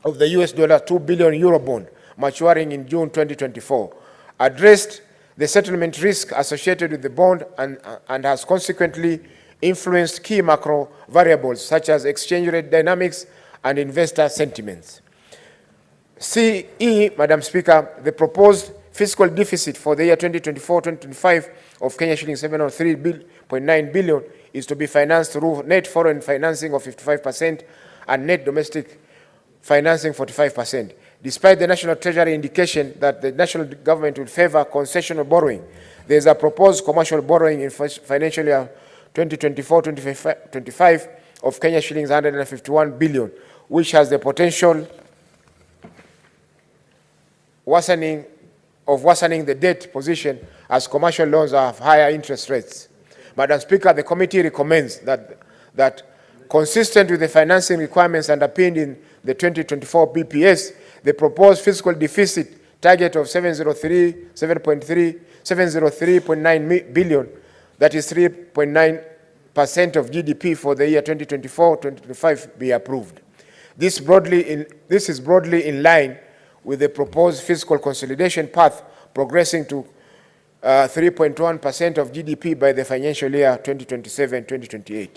of the US dollar 2 billion Eurobond maturing in June 2024, addressed the settlement risk associated with the bond and has consequently influenced key macro variables such as exchange rate dynamics and investor sentiments. CE, Madam Speaker, the proposed fiscal deficit for the year 2024-2025 of Kenya shilling 703.9 billion is to be financed through net foreign financing of 55% and net domestic financing 45%. Despite the National Treasury indication that the national government will favor concessional borrowing, there is a proposed commercial borrowing in financial year 2024-2025 of Kenya shillings 151 billion, which has the potential worsening the debt position as commercial loans have higher interest rates. Madam Speaker, the committee recommends that consistent with the financing requirements underpinned in the 2024 BPS, the proposed fiscal deficit target of 703.9 billion, that is 3.9% of GDP for the year 2024-2025, be approved. This is broadly in line with the proposed fiscal consolidation path, progressing to 3.1% of GDP by the financial year 2027-2028.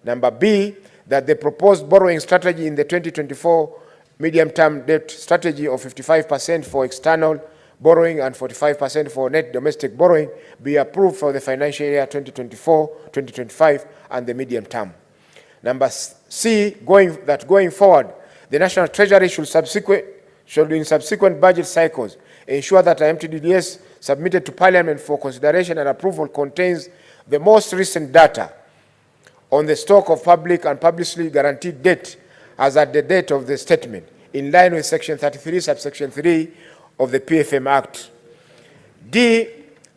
Number B, that the proposed borrowing strategy in the 2024 medium-term debt strategy of 55% for external borrowing and 45% for net domestic borrowing be approved for the financial year 2024-2025 and the medium term. Number C, going forward, the National Treasury should in subsequent budget cycles ensure that the MTDDS submitted to Parliament for consideration and approval contains the most recent data on the stock of public and publicly guaranteed debt as at the date of the statement, in line with Section 33, subsection 3 of the PFM Act. D,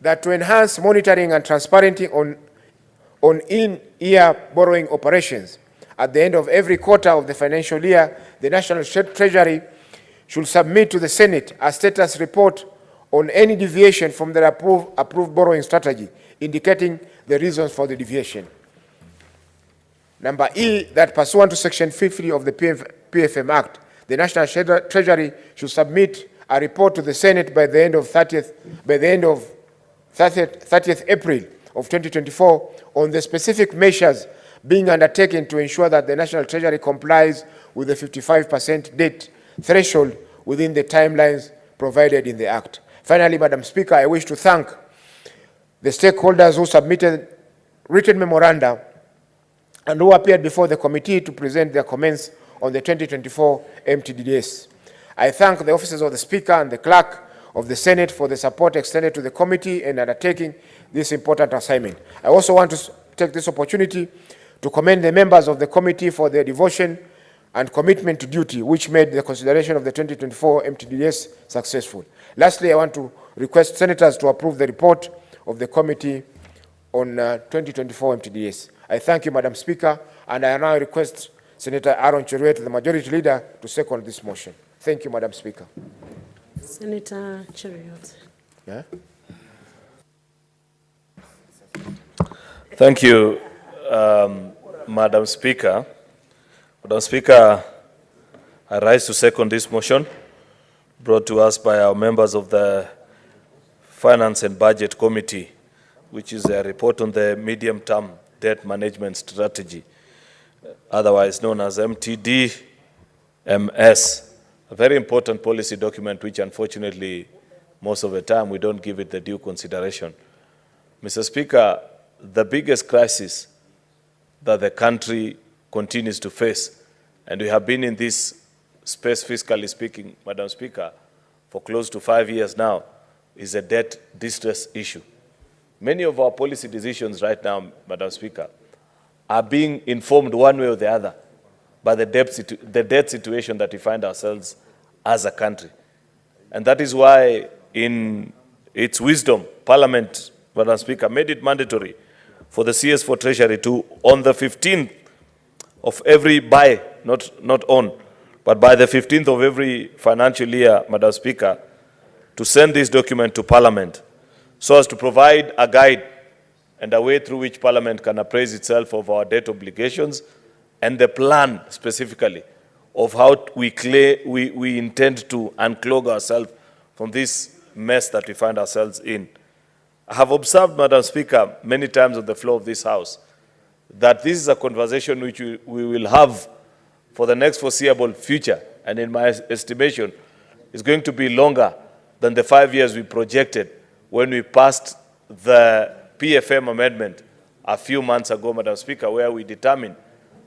that to enhance monitoring and transparency on in-year borrowing operations, at the end of every quarter of the financial year, the National Treasury should submit to the Senate a status report on any deviation from the approved borrowing strategy, indicating the reasons for the deviation. Number E, that pursuant to Section 50 of the PFM Act, the National Treasury should submit a report to the Senate by the end of 30th April of 2024 on the specific measures being undertaken to ensure that the National Treasury complies with the 55% debt threshold within the timelines provided in the Act. Finally, Madam Speaker, I wish to thank the stakeholders who submitted written memoranda and who appeared before the committee to present their comments on the 2024 MTDDS. I thank the officers of the Speaker and the Clerk of the Senate for the support extended to the committee in undertaking this important assignment. I also want to take this opportunity to commend the members of the committee for their devotion and commitment to duty, which made the consideration of the 2024 MTDS successful. Lastly, I want to request senators to approve the report of the committee on 2024 MTDS. I thank you, Madam Speaker, and I now request Senator Aaron Cheruiyot, the Majority Leader, to second this motion. Thank you, Madam Speaker. Senator Cheruiyot. Yeah? Thank you, Madam Speaker. Madam Speaker, I rise to second this motion brought to us by our members of the Finance and Budget Committee, which is a report on the medium-term debt management strategy, otherwise known as MTDMS, a very important policy document which unfortunately most of the time we don't give it the due consideration. Mr. Speaker, the biggest crisis that the country continues to face, and we have been in this space, fiscally speaking, Madam Speaker, for close to 5 years now, is a debt distress issue. Many of our policy decisions right now, Madam Speaker, are being informed one way or the other by the debt situation that we find ourselves as a country. And that is why, in its wisdom, Parliament, Madam Speaker, made it mandatory for the CS for Treasury to, on the 15th of every not on, but by the 15th of every financial year, Madam Speaker, to send this document to Parliament so as to provide a guide and a way through which Parliament can appraise itself of our debt obligations and the plan specifically of how we intend to unclog ourselves from this mess that we find ourselves in. I have observed, Madam Speaker, many times on the floor of this House, that this is a conversation which we will have for the next foreseeable future, and in my estimation, is going to be longer than the 5 years we projected when we passed the PFM amendment a few months ago, Madam Speaker, where we determined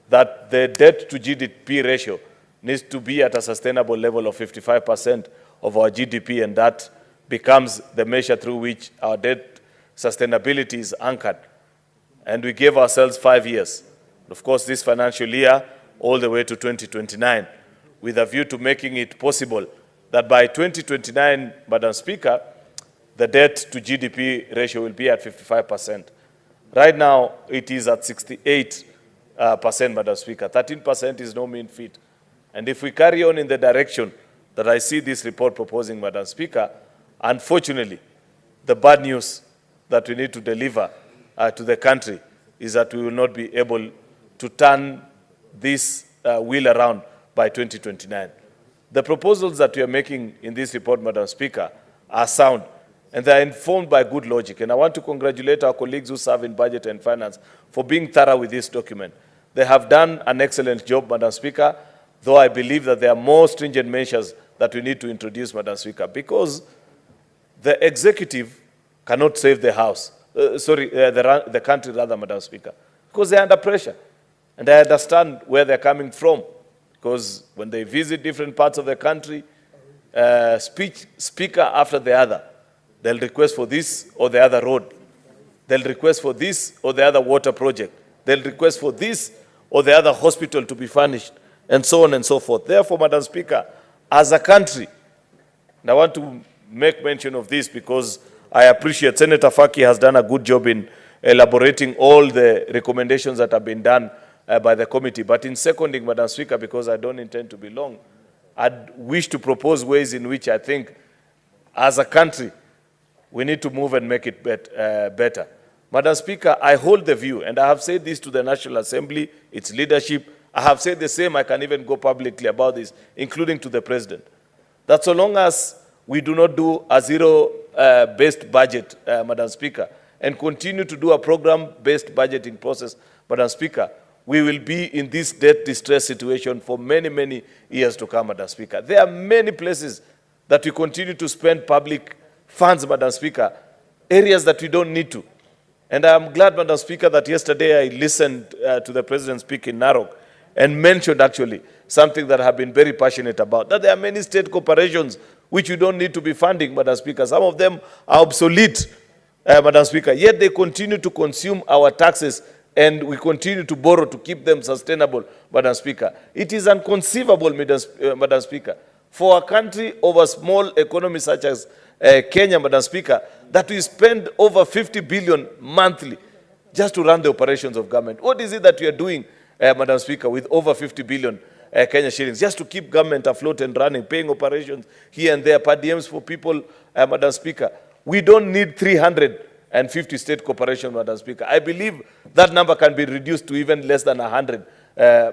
that the debt to GDP ratio needs to be at a sustainable level of 55% of our GDP, and that becomes the measure through which our debt sustainability is anchored. And we gave ourselves 5 years, of course, this financial year, all the way to 2029, with a view to making it possible that by 2029, Madam Speaker, the debt to GDP ratio will be at 55%. Right now, it is at 68%, Madam Speaker. 13% is no mean feat. And if we carry on in the direction that I see this report proposing, Madam Speaker, unfortunately, the bad news that we need to deliver to the country is that we will not be able to turn this wheel around by 2029. The proposals that we are making in this report, Madam Speaker, are sound. and they are informed by good logic. And I want to congratulate our colleagues who serve in Budget and Finance for being thorough with this document. They have done an excellent job, Madam Speaker, though I believe that there are more stringent measures that we need to introduce, Madam Speaker, because the executive cannot save the house, the country rather, Madam Speaker, because they're under pressure. And I understand where they're coming from, because when they visit different parts of the country, speaker after the other, they'll request for this or the other road. They'll request for this or the other water project. They'll request for this or the other hospital to be furnished, and so on and so forth. Therefore, Madam Speaker, as a country, and I want to make mention of this because I appreciate Senator Faki has done a good job in elaborating all the recommendations that have been done by the committee. But in seconding, Madam Speaker, because I don't intend to be long, I'd wish to propose ways in which I think, as a country, we need to move and make it better. Madam Speaker, I hold the view, and I have said this to the National Assembly, its leadership. I have said the same, I can even go publicly about this, including to the President, that so long as we do not do a zero-based budget, Madam Speaker, and continue to do a program-based budgeting process, Madam Speaker, we will be in this debt distress situation for many, many years to come, Madam Speaker. There are many places that we continue to spend public funds, Madam Speaker, areas that we don't need to. And I am glad, Madam Speaker, that yesterday I listened to the President speak in Narok and mentioned actually something that I have been very passionate about, that there are many state corporations which you don't need to be funding, Madam Speaker. Some of them are obsolete, Madam Speaker, yet they continue to consume our taxes and we continue to borrow to keep them sustainable, Madam Speaker. It is inconceivable, Madam Speaker, for a country of a small economy such as Kenya, Madam Speaker, that we spend over 50 billion monthly just to run the operations of government. What is it that we are doing, Madam Speaker, with over 50 billion Kenya shillings, just to keep government afloat and running, paying operations here and there, per diems for people, Madam Speaker? We don't need 350 state corporations, Madam Speaker. I believe that number can be reduced to even less than 100,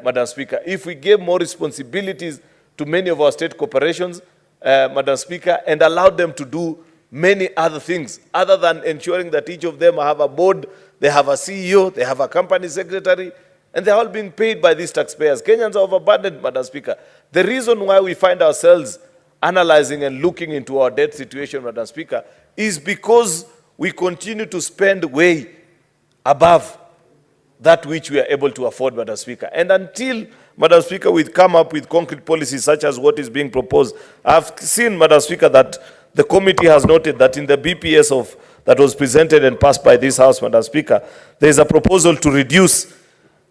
Madam Speaker. If we gave more responsibilities to many of our state corporations, Madam Speaker, and allowed them to do many other things, other than ensuring that each of them have a board, they have a CEO, they have a company secretary, and they're all being paid by these taxpayers. Kenyans are overburdened, Madam Speaker. The reason why we find ourselves analyzing and looking into our debt situation, Madam Speaker, is because we continue to spend way above that which we are able to afford, Madam Speaker. And until, Madam Speaker, we come up with concrete policies such as what is being proposed, I've seen, Madam Speaker, that the committee has noted that in the BPS that was presented and passed by this House, Madam Speaker, there is a proposal to reduce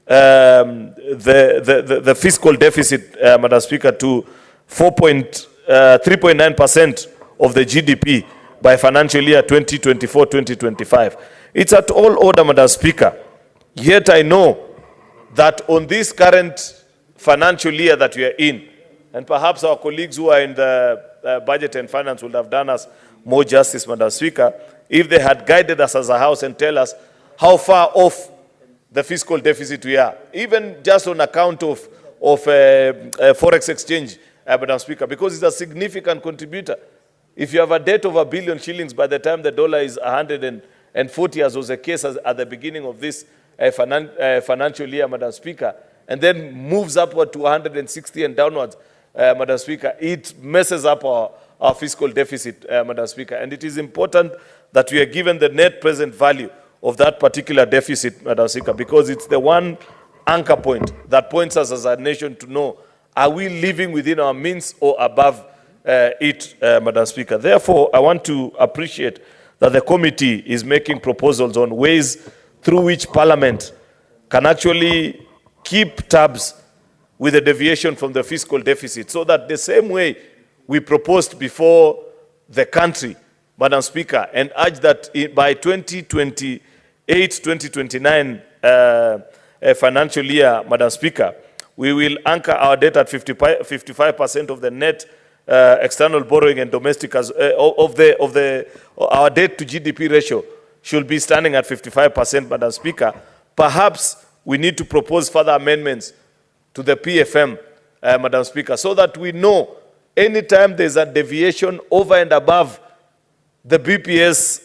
the fiscal deficit, Madam Speaker, to 3.9% of the GDP by financial year 2024-2025. It's at all order, Madam Speaker. Yet I know that on this current financial year that we are in, and perhaps our colleagues who are in the Budget and Finance would have done us more justice, Madam Speaker, if they had guided us as a House and tell us how far off the fiscal deficit we are, even just on account of forex exchange, Madam Speaker, because it's a significant contributor. If you have a debt of $1 billion shillings by the time the dollar is 140, as was the case at the beginning of this financial year, Madam Speaker, and then moves upward to 160 and downwards, Madam Speaker, it messes up our fiscal deficit, Madam Speaker. And it is important that we are given the net present value of that particular deficit, Madam Speaker, because it's the one anchor point that points us as a nation to know, are we living within our means or above it, Madam Speaker. Therefore, I want to appreciate that the committee is making proposals on ways through which Parliament can actually keep tabs with the deviation from the fiscal deficit, so that the same way we proposed before the country, Madam Speaker, and urge that by 2028-2029 financial year, Madam Speaker, we will anchor our debt at 55% of the net external borrowing and domestic our debt to GDP ratio should be standing at 55%, Madam Speaker. Perhaps we need to propose further amendments to the PFM, Madam Speaker, so that we know anytime there's a deviation over and above the BPS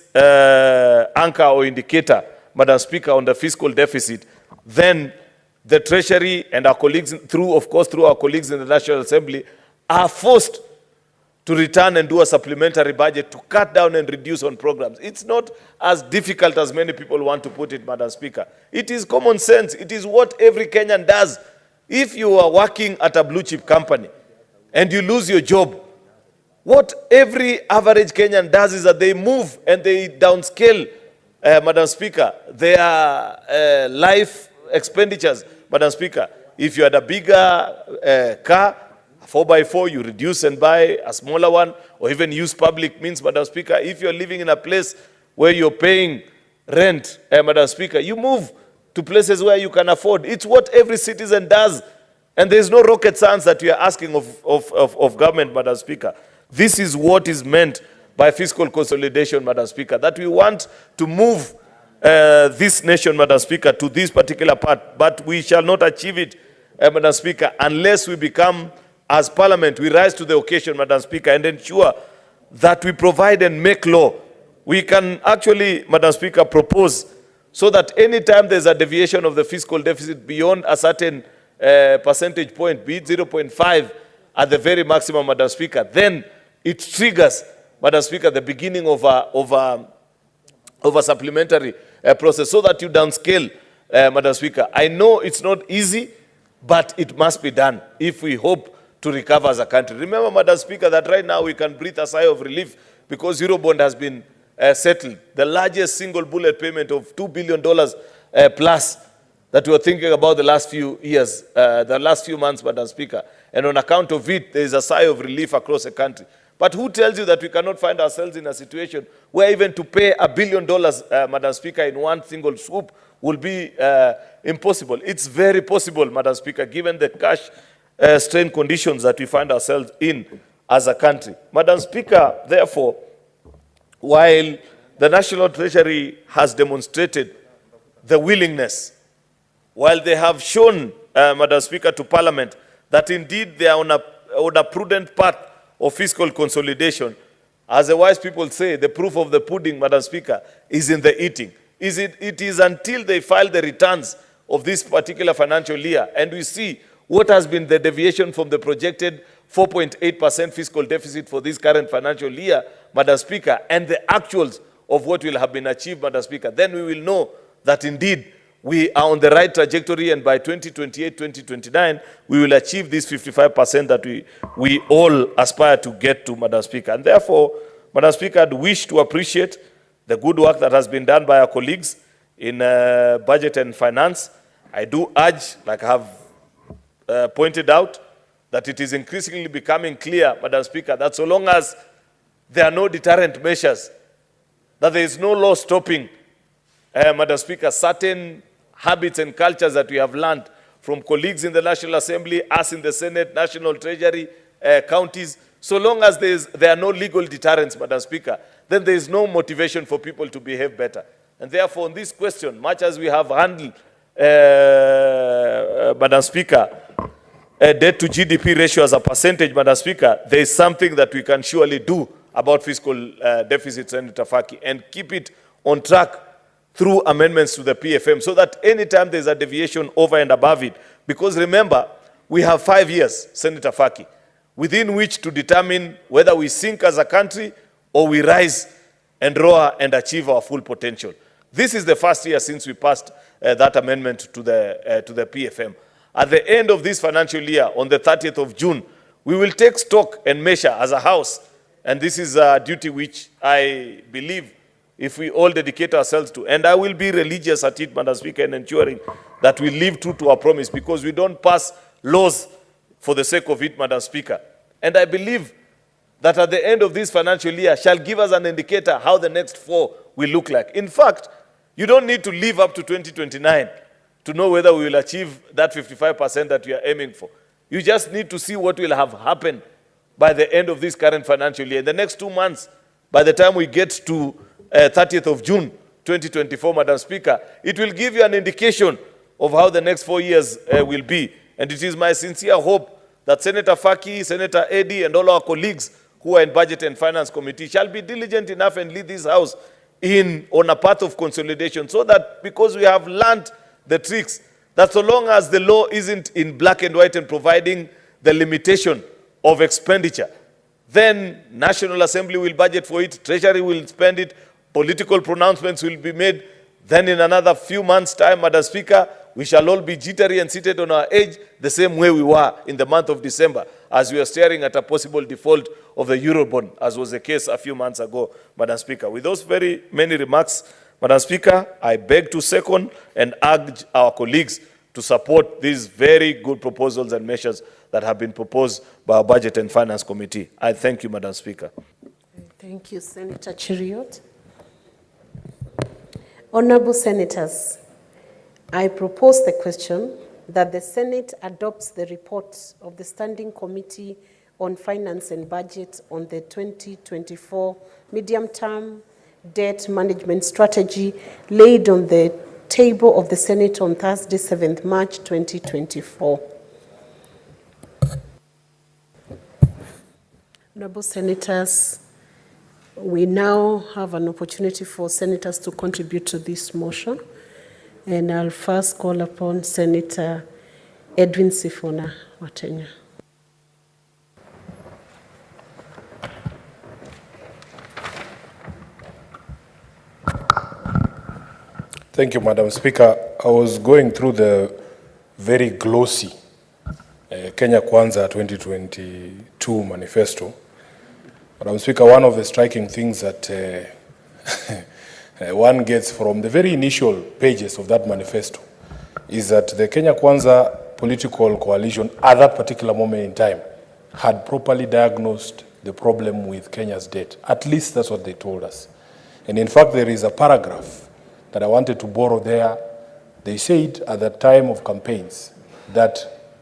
anchor or indicator, Madam Speaker, on the fiscal deficit, then the Treasury and our colleagues, through our colleagues in the National Assembly, are forced to return and do a supplementary budget to cut down and reduce on programs. It's not as difficult as many people want to put it, Madam Speaker. It is common sense. It is what every Kenyan does. If you are working at a blue chip company and you lose your job, what every average Kenyan does is that they move and they downscale, Madam Speaker, their life expenditures, Madam Speaker. If you had a bigger car, 4x4, you reduce and buy a smaller one, or even use public means, Madam Speaker. If you're living in a place where you're paying rent, Madam Speaker, you move to places where you can afford. It's what every citizen does. And there's no rocket science that we are asking of government, Madam Speaker. This is what is meant by fiscal consolidation, Madam Speaker, that we want to move this nation, Madam Speaker, to this particular part. But we shall not achieve it, Madam Speaker, unless we become, as Parliament, we rise to the occasion, Madam Speaker, and ensure that we provide and make law. We can actually, Madam Speaker, propose so that any time there's a deviation of the fiscal deficit beyond a certain percentage point, be it 0.5 at the very maximum, Madam Speaker, then it triggers, Madam Speaker, the beginning of a supplementary process so that you downscale, Madam Speaker. I know it's not easy, but it must be done if we hope to recover as a country. Remember, Madam Speaker, that right now we can breathe a sigh of relief because Eurobond has been settled. The largest single bullet payment of $2 billion plus that we were thinking about the last few years, the last few months, Madam Speaker. And on account of it, there is a sigh of relief across the country. But who tells you that we cannot find ourselves in a situation where even to pay $1 billion, Madam Speaker, in one single swoop will be impossible? It's very possible, Madam Speaker, given the cash strain conditions that we find ourselves in as a country. Madam Speaker, therefore, while the National Treasury has demonstrated the willingness, while they have shown, Madam Speaker, to Parliament that indeed they are on a prudent path of fiscal consolidation, as the wise people say, the proof of the pudding, Madam Speaker, is in the eating. It is until they file the returns of this particular financial year and we see what has been the deviation from the projected 4.8% fiscal deficit for this current financial year, Madam Speaker, and the actuals of what will have been achieved, Madam Speaker, then we will know that indeed we are on the right trajectory, and by 2028, 2029, we will achieve this 55% that we all aspire to get to, Madam Speaker. And therefore, Madam Speaker, I'd wish to appreciate the good work that has been done by our colleagues in budget and finance. I do urge, like I have pointed out, that it is increasingly becoming clear, Madam Speaker, that so long as there are no deterrent measures, that there is no law stopping, Madam Speaker, certain habits and cultures that we have learned from colleagues in the National Assembly, us in the Senate, National Treasury, counties, so long as there are no legal deterrents, Madam Speaker, then there is no motivation for people to behave better. And therefore, on this question, much as we have handled, Madam Speaker, debt to GDP ratio as a percentage, Madam Speaker, there is something that we can surely do about fiscal deficit, Senator Faki, and keep it on track through amendments to the PFM, so that anytime there's a deviation over and above it, because remember, we have 5 years, Senator Faki, within which to determine whether we sink as a country or we rise and roar and achieve our full potential. This is the first year since we passed that amendment to the PFM. At the end of this financial year, on the 30th of June, we will take stock and measure as a House, and this is a duty which I believe if we all dedicate ourselves to, and I will be religious at it, Madam Speaker, in ensuring that we live true to our promise, because we don't pass laws for the sake of it, Madam Speaker. And I believe that at the end of this financial year shall give us an indicator how the next 4 will look like. In fact, you don't need to live up to 2029 to know whether we will achieve that 55% that we are aiming for. You just need to see what will have happened by the end of this current financial year. In the next 2 months, by the time we get to 30th of June, 2024, Madam Speaker, it will give you an indication of how the next 4 years will be. And it is my sincere hope that Senator Faki, Senator Eddy, and all our colleagues who are in Budget and Finance Committee shall be diligent enough and lead this House on a path of consolidation, so that because we have learned the tricks, that so long as the law isn't in black and white and providing the limitation of expenditure, then National Assembly will budget for it, Treasury will spend it, political pronouncements will be made. Then in another few months' time, Madam Speaker, we shall all be jittery and seated on our edge the same way we were in the month of December, as we are staring at a possible default of the Eurobond, as was the case a few months ago, Madam Speaker. With those very many remarks, Madam Speaker, I beg to second and urge our colleagues to support these very good proposals and measures that have been proposed by our Budget and Finance Committee. I thank you, Madam Speaker. Thank you, Senator Cheriot. Honorable Senators, I propose the question that the Senate adopts the report of the Standing Committee on Finance and Budget on the 2024 medium-term debt management strategy laid on the table of the Senate on Thursday, 7th March 2024. Honorable Senators, we now have an opportunity for senators to contribute to this motion. And I'll first call upon Senator Edwin Sifuna Watenya. Thank you, Madam Speaker. I was going through the very glossy Kenya Kwanza 2022 manifesto. Madam Speaker, one of the striking things that one gets from the very initial pages of that manifesto is that the Kenya Kwanza political coalition at that particular moment in time had properly diagnosed the problem with Kenya's debt. At least that's what they told us. And in fact, there is a paragraph that I wanted to borrow there. They said at the time of campaigns that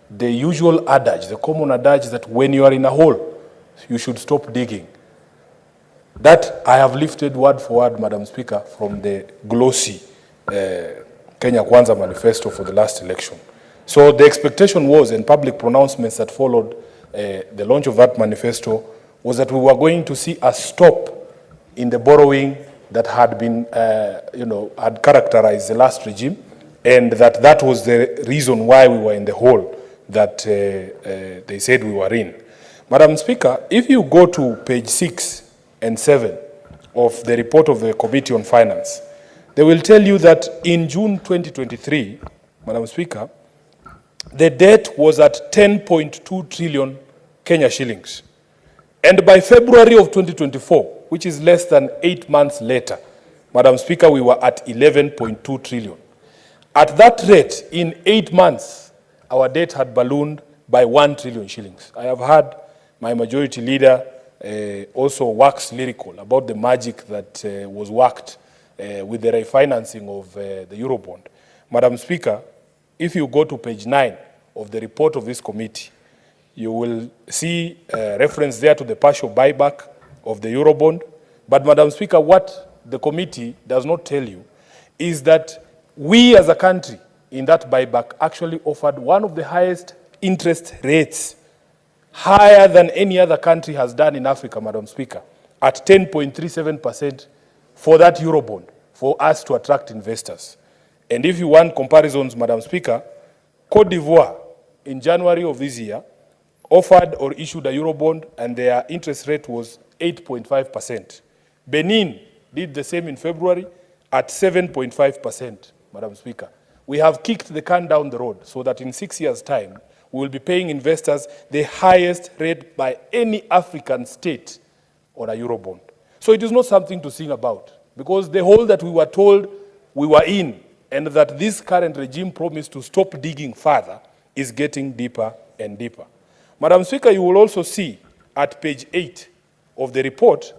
the usual adage, the common adage that when you are in a hole, you should stop digging. That I have lifted word for word, Madam Speaker, from the glossy Kenya Kwanza manifesto for the last election. So the expectation was, and public pronouncements that followed the launch of that manifesto, was that we were going to see a stop in the borrowing that had been, had characterized the last regime, and that was the reason why we were in the hole that they said we were in. Madam Speaker, if you go to page 6 and 7 of the report of the Committee on Finance, they will tell you that in June 2023, Madam Speaker, the debt was at 10.2 trillion Kenya shillings. And by February of 2024, which is less than 8 months later, Madam Speaker, we were at 11.2 trillion. At that rate, in 8 months, our debt had ballooned by 1 trillion shillings. I have heard my majority leader also wax lyrical about the magic that was worked with the refinancing of the Eurobond. Madam Speaker, if you go to page 9 of the report of this committee, you will see reference there to the partial buyback of the Eurobond. But Madam Speaker, what the committee does not tell you is that we as a country in that buyback actually offered one of the highest interest rates, higher than any other country has done in Africa, Madam Speaker, at 10.37% for that Eurobond, for us to attract investors. And if you want comparisons, Madam Speaker, Cote d'Ivoire in January of this year offered or issued a Eurobond and their interest rate was 8.5%. Benin did the same in February at 7.5%, Madam Speaker. We have kicked the can down the road so that in 6 years' time, we will be paying investors the highest rate by any African state on a Eurobond. So it is not something to sing about, because the hole that we were told we were in and that this current regime promised to stop digging further is getting deeper and deeper. Madam Speaker, you will also see at page 8 of the report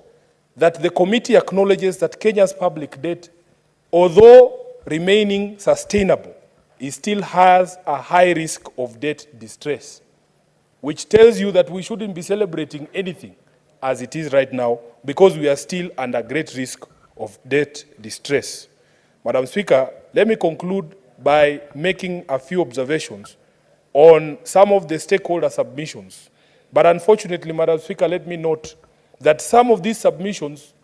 that the committee acknowledges that Kenya's public debt, although remaining sustainable, it still has a high risk of debt distress, which tells you that we shouldn't be celebrating anything as it is right now, because we are still under great risk of debt distress. Madam Speaker, let me conclude by making a few observations on some of the stakeholder submissions. But unfortunately, Madam Speaker, let me note that some of these submissions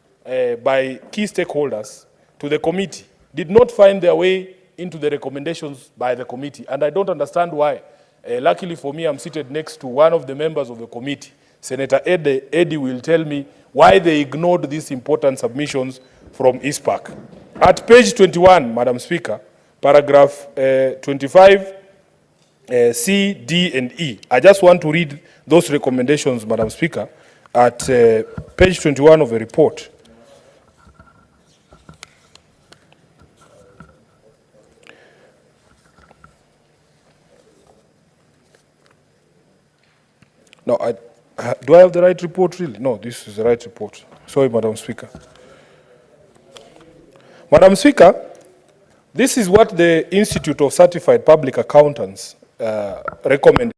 by key stakeholders to the committee did not find their way into the recommendations by the committee. And I don't understand why. Luckily for me, I'm seated next to one of the members of the committee. Senator Eddie will tell me why they ignored these important submissions from ISPAC. At page 21, Madam Speaker, paragraph 25, C, D, and E. I just want to read those recommendations, Madam Speaker, at page 21 of the report. No, do I have the right report, really? No, this is the right report. Sorry, Madam Speaker. Madam Speaker, this is what the Institute of Certified Public Accountants recommended.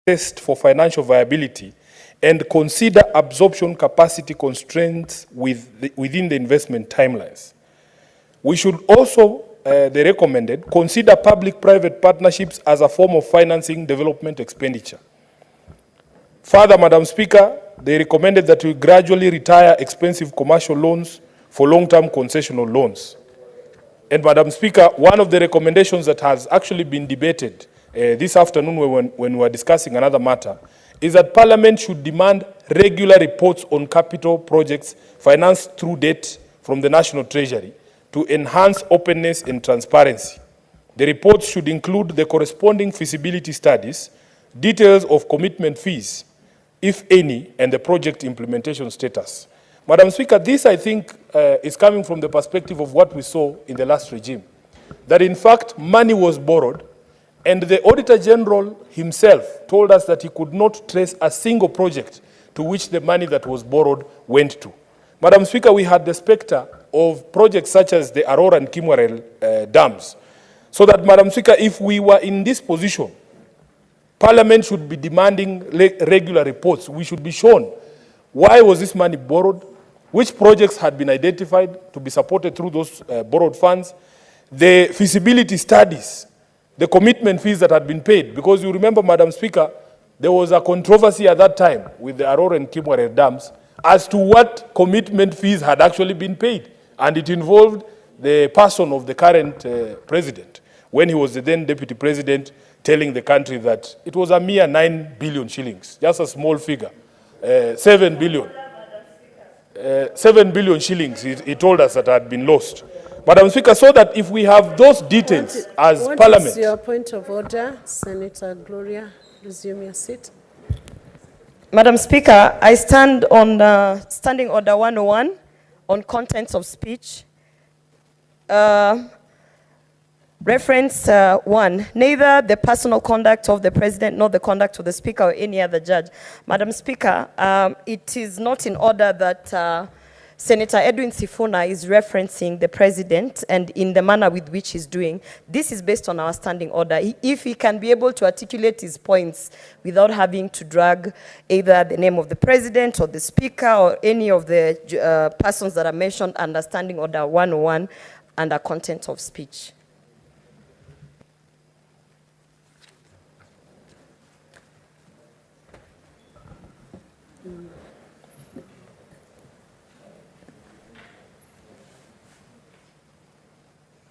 Test for financial viability and consider absorption capacity constraints within the investment timelines. We should also, they recommended, consider public-private partnerships as a form of financing development expenditure. Further, Madam Speaker, they recommended that we gradually retire expensive commercial loans for long-term concessional loans. And Madam Speaker, one of the recommendations that has actually been debated this afternoon when we were discussing another matter is that Parliament should demand regular reports on capital projects financed through debt from the National Treasury to enhance openness and transparency. The reports should include the corresponding feasibility studies, details of commitment fees, if any, and the project implementation status. Madam Speaker, this I think is coming from the perspective of what we saw in the last regime, that in fact money was borrowed, and the Auditor General himself told us that he could not trace a single project to which the money that was borrowed went to. Madam Speaker, we had the specter of projects such as the Aurora and Kimwarel dams. So that, Madam Speaker, if we were in this position, Parliament should be demanding regular reports. We should be shown why was this money borrowed, which projects had been identified to be supported through those borrowed funds, the feasibility studies, the commitment fees that had been paid. Because you remember, Madam Speaker, there was a controversy at that time with the Aurora and Kimwarel dams as to what commitment fees had actually been paid. And it involved the person of the current president, when he was the then deputy president, telling the country that it was a mere 9 billion shillings, just a small figure, 7 billion. 7 billion shillings, he told us that had been lost. Madam Speaker, so that if we have those details as Parliament... What is your point of order? Senator Gloria, resume your seat. Madam Speaker, I stand on Standing Order 101 on contents of speech. Reference 1, neither the personal conduct of the President nor the conduct of the Speaker or any other judge. Madam Speaker, it is not in order that Senator Edwin Sifuna is referencing the President and in the manner with which he's doing. This is based on our standing order. If he can be able to articulate his points without having to drag either the name of the President or the Speaker or any of the persons that are mentioned under Standing Order 101 under content of speech.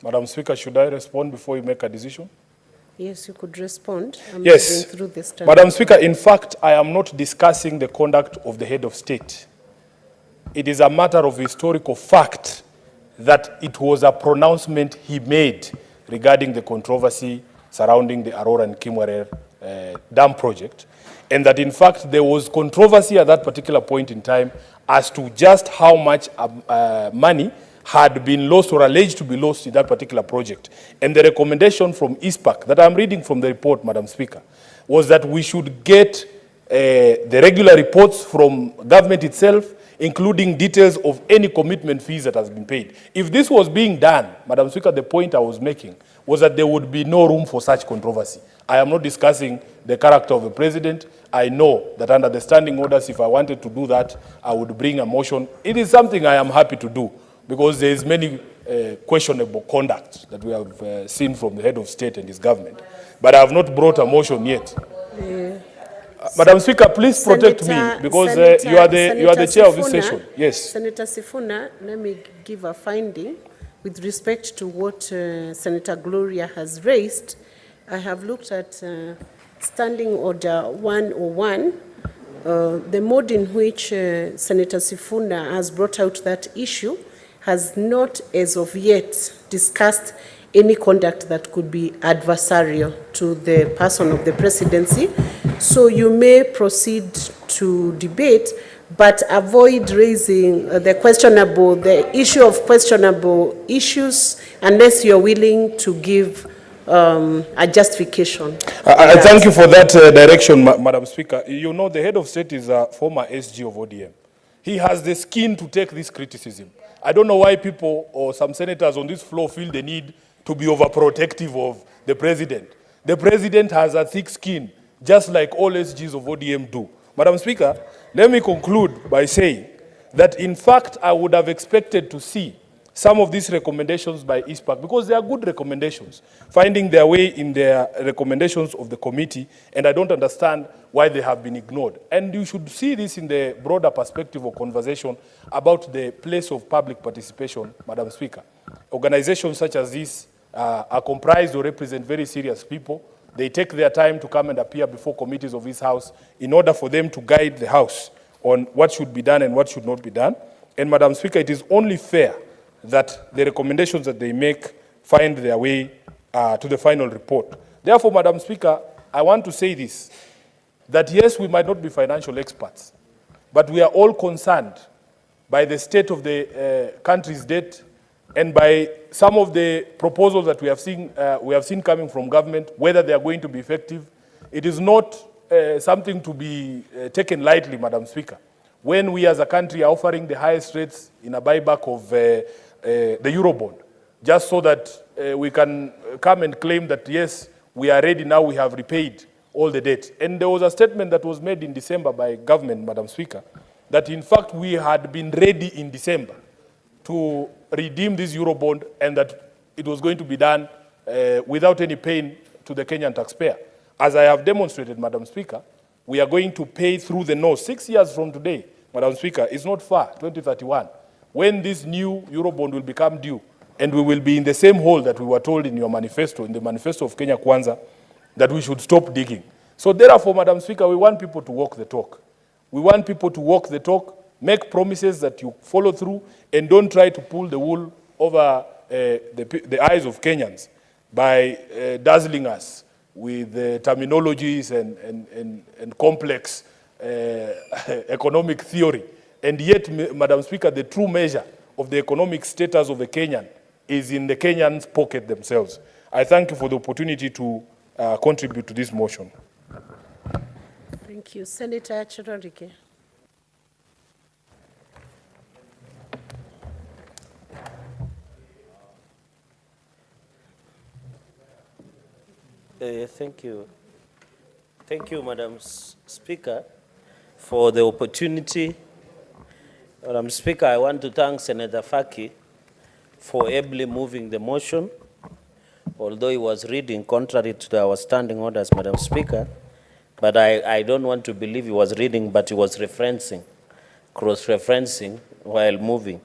Madam Speaker, should I respond before you make a decision? Yes, you could respond. I'm Yes. moving through this time. Madam Speaker, in fact, I am not discussing the conduct of the head of state. It is a matter of historical fact that it was a pronouncement he made regarding the controversy surrounding the Aurora and Kimwarel dam project, and that in fact there was controversy at that particular point in time as to just how much money had been lost or alleged to be lost in that particular project. And the recommendation from ISPAC that I'm reading from the report, Madam Speaker, was that we should get the regular reports from government itself, including details of any commitment fees that has been paid. If this was being done, Madam Speaker, the point I was making was that there would be no room for such controversy. I am not discussing the character of the President. I know that under the standing orders, if I wanted to do that, I would bring a motion. It is something I am happy to do, because there is many questionable conduct that we have seen from the head of state and his government. But I have not brought a motion yet. Madam Speaker, please protect me because you are the chair of this session. Yes. Senator Sifuna, let me give a finding with respect to what Senator Gloria has raised. I have looked at Standing Order 101, the mode in which Senator Sifuna has brought out that issue has not as of yet discussed any conduct that could be adversarial to the person of the presidency. So you may proceed to debate, but avoid raising the issue of questionable issues unless you're willing to give a justification. I thank you for that direction, Madam Speaker. You know, the head of state is a former SG of ODM. He has the skin to take this criticism. I don't know why people or some senators on this floor feel the need to be overprotective of the president. The president has a thick skin, just like all SGs of ODM do. Madam Speaker, let me conclude by saying that, in fact, I would have expected to see some of these recommendations by ISPAC, because they are good recommendations, finding their way in their recommendations of the committee, and I don't understand why they have been ignored. And you should see this in the broader perspective of conversation about the place of public participation, Madam Speaker. Organizations such as this are comprised or represent very serious people. They take their time to come and appear before committees of this House in order for them to guide the House on what should be done and what should not be done. And Madam Speaker, it is only fair that the recommendations that they make find their way to the final report. Therefore, Madam Speaker, I want to say this, that yes, we might not be financial experts, but we are all concerned by the state of the country's debt and by some of the proposals that we have seen coming from government, whether they are going to be effective. It is not something to be taken lightly, Madam Speaker. When we as a country are offering the highest rates in a buyback of the Eurobond, just so that we can come and claim that, yes, we are ready now, we have repaid all the debt. And there was a statement that was made in December by government, Madam Speaker, that in fact we had been ready in December to redeem this Eurobond and that it was going to be done without any pain to the Kenyan taxpayer. As I have demonstrated, Madam Speaker, we are going to pay through the nose 6 years from today. Madam Speaker, it's not far, 2031, when this new Eurobond will become due, and we will be in the same hole that we were told in your manifesto, in the manifesto of Kenya Kwanza, that we should stop digging. So therefore, Madam Speaker, we want people to walk the talk. We want people to walk the talk, make promises that you follow through, and don't try to pull the wool over the eyes of Kenyans by dazzling us with terminologies and complex economic theory. And yet, Madam Speaker, the true measure of the economic status of a Kenyan is in the Kenyans' pocket themselves. I thank you for the opportunity to contribute to this motion. Thank you. Senator Chirorike. Thank you. Thank you, Madam Speaker, for the opportunity. Madam Speaker, I want to thank Senator Faki for ably moving the motion, although he was reading contrary to our standing orders, Madam Speaker. But I don't want to believe he was reading, but he was referencing, cross-referencing while moving.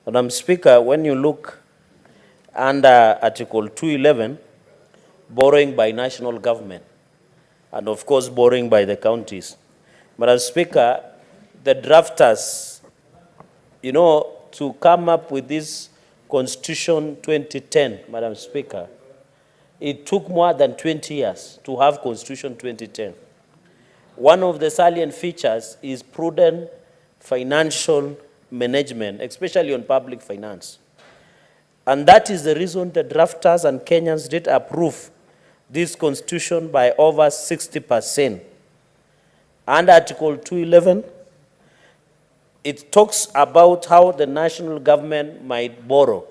Madam Speaker, when you look under Article 211, borrowing by national government, and of course borrowing by the counties. Madam Speaker, the drafters, you know, to come up with this Constitution 2010, Madam Speaker, it took more than 20 years to have Constitution 2010. One of the salient features is prudent financial management, especially on public finance. And that is the reason the drafters and Kenyans did approve this Constitution by over 60%. Under Article 211, it talks about how the national government might borrow.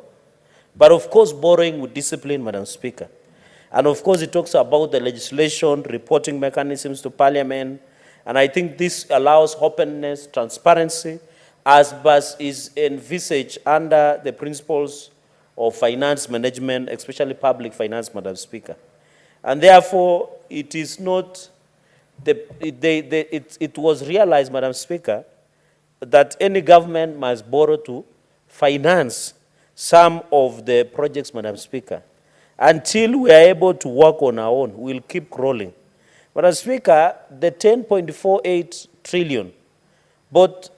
But of course, borrowing with discipline, Madam Speaker. And of course, it talks about the legislation, reporting mechanisms to Parliament. And I think this allows openness, transparency, as is envisaged under the principles of finance management, especially public finance, Madam Speaker. And therefore, it is not, it was realized, Madam Speaker, that any government must borrow to finance some of the projects, Madam Speaker. Until we are able to work on our own, we'll keep crawling. Madam Speaker, the 10.48 trillion, both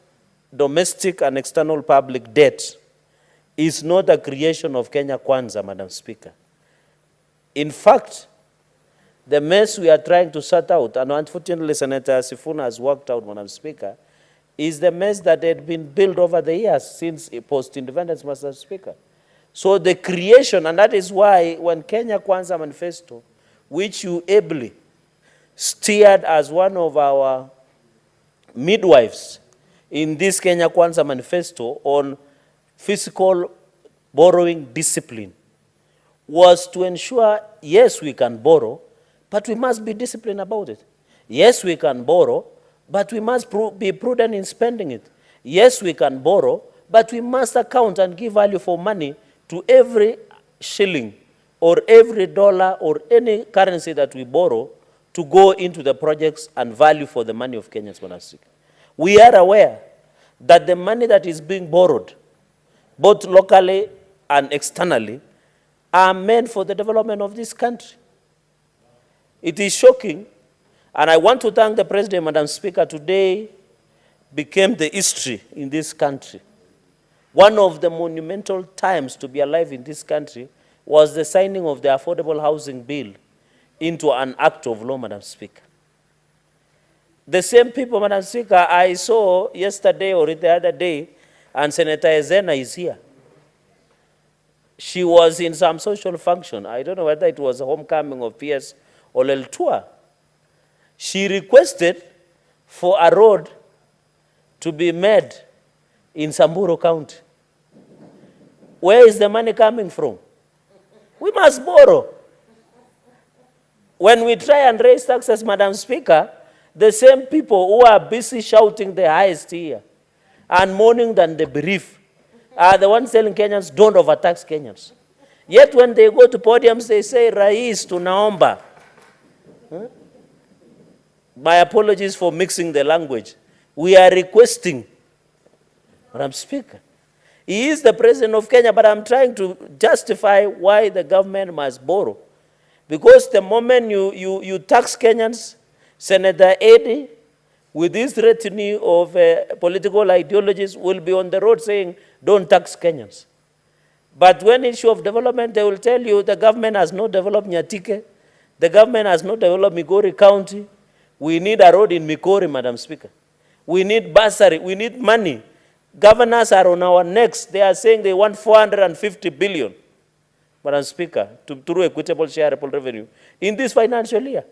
domestic and external public debt, is not a creation of Kenya Kwanza, Madam Speaker. In fact, the mess we are trying to sort out, and unfortunately Senator Sifuna has worked out, Madam Speaker, is the mess that had been built over the years since post-independence, Madam Speaker. So the creation, and that is why when Kenya Kwanza Manifesto, which you ably steered as one of our midwives in this Kenya Kwanza Manifesto on fiscal borrowing discipline, was to ensure, yes, we can borrow, but we must be disciplined about it. Yes, we can borrow, but we must be prudent in spending it. Yes, we can borrow, but we must account and give value for money to every shilling or every dollar or any currency that we borrow to go into the projects and value for the money of Kenyans. We are aware that the money that is being borrowed, both locally and externally, are meant for the development of this country. It is shocking, and I want to thank the President, Madam Speaker. Today became the history in this country. One of the monumental times to be alive in this country was the signing of the Affordable Housing Bill into an act of law, Madam Speaker. The same people, Madam Speaker, I saw yesterday or the other day, and Senator Ezena is here. She was in some social function. I don't know whether it was a homecoming of PS or Leltua. She requested for a road to be made in Samburu County. Where is the money coming from? We must borrow. When we try and raise taxes, Madam Speaker, the same people who are busy shouting the highest here and mourning than the bereaved are the ones telling Kenyans, don't overtax Kenyans. Yet when they go to podiums, they say, Rais, tunaomba. My apologies for mixing the language. We are requesting, Madam Speaker. He is the President of Kenya, but I'm trying to justify why the government must borrow. Because the moment you tax Kenyans, Senator Eddy, with this retinue of political ideologies, will be on the road saying, don't tax Kenyans. But when issue of development, they will tell you the government has not developed Nyatike, the government has not developed Migori County. We need a road in Migori, Madam Speaker. We need bursary, we need money. Governors are on our necks. They are saying they want 450 billion, Madam Speaker, through equitable shareable revenue in this financial year.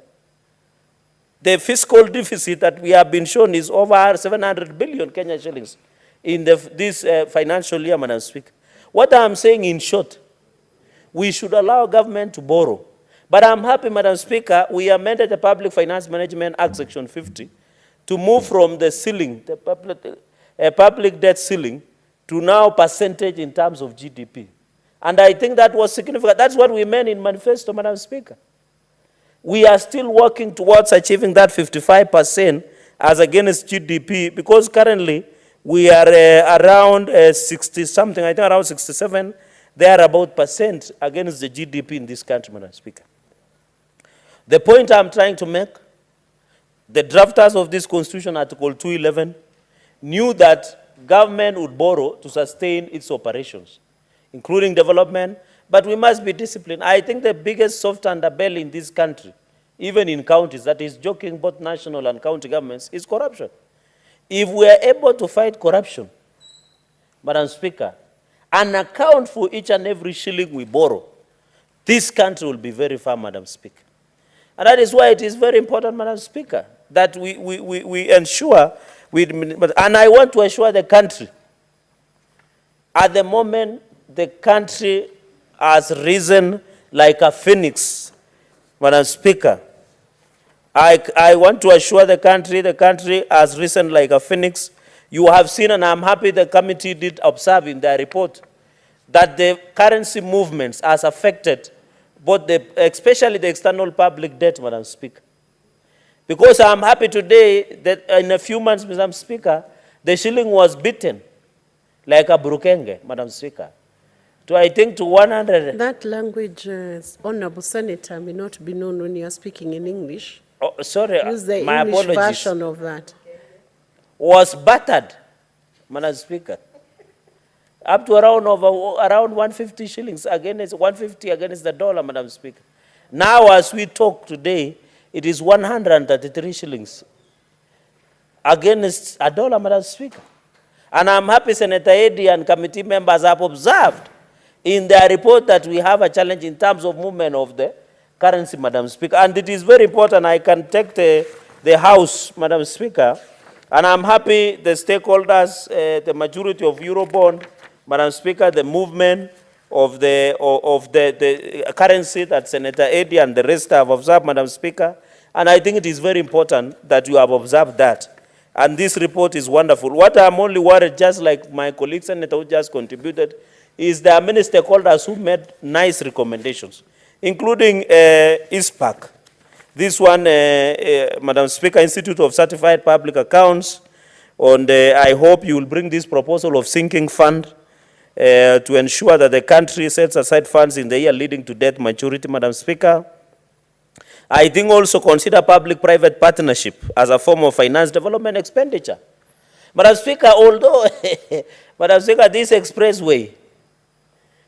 The fiscal deficit that we have been shown is over 700 billion Kenya shillings in this financial year, Madam Speaker. What I'm saying in short, we should allow government to borrow. But I'm happy, Madam Speaker, we amended the Public Finance Management Act, Section 50, to move from the ceiling, the public debt ceiling, to now percentage in terms of GDP. And I think that was significant. That's what we meant in manifesto, Madam Speaker. We are still working towards achieving that 55% as against GDP, because currently we are around 60-something, I think around 67, thereabout percent against the GDP in this country, Madam Speaker. The point I'm trying to make, the drafters of this Constitution, Article 211, knew that government would borrow to sustain its operations, including development, but we must be disciplined. I think the biggest soft underbelly in this country, even in counties, that is joking both national and county governments, is corruption. If we are able to fight corruption, Madam Speaker, and account for each and every shilling we borrow, this country will be very far, Madam Speaker. And that is why it is very important, Madam Speaker, that we ensure, and I want to assure the country, at the moment, the country has risen like a phoenix, Madam Speaker. I want to assure the country has risen like a phoenix. You have seen, and I'm happy the committee did observe in their report, that the currency movements has affected both especially the external public debt, Madam Speaker. Because I'm happy today that in a few months, Madam Speaker, the shilling was beaten like a burukenge, Madam Speaker. I think to 100. That language, Honorable Senator, may not be known when you are speaking in English. Oh, sorry, Use the my English apologies. version of that. Was battered, Madam Speaker, up to around 150 shillings against 150 against the dollar, Madam Speaker. Now, as we talk today, it is 133 shillings against a dollar, Madam Speaker. And I'm happy Senator Eddy and committee members have observed in their report that we have a challenge in terms of movement of the currency, Madam Speaker. And it is very important. I can take the House, Madam Speaker, and I'm happy the stakeholders, the majority of Eurobond, Madam Speaker, the movement of the currency that Senator Eddy and the rest have observed, Madam Speaker. And I think it is very important that you have observed that. And this report is wonderful. What I'm only worried, just like my colleague Senator who just contributed, is there are many stakeholders who made nice recommendations, including ISPAC. This one, Madam Speaker, Institute of Certified Public Accounts, and I hope you will bring this proposal of sinking fund to ensure that the country sets aside funds in the year leading to debt maturity, Madam Speaker. I think also consider public-private partnership as a form of finance development expenditure. Madam Speaker, although, Madam Speaker, this expressway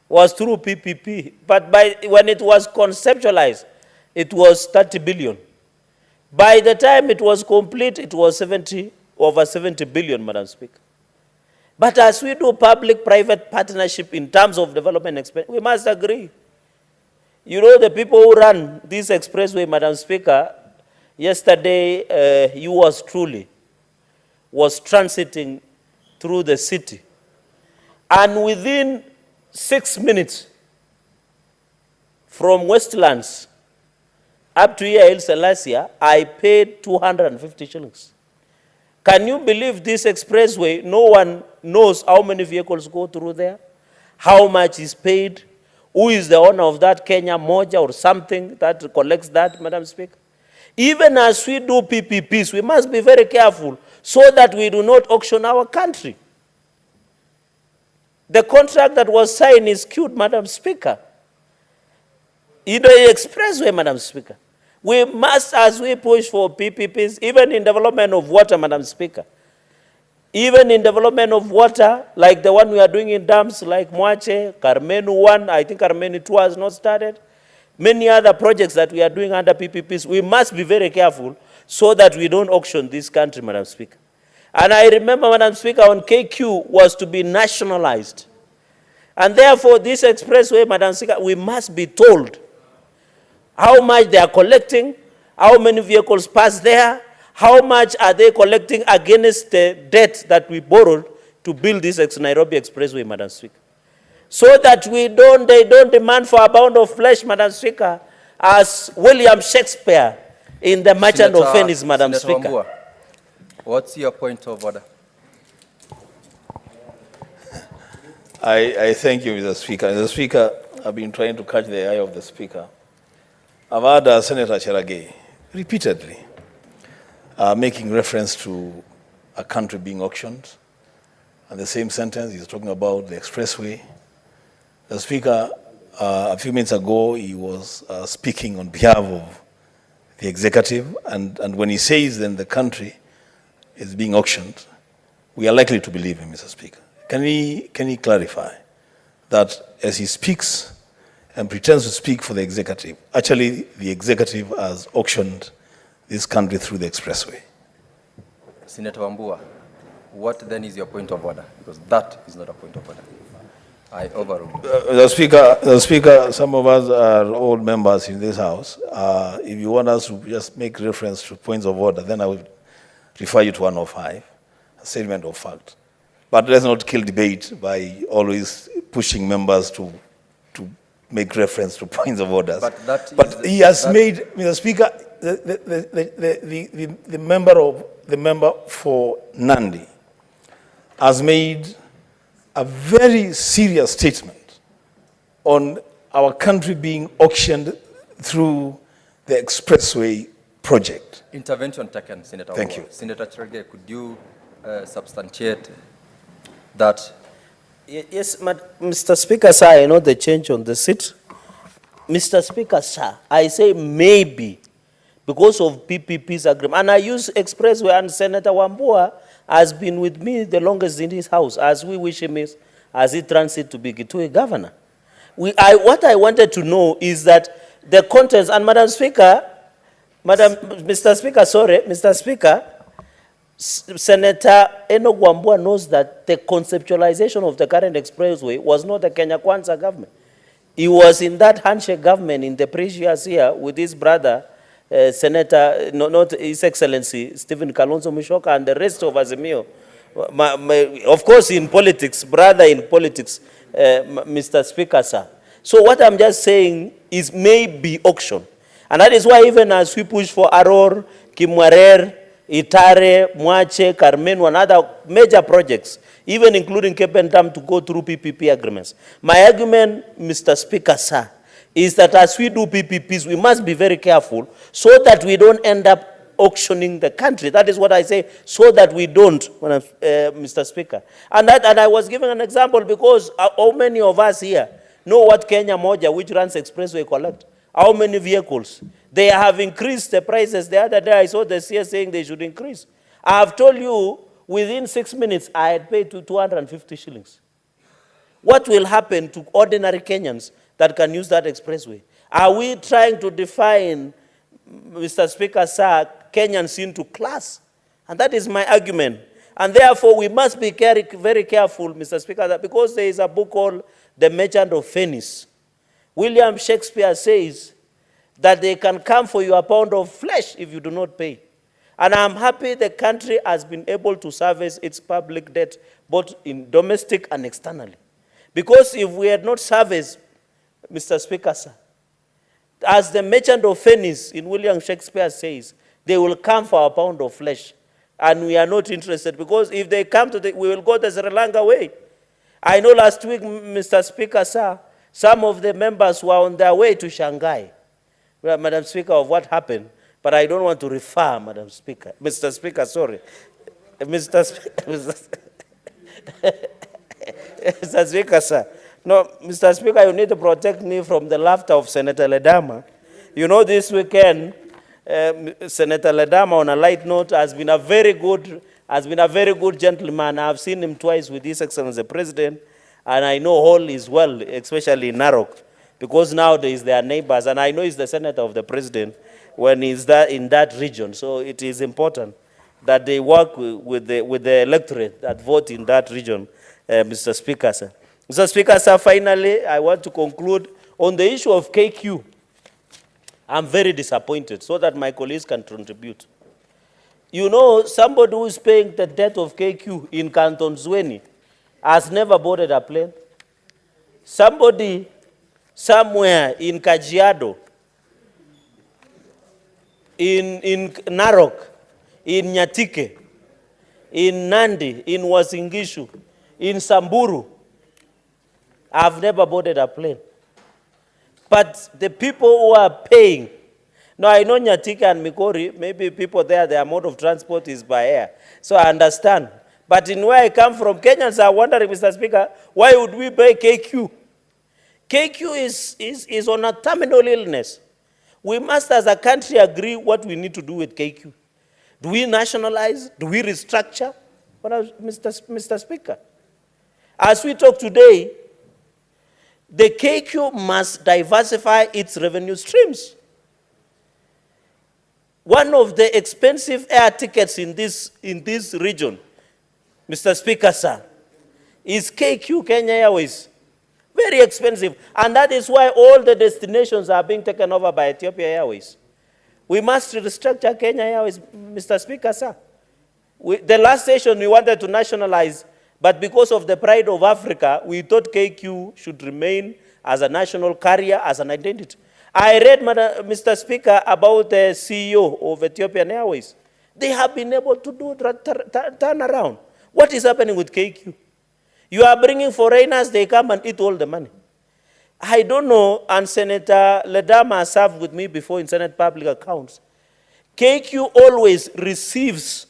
was through PPP, but when it was conceptualized, it was 30 billion. By the time it was complete, it was over 70 billion, Madam Speaker. But as we do public-private partnership in terms of development expenditure, we must agree. You know, the people who run this expressway, Madam Speaker, yesterday, yours truly was transiting through the city. And within 6 minutes, from Westlands up to here, El Selassie, I paid 250 shillings. Can you believe this expressway? No one knows how many vehicles go through there, how much is paid, who is the owner of that, Kenya Moja or something that collects that, Madam Speaker. Even as we do PPPs, we must be very careful so that we do not auction our country. The contract that was signed is skewed, Madam Speaker. In the expressway, Madam Speaker. We must, as we push for PPPs, even in development of water, Madam Speaker, even in development of water, like the one we are doing in dams like Mwache, Karmenu 1, I think Karmenu 2 has not started, many other projects that we are doing under PPPs, we must be very careful so that we don't auction this country, Madam Speaker. And I remember, Madam Speaker, when KQ was to be nationalized. And therefore, this expressway, Madam Speaker, we must be told how much they are collecting, how many vehicles pass there, how much are they collecting against the debt that we borrowed to build this Nairobi Expressway, Madam Speaker. So that they don't demand for a pound of flesh, Madam Speaker, as William Shakespeare in The Merchant of Venice, Madam Speaker. Wambua, what's your point of order? I thank you, Mr. Speaker. Mr. Speaker, I've been trying to catch the eye of the Speaker. I've heard Senator Cherargei repeatedly making reference to a country being auctioned. And the same sentence, he's talking about the expressway. The Speaker, a few minutes ago, he was speaking on behalf of the executive. And when he says then the country is being auctioned, we are likely to believe him, Mr. Speaker. Can he clarify that as he speaks and pretends to speak for the executive, actually the executive has auctioned this country through the expressway? Senator Wambua, what then is your point of order? Because that is not a point of order. I overrule. The Speaker, some of us are old members in this House. If you want us to just make reference to points of order, then I will refer you to 105, a statement of fact. But let's not kill debate by always pushing members to make reference to points of orders. But he has made, Mr. Speaker, the member for Nandi has made a very serious statement on our country being auctioned through the expressway project? Intervention taken, Senator. Thank you. Senator Cherargei, could you substantiate that? Yes, Mr. Speaker, sir, I know the change on the seat. Mr. Speaker, sir, I say maybe because of PPP's agreement. And I use expressway, and Senator Wambua has been with me the longest in his house, as we wish him as he transit to be Gitui governor. What I wanted to know is that the contents, and Madam Speaker, Mr. Speaker, Senator Enoch Wambua knows that the conceptualization of the current expressway was not the Kenya Kwanza government. He was in that handshake government in the previous year with his brother, Senator, not His Excellency, Stephen Kalonzo Musyoka, and the rest of Azimio. Of course, in politics, brother in politics, Mr. Speaker, sir. So what I'm just saying is maybe auction. And that is why even as we push for Aror, Kimwarer, Itare, Mwache, Carmenu, and other major projects, even including Cape and Dam, to go through PPP agreements. My argument, Mr. Speaker, sir, is that as we do PPPs, we must be very careful so that we don't end up auctioning the country. That is what I say, so that we don't, Mr. Speaker. And I was giving an example because how many of us here know what Kenya Moja, which runs expressway, collect? How many vehicles? They have increased the prices. The other day I saw the CS saying they should increase. I have told you, within 6 minutes, I had paid 250 shillings. What will happen to ordinary Kenyans that can use that expressway? Are we trying to define, Mr. Speaker, sir, Kenyans into class? And that is my argument. And therefore, we must be very careful, Mr. Speaker, because there is a book called The Merchant of Venice. William Shakespeare says that they can come for your pound of flesh if you do not pay. And I'm happy the country has been able to service its public debt, both in domestic and externally. Because if we had not serviced, Mr. Speaker, sir, as the Merchant of Venice in William Shakespeare says, they will come for our pound of flesh. And we are not interested, because if they come we will go the Sri Lanka way. I know last week, Mr. Speaker, sir, some of the members were on their way to Shanghai, Madam Speaker, of what happened. But I don't want to refer, Madam Speaker. Mr. Speaker, sorry. Mr. Speaker, sir. No, Mr. Speaker, you need to protect me from the laughter of Senator Ledama. You know, this weekend, Senator Ledama, on a light note, has been a very good gentleman. I've seen him twice with His Excellency the President, and I know all is well, especially in Narok, because nowadays they are neighbors, and I know he's the Senator of the President when he's in that region. So it is important that they work with the electorate that vote in that region, Mr. Speaker, sir. Mr. Speaker, sir, finally, I want to conclude on the issue of KQ. I'm very disappointed, so that my colleagues can contribute. You know, somebody who is paying the debt of KQ in Canton Zweni has never boarded a plane. Somebody somewhere in Kajiado, in Narok, in Nyatike, in Nandi, in Wasingishu, in Samburu, I've never boarded a plane. But the people who are paying, now I know Nyatike and Migori, maybe people there, their mode of transport is by air. So I understand. But in where I come from, Kenyans are wondering, Mr. Speaker, why would we pay KQ? KQ is on a terminal illness. We must, as a country, agree what we need to do with KQ. Do we nationalize? Do we restructure? Mr. Speaker, as we talk today, the KQ must diversify its revenue streams. One of the expensive air tickets in this region, Mr. Speaker, sir, is KQ, Kenya Airways. Very expensive. And that is why all the destinations are being taken over by Ethiopia Airways. We must restructure Kenya Airways, Mr. Speaker, sir. The last station we wanted to nationalize, but because of the pride of Africa, we thought KQ should remain as a national carrier, as an identity. I read, Mr. Speaker, about the CEO of Ethiopian Airways. They have been able to do turn around. What is happening with KQ? You are bringing foreigners, they come and eat all the money. I don't know, and Senator Ledama served with me before in Senate Public Accounts. KQ always receives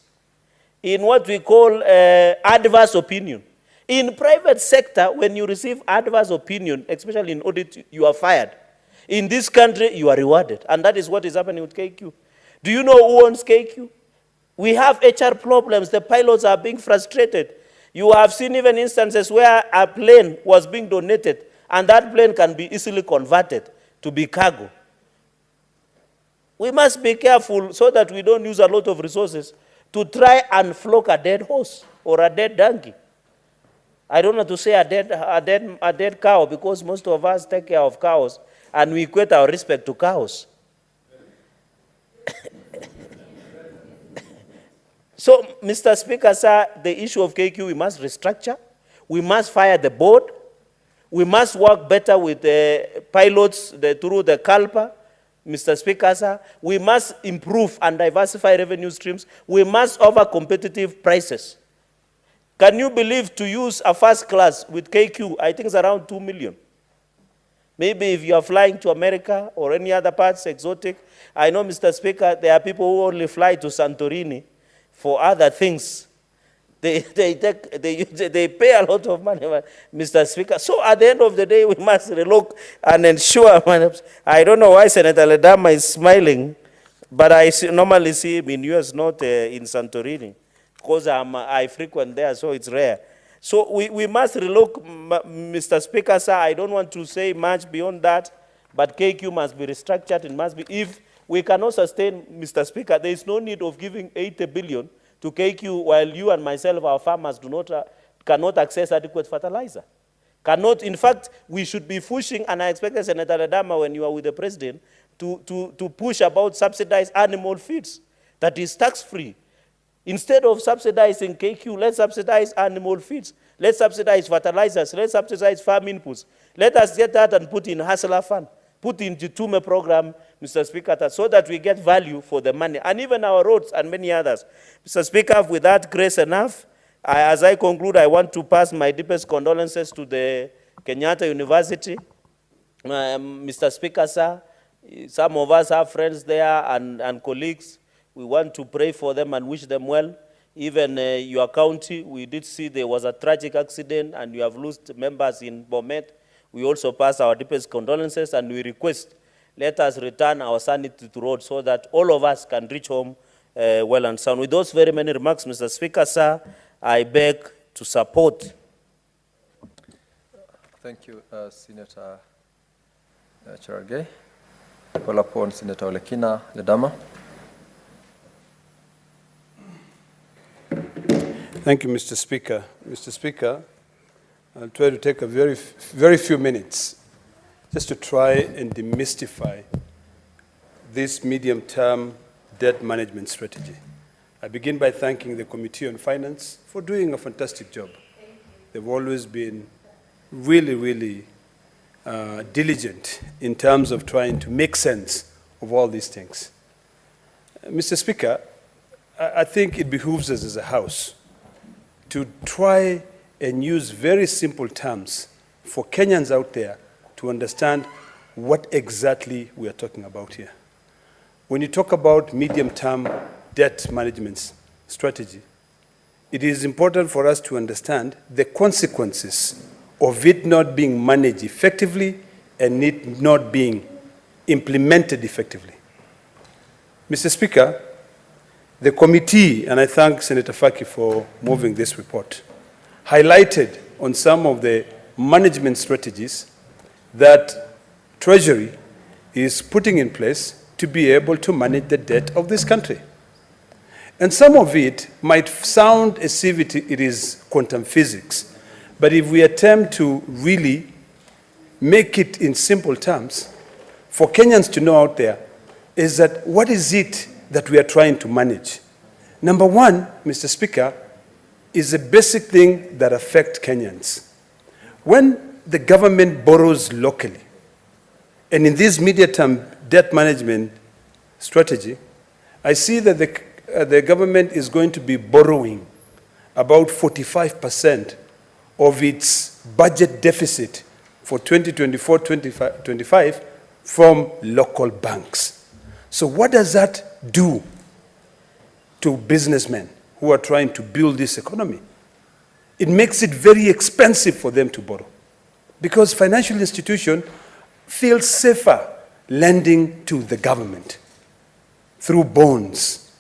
in what we call adverse opinion. In private sector, when you receive adverse opinion, especially in audit, you are fired. In this country, you are rewarded. And that is what is happening with KQ. Do you know who owns KQ? We have HR problems. The pilots are being frustrated. You have seen even instances where a plane was being donated, and that plane can be easily converted to be cargo. We must be careful so that we don't use a lot of resources to try and flog a dead horse or a dead donkey. I don't know to say a dead cow, because most of us take care of cows and we equate our respect to cows. So, Mr. Speaker, sir, the issue of KQ, we must restructure. We must fire the board. We must work better with the pilots through the CALPA. Mr. Speaker, sir, we must improve and diversify revenue streams. We must offer competitive prices. Can you believe to use a first class with KQ, I think it's around 2 million. Maybe if you are flying to America or any other parts, exotic. I know, Mr. Speaker, there are people who only fly to Santorini for other things. They pay a lot of money, Mr. Speaker. So at the end of the day, we must look and ensure. I don't know why Senator Ledama is smiling, but I normally see him in US, not in Santorini, because I frequent there, so it's rare. So we must relook, Mr. Speaker, sir. I don't want to say much beyond that, but KQ must be restructured. It must be, if we cannot sustain, Mr. Speaker, there is no need of giving 80 billion to KQ while you and myself, our farmers, cannot access adequate fertilizer. In fact, we should be pushing, and I expect Senator Ledama, when you are with the president, to push about subsidized animal feeds that is tax-free. Instead of subsidizing KQ, let's subsidize animal feeds. Let's subsidize fertilizers. Let's subsidize farm inputs. Let us get that and put in Hustler Fund. Put in the Tume program, Mr. Speaker, so that we get value for the money, and even our roads and many others. Mr. Speaker, with that grace enough, as I conclude, I want to pass my deepest condolences to the Kenyatta University. Mr. Speaker, sir, some of us have friends there and colleagues. We want to pray for them and wish them well. Even your county, we did see there was a tragic accident and you have lost members in Bomet. We also pass our deepest condolences, and we request, let us return our sanity to road so that all of us can reach home well and sound. With those very many remarks, Mr. Speaker, sir, I beg to support. Thank you, Senator Cherargei. Call upon Senator Olekina Ledama. Thank you, Mr. Speaker. Mr. Speaker, I'll try to take a very few minutes just to try and demystify this medium-term debt management strategy. I begin by thanking the Committee on Finance for doing a fantastic job. They've always been really diligent in terms of trying to make sense of all these things. Mr. Speaker, I think it behooves us as a House to try and use very simple terms for Kenyans out there to understand what exactly we are talking about here. When you talk about medium-term debt management strategy, it is important for us to understand the consequences of it not being managed effectively and it not being implemented effectively. Mr. Speaker, the committee, and I thank Senator Faki for moving this report, highlighted on some of the management strategies that Treasury is putting in place to be able to manage the debt of this country. And some of it might sound as if it is quantum physics, but if we attempt to really make it in simple terms, for Kenyans to know out there, is that what is it that we are trying to manage? Number one, Mr. Speaker, is a basic thing that affects Kenyans. When the government borrows locally, and in this medium-term debt management strategy, I see that the government is going to be borrowing about 45% of its budget deficit for 2024-25 from local banks. So what does that do to businessmen who are trying to build this economy? It makes it very expensive for them to borrow, because financial institutions feel safer lending to the government through bonds.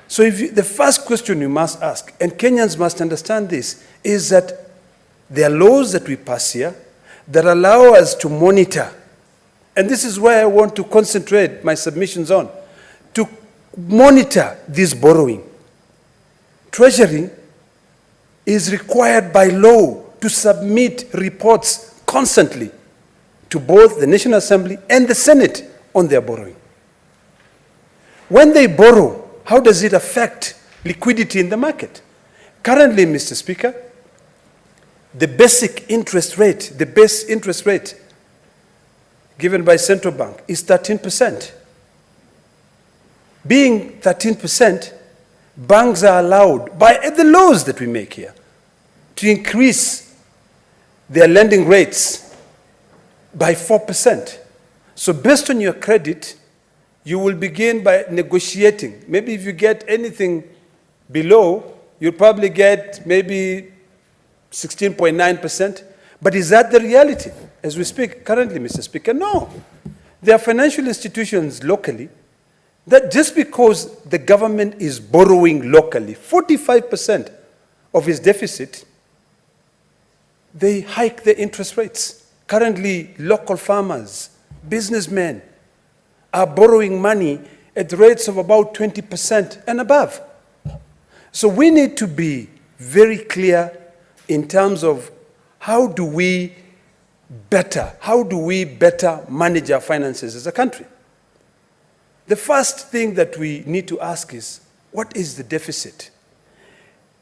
So the first question you must ask, and Kenyans must understand this, is that there are laws that we pass here that allow us to monitor, and this is where I want to concentrate my submissions on, to monitor this borrowing. Treasury is required by law to submit reports constantly to both the National Assembly and the Senate on their borrowing. When they borrow, how does it affect liquidity in the market? Currently, Mr. Speaker, the basic interest rate, the base interest rate given by central bank is 13%. Being 13%, banks are allowed, by the laws that we make here, to increase their lending rates by 4%. So based on your credit, you will begin by negotiating. Maybe if you get anything below, you'll probably get maybe 16.9%. But is that the reality as we speak currently, Mr. Speaker? No. There are financial institutions locally that just because the government is borrowing locally, 45% of its deficit, they hike the interest rates. Currently, local farmers, businessmen are borrowing money at rates of about 20% and above. So we need to be very clear in terms of how do we better manage our finances as a country. The first thing that we need to ask is, what is the deficit?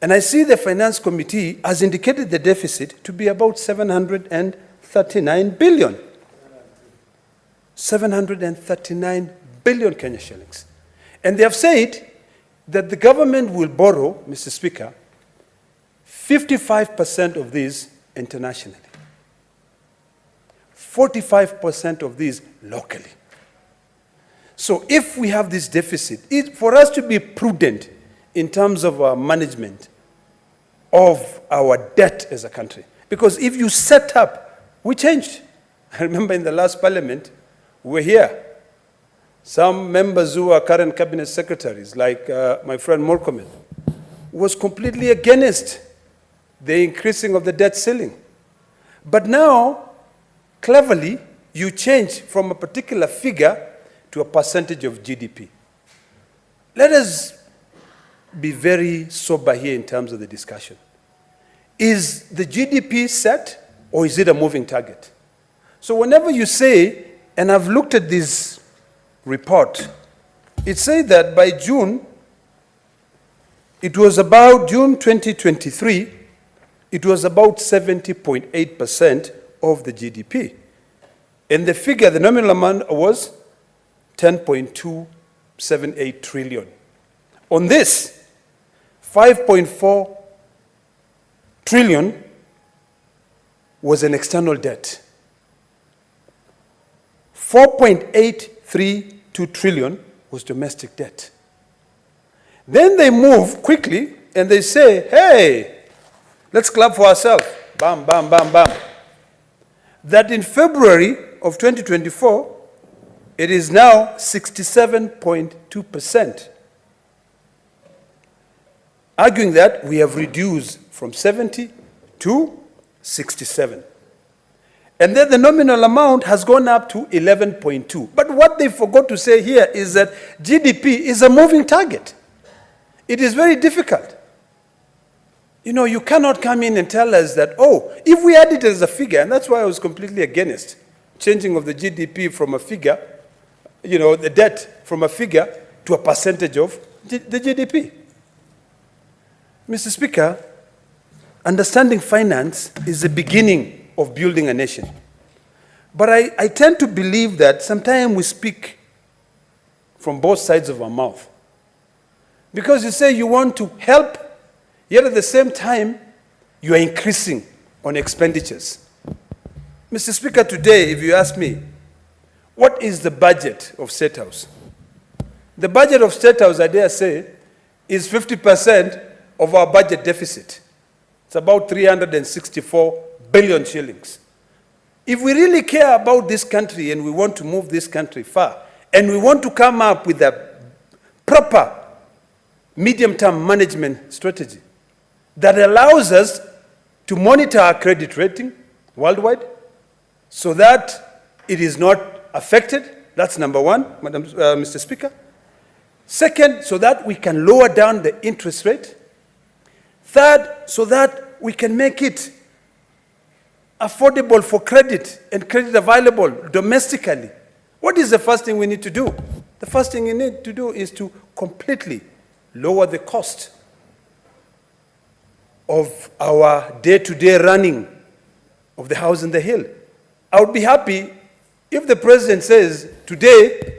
And I see the Finance Committee has indicated the deficit to be about 739 billion. 739 billion Kenya shillings. And they have said that the government will borrow, Mr. Speaker, 55% of these internationally, 45% of these locally. So if we have this deficit, for us to be prudent in terms of our management of our debt as a country, because if you set up, we changed. I remember in the last parliament, we were here. Some members who are current cabinet secretaries, like my friend Morcomen, was completely against the increasing of the debt ceiling. But now, cleverly, you change from a particular figure to a percentage of GDP. Let us be very sober here in terms of the discussion. Is the GDP set, or is it a moving target? So whenever you say, and I've looked at this report, it says that by June, it was about June 2023, it was about 70.8% of the GDP. And the figure, the nominal amount was 10.278 trillion. On this, 5.4 trillion was an external debt. 4.832 trillion was domestic debt. Then they move quickly and they say, hey, let's clap for ourselves. Bam, bam, bam, bam. That in February of 2024, it is now 67.2%. Arguing that we have reduced from 70 to 67. And then the nominal amount has gone up to 11.2. But what they forgot to say here is that GDP is a moving target. It is very difficult. You know, you cannot come in and tell us that, oh, if we add it as a figure, and that's why I was completely against changing of the GDP from a figure, you know, the debt from a figure to a percentage of the GDP. Mr. Speaker, understanding finance is the beginning of building a nation. But I tend to believe that sometimes we speak from both sides of our mouth. Because you say you want to help, yet at the same time, you are increasing on expenditures. Mr. Speaker, today, if you ask me, what is the budget of State House? The budget of State House, I dare say, is 50% of our budget deficit. It's about 364 billion shillings. If we really care about this country and we want to move this country far, and we want to come up with a proper medium-term management strategy that allows us to monitor our credit rating worldwide so that it is not affected, that's number one, Mr. Speaker. Second, so that we can lower down the interest rate. Third, so that we can make it affordable for credit and credit available domestically. What is the first thing we need to do? The first thing we need to do is to completely lower the cost of our day-to-day running of the house in the hill. I would be happy if the president says, today,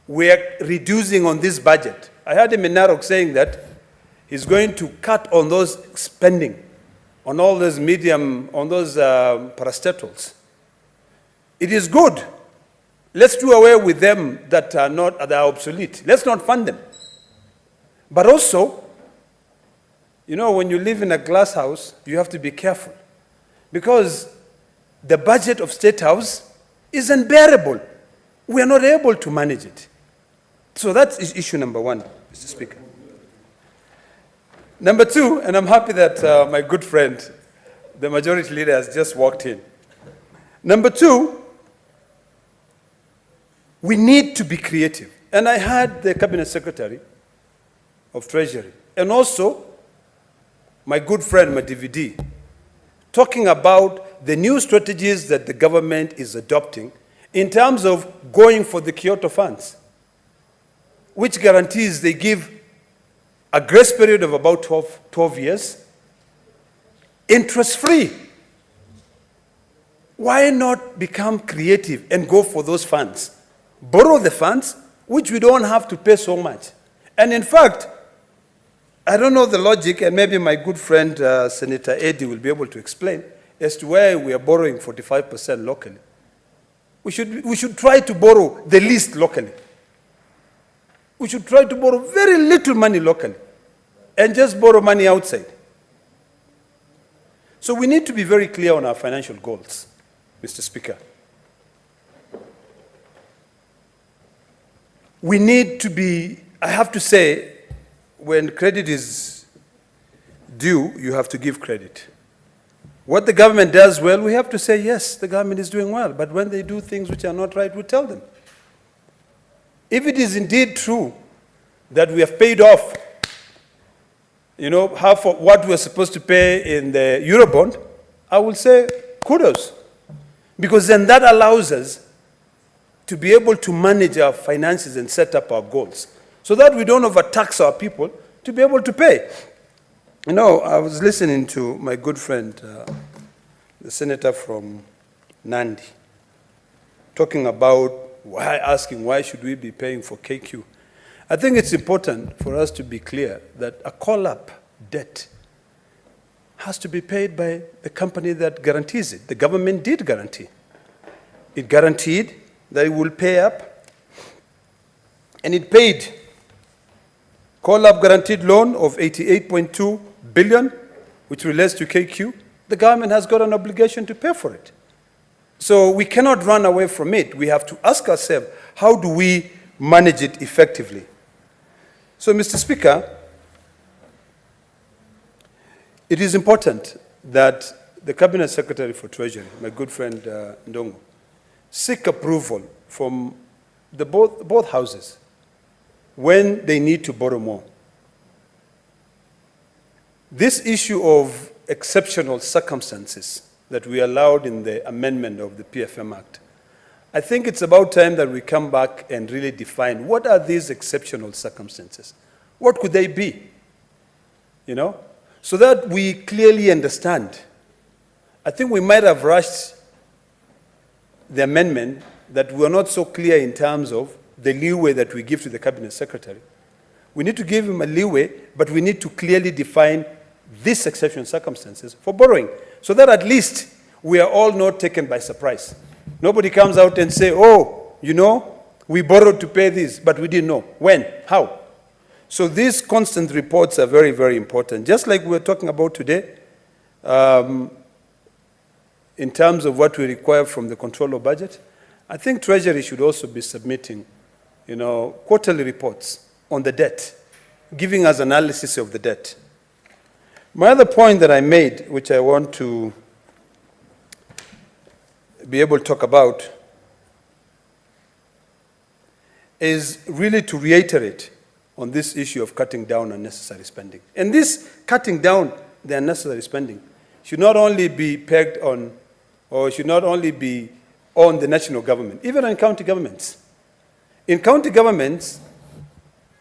we are reducing on this budget. I heard him in Narok saying that he's going to cut on those spending, on all those parastatals. It is good. Let's do away with them that are obsolete. Let's not fund them. But also, you know, when you live in a glass house, you have to be careful because the budget of State House is unbearable. We are not able to manage it. So that's issue number one, Mr. Speaker. Number two, and I'm happy that my good friend, the majority leader, has just walked in. Number two, we need to be creative. And I heard the Cabinet Secretary of Treasury and also my good friend, my DVD, talking about the new strategies that the government is adopting in terms of going for the Kyoto funds, which guarantees they give a grace period of about 12 years, interest-free. Why not become creative and go for those funds? Borrow the funds, which we don't have to pay so much. And in fact, I don't know the logic, and maybe my good friend Senator Eddy will be able to explain as to why we are borrowing 45% locally. We should try to borrow the least locally. We should try to borrow very little money locally and just borrow money outside. So we need to be very clear on our financial goals, Mr. Speaker. We need to be, I have to say, when credit is due, you have to give credit. What the government does well, we have to say, yes, the government is doing well. But when they do things which are not right, we tell them. If it is indeed true that we have paid off, you know, half of what we are supposed to pay in the Eurobond, I will say kudos. Because then that allows us to be able to manage our finances and set up our goals so that we don't overtax our people to be able to pay. You know, I was listening to my good friend, the senator from Nandi, talking about asking why should we be paying for KQ. I think it's important for us to be clear that a call-up debt has to be paid by the company that guarantees it. The government did guarantee. It guaranteed that it will pay up, and it paid. Call-up guaranteed loan of 88.2 billion, which relates to KQ. The government has got an obligation to pay for it. So we cannot run away from it. We have to ask ourselves, how do we manage it effectively? So, Mr. Speaker, it is important that the Cabinet Secretary for Treasury, my good friend Ndongo, seek approval from both houses when they need to borrow more. This issue of exceptional circumstances that we allowed in the amendment of the PFM Act, I think it's about time that we come back and really define what are these exceptional circumstances? What could they be? You know, so that we clearly understand. I think we might have rushed the amendment that we're not so clear in terms of the leeway that we give to the Cabinet Secretary. We need to give him a leeway, but we need to clearly define these exceptional circumstances for borrowing, so that at least we are all not taken by surprise. Nobody comes out and say, oh, you know, we borrowed to pay this, but we didn't know. When? How? So these constant reports are very, very important. Just like we were talking about today, in terms of what we require from the controller budget, I think Treasury should also be submitting, you know, quarterly reports on the debt, giving us analysis of the debt. My other point that I made, which I want to be able to talk about, is really to reiterate on this issue of cutting down unnecessary spending. And this cutting down the unnecessary spending should not only be pegged on, or should not only be on the national government, even on county governments. In county governments,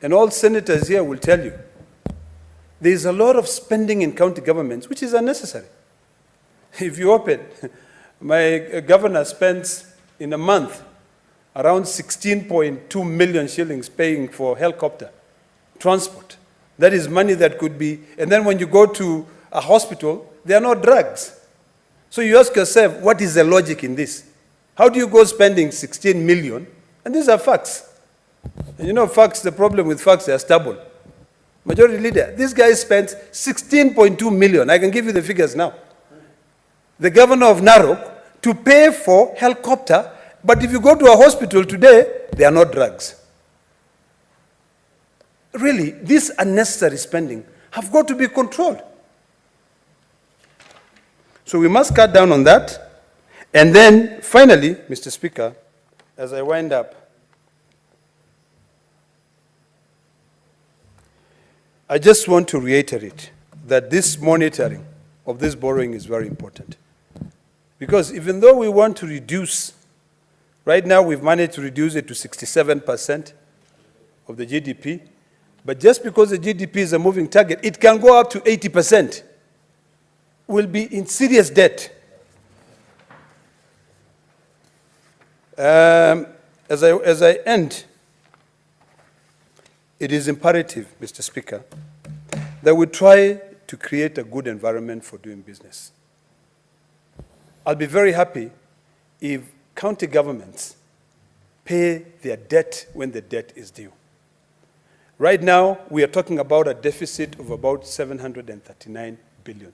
and all senators here will tell you, there is a lot of spending in county governments which is unnecessary. If you open, my governor spends in a month around 16.2 million shillings paying for helicopter transport. That is money that could be, and then when you go to a hospital, there are no drugs. So you ask yourself, what is the logic in this? How do you go spending 16 million? And these are facts. And you know facts, the problem with facts, they are stubborn. Majority leader, this guy spent 16.2 million. I can give you the figures now. The governor of Narok to pay for helicopter, but if you go to a hospital today, there are no drugs. Really, this unnecessary spending have got to be controlled. So we must cut down on that. And then, finally, Mr. Speaker, as I wind up, I just want to reiterate that this monitoring of this borrowing is very important. Because even though we want to reduce, right now we've managed to reduce it to 67% of the GDP, but just because the GDP is a moving target, it can go up to 80%. We'll be in serious debt. As I end, it is imperative, Mr. Speaker, that we try to create a good environment for doing business. I'll be very happy if county governments pay their debt when the debt is due. Right now, we are talking about a deficit of about 739 billion.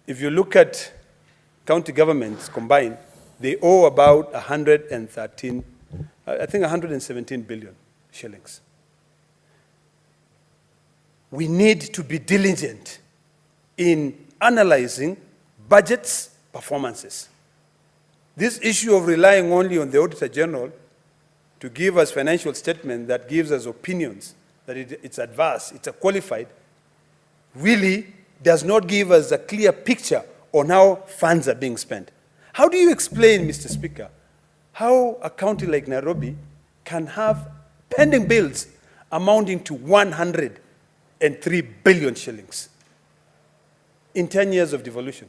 If you look at county governments combined, they owe about 117 billion shillings. We need to be diligent in analyzing budgets, performances. This issue of relying only on the Auditor General to give us financial statement that gives us opinions, that it's adverse, it's a qualified, really does not give us a clear picture on how funds are being spent. How do you explain, Mr. Speaker, how a county like Nairobi can have pending bills amounting to 103 billion shillings in 10 years of devolution?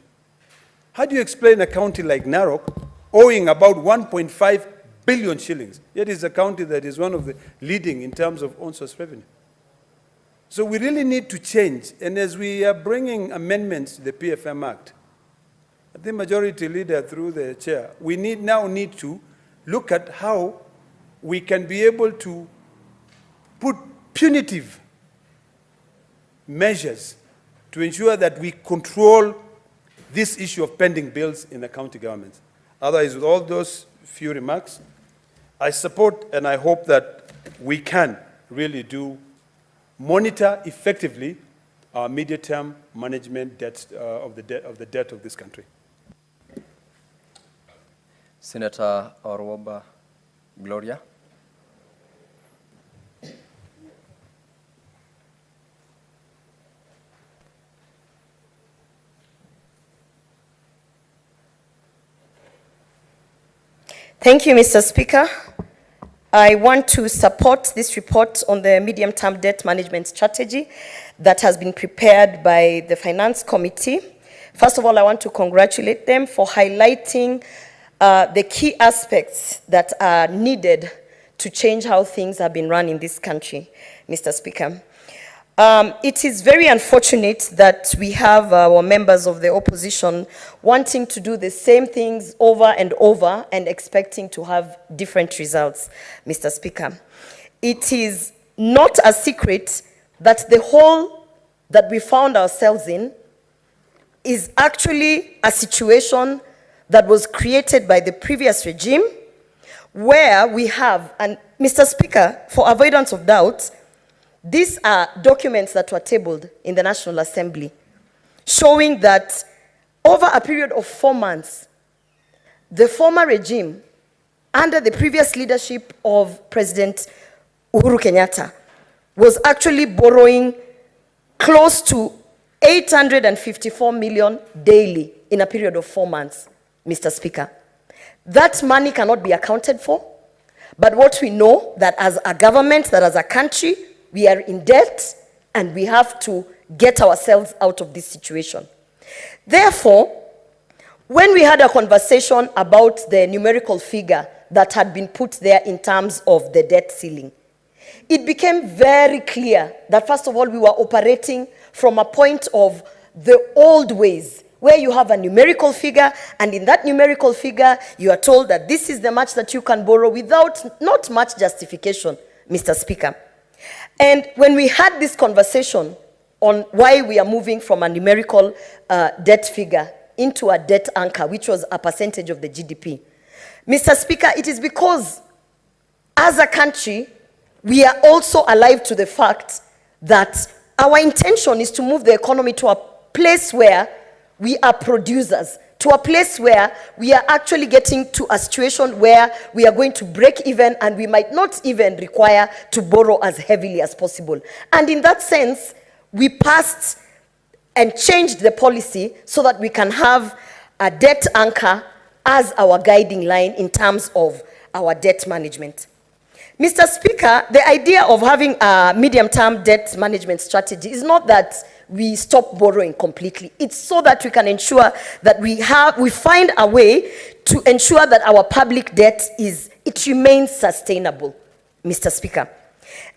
How do you explain a county like Narok owing about 1.5 billion shillings, yet it's a county that is one of the leading in terms of on-source revenue? So we really need to change, and as we are bringing amendments to the PFM Act, the majority leader through the chair, we now need to look at how we can be able to put punitive measures to ensure that we control this issue of pending bills in the county governments. Otherwise, with all those few remarks, I support and I hope that we can really monitor effectively our medium-term management debts, of the debt of this country. Senator Orwoba Gloria. Thank you, Mr. Speaker. I want to support this report on the medium-term debt management strategy that has been prepared by the Finance Committee. First of all, I want to congratulate them for highlighting the key aspects that are needed to change how things have been run in this country, Mr. Speaker. It is very unfortunate that we have our members of the opposition wanting to do the same things over and over and expecting to have different results, Mr. Speaker. It is not a secret that the hole that we found ourselves in is actually a situation that was created by the previous regime, where we have, and Mr. Speaker, for avoidance of doubt, these are documents that were tabled in the National Assembly, showing that over a period of 4 months, the former regime, under the previous leadership of President Uhuru Kenyatta, was actually borrowing close to 854 million daily in a period of 4 months, Mr. Speaker. That money cannot be accounted for, but what we know that as a government, that as a country, we are in debt and we have to get ourselves out of this situation. Therefore, when we had a conversation about the numerical figure that had been put there in terms of the debt ceiling, it became very clear that, first of all, we were operating from a point of the old ways, where you have a numerical figure, and in that numerical figure, you are told that this is the much that you can borrow without not much justification, Mr. Speaker. And when we had this conversation on why we are moving from a numerical debt figure into a debt anchor, which was a percentage of the GDP, Mr. Speaker, it is because as a country, we are also alive to the fact that our intention is to move the economy to a place where we are producers, to a place where we are actually getting to a situation where we are going to break even and we might not even require to borrow as heavily as possible. And in that sense, we passed and changed the policy so that we can have a debt anchor as our guiding line in terms of our debt management. Mr. Speaker, the idea of having a medium-term debt management strategy is not that we stop borrowing completely. It's so that we can ensure that we find a way to ensure that our public debt remains sustainable, Mr. Speaker.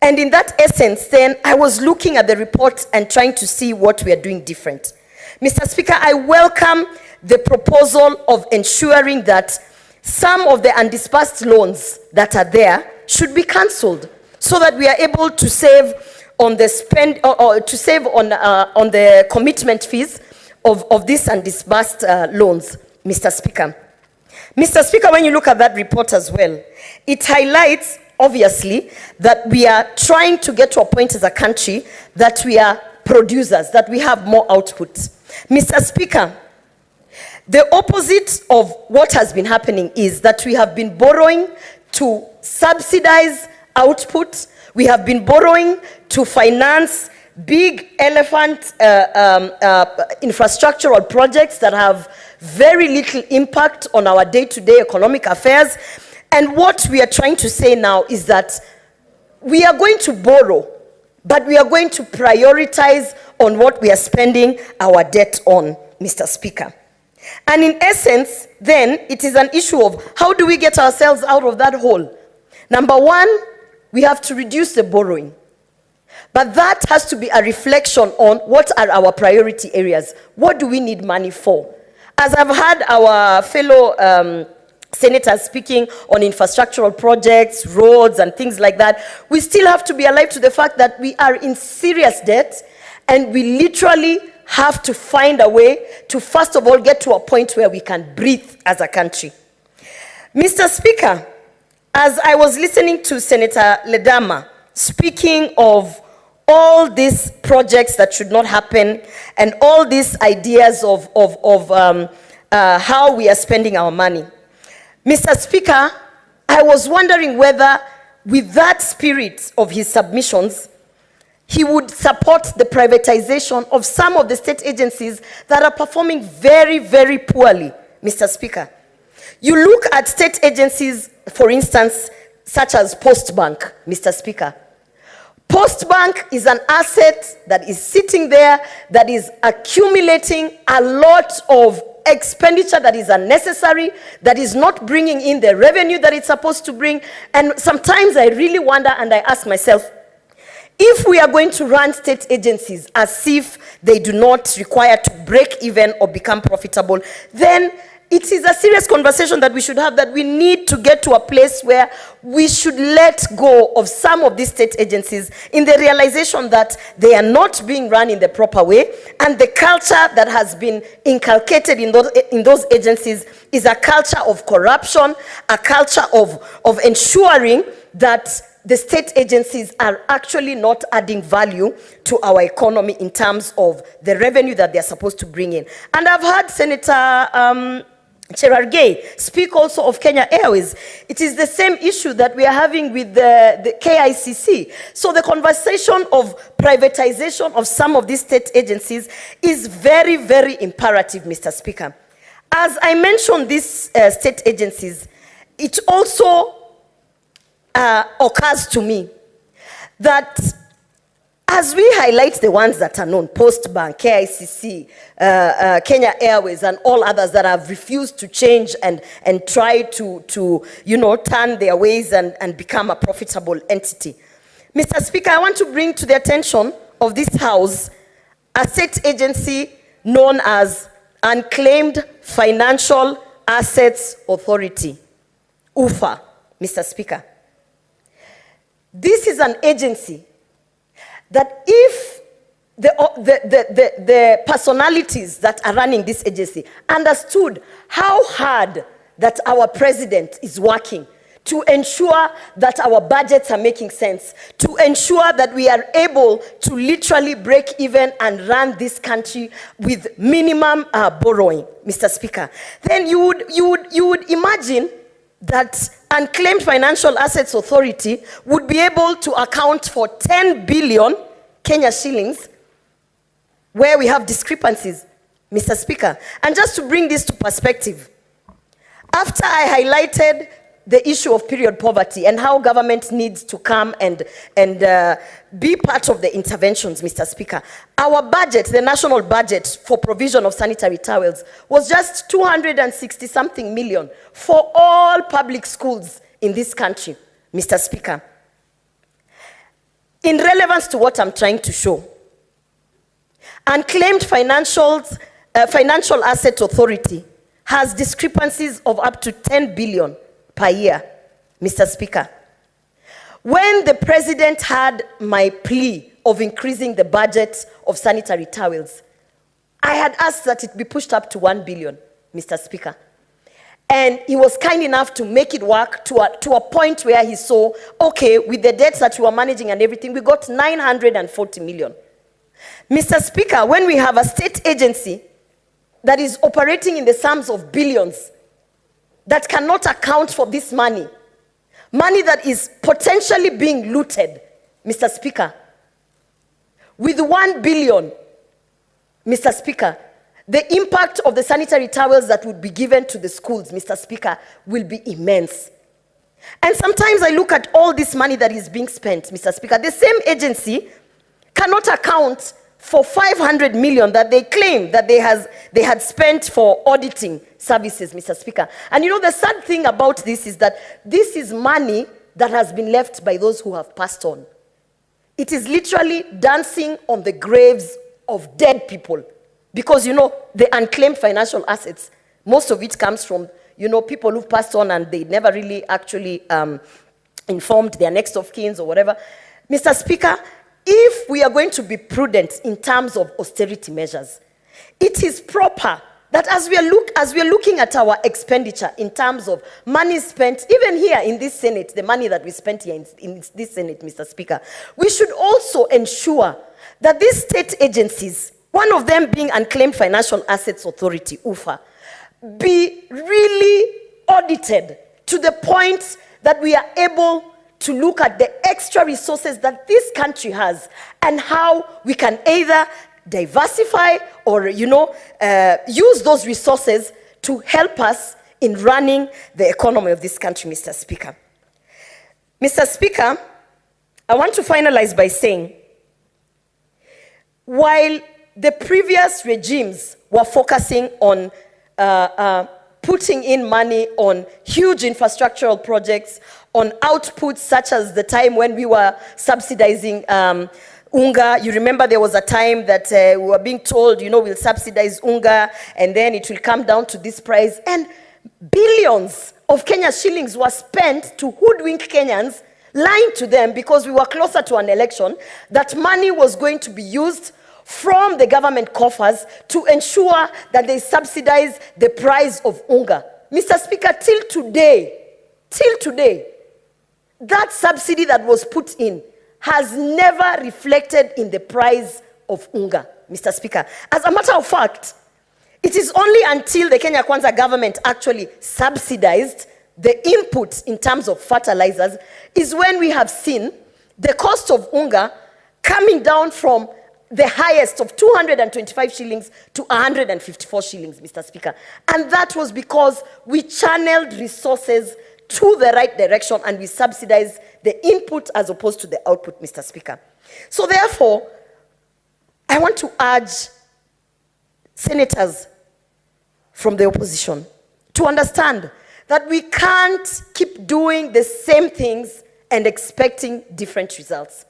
And in that essence, then, I was looking at the report and trying to see what we are doing different. Mr. Speaker, I welcome the proposal of ensuring that some of the undisbursed loans that are there should be cancelled so that we are able to save on the on the commitment fees of these undisbursed loans, Mr. Speaker. Mr. Speaker, when you look at that report as well, it highlights, obviously, that we are trying to get to a point as a country that we are producers, that we have more output. Mr. Speaker, the opposite of what has been happening is that we have been borrowing to subsidize output. We have been borrowing to finance big elephant infrastructural projects that have very little impact on our day-to-day economic affairs. And what we are trying to say now is that we are going to borrow, but we are going to prioritize on what we are spending our debt on, Mr. Speaker. And in essence, then, it is an issue of how do we get ourselves out of that hole? Number one, we have to reduce the borrowing. But that has to be a reflection on what are our priority areas. What do we need money for? As I've had our fellow senators speaking on infrastructural projects, roads, and things like that, we still have to be alive to the fact that we are in serious debt, and we literally have to find a way to, first of all, get to a point where we can breathe as a country. Mr. Speaker, as I was listening to Senator Ledama speaking of all these projects that should not happen and all these ideas of how we are spending our money, Mr. Speaker, I was wondering whether, with that spirit of his submissions, he would support the privatization of some of the state agencies that are performing very, very poorly, Mr. Speaker. You look at state agencies, for instance, such as Postbank, Mr. Speaker. Postbank is an asset that is sitting there, that is accumulating a lot of expenditure that is unnecessary, that is not bringing in the revenue that it's supposed to bring. And sometimes I really wonder, and I ask myself, If we are going to run state agencies as if they do not require to break even or become profitable, then it is a serious conversation that we should have, that we need to get to a place where we should let go of some of these state agencies in the realization that they are not being run in the proper way, and the culture that has been inculcated in those agencies is a culture of corruption, a culture of ensuring that the state agencies are actually not adding value to our economy in terms of the revenue that they're supposed to bring in. And I've heard Senator Cherargei speak also of Kenya Airways. It is the same issue that we are having with the KICC. So the conversation of privatization of some of these state agencies is very, very imperative, Mr. Speaker. As I mentioned these state agencies, it also occurs to me that as we highlight the ones that are known, Post Bank, KICC, Kenya Airways, and all others that have refused to change and try to turn their ways and become a profitable entity. Mr. Speaker, I want to bring to the attention of this House a state agency known as Unclaimed Financial Assets Authority, UFA, Mr. Speaker. This is an agency that if the personalities that are running this agency understood how hard that our president is working to ensure that our budgets are making sense, to ensure that we are able to literally break even and run this country with minimum borrowing, Mr. Speaker, then you would imagine that Unclaimed Financial Assets Authority would be able to account for 10 billion Kenya shillings where we have discrepancies, Mr. Speaker. And just to bring this to perspective, after I highlighted the issue of period poverty and how government needs to come and be part of the interventions, Mr. Speaker, our budget, the national budget for provision of sanitary towels, was just 260-something million for all public schools in this country, Mr. Speaker. In relevance to what I'm trying to show, Unclaimed Financial Asset Authority has discrepancies of up to 10 billion per year, Mr. Speaker. When the president had my plea of increasing the budget of sanitary towels, I had asked that it be pushed up to 1 billion, Mr. Speaker. And he was kind enough to make it work to a point where he saw, okay, with the debts that we were managing and everything, we got 940 million. Mr. Speaker, when we have a state agency that is operating in the sums of billions, that cannot account for this money that is potentially being looted, Mr. Speaker, with 1 billion, Mr. Speaker, the impact of the sanitary towels that would be given to the schools, Mr. Speaker, will be immense. And sometimes I look at all this money that is being spent, Mr. Speaker. The same agency cannot account for 500 million that they claim that they had spent for auditing services, Mr. Speaker. And you know, the sad thing about this is that this is money that has been left by those who have passed on. It is literally dancing on the graves of dead people. Because, you know, the unclaimed financial assets, most of it comes from, you know, people who've passed on and they never really actually informed their next of kin or whatever. Mr. Speaker, if we are going to be prudent in terms of austerity measures, it is proper that as we are looking at our expenditure in terms of money spent, even here in this Senate, the money that we spent here in this Senate, Mr. Speaker, we should also ensure that these state agencies, one of them being Unclaimed Financial Assets Authority, UFA, be really audited to the point that we are able to look at the extra resources that this country has and how we can either diversify or, you know, use those resources to help us in running the economy of this country, Mr. Speaker. Mr. Speaker, I want to finalize by saying, while the previous regimes were focusing on putting in money on huge infrastructural projects, on outputs such as the time when we were subsidizing unga. You remember there was a time that we were being told, we'll subsidize unga and then it will come down to this price. And billions of Kenya shillings were spent to hoodwink Kenyans, lying to them because we were closer to an election, that money was going to be used from the government coffers to ensure that they subsidize the price of unga. Mr. Speaker, till today, that subsidy that was put in has never reflected in the price of unga, Mr. Speaker. As a matter of fact, it is only until the Kenya Kwanza government actually subsidized the inputs in terms of fertilizers is when we have seen the cost of unga coming down from the highest of 225 shillings to 154 shillings, Mr. Speaker. And that was because we channeled resources to the right direction and we subsidized the input as opposed to the output, Mr. Speaker. So therefore, I want to urge senators from the opposition to understand that we can't keep doing the same things and expecting different results.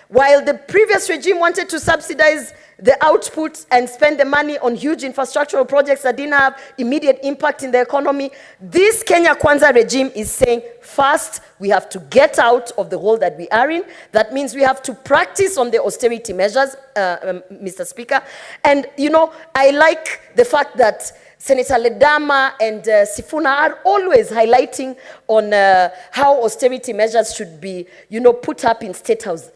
While the previous regime wanted to subsidize the output and spend the money on huge infrastructural projects that didn't have immediate impact in the economy, this Kenya Kwanza regime is saying, first, we have to get out of the hole that we are in. That means we have to practice on the austerity measures, Mr. Speaker. And, I like the fact that Senator Ledama and Sifuna are always highlighting on how austerity measures should be, put up in State House.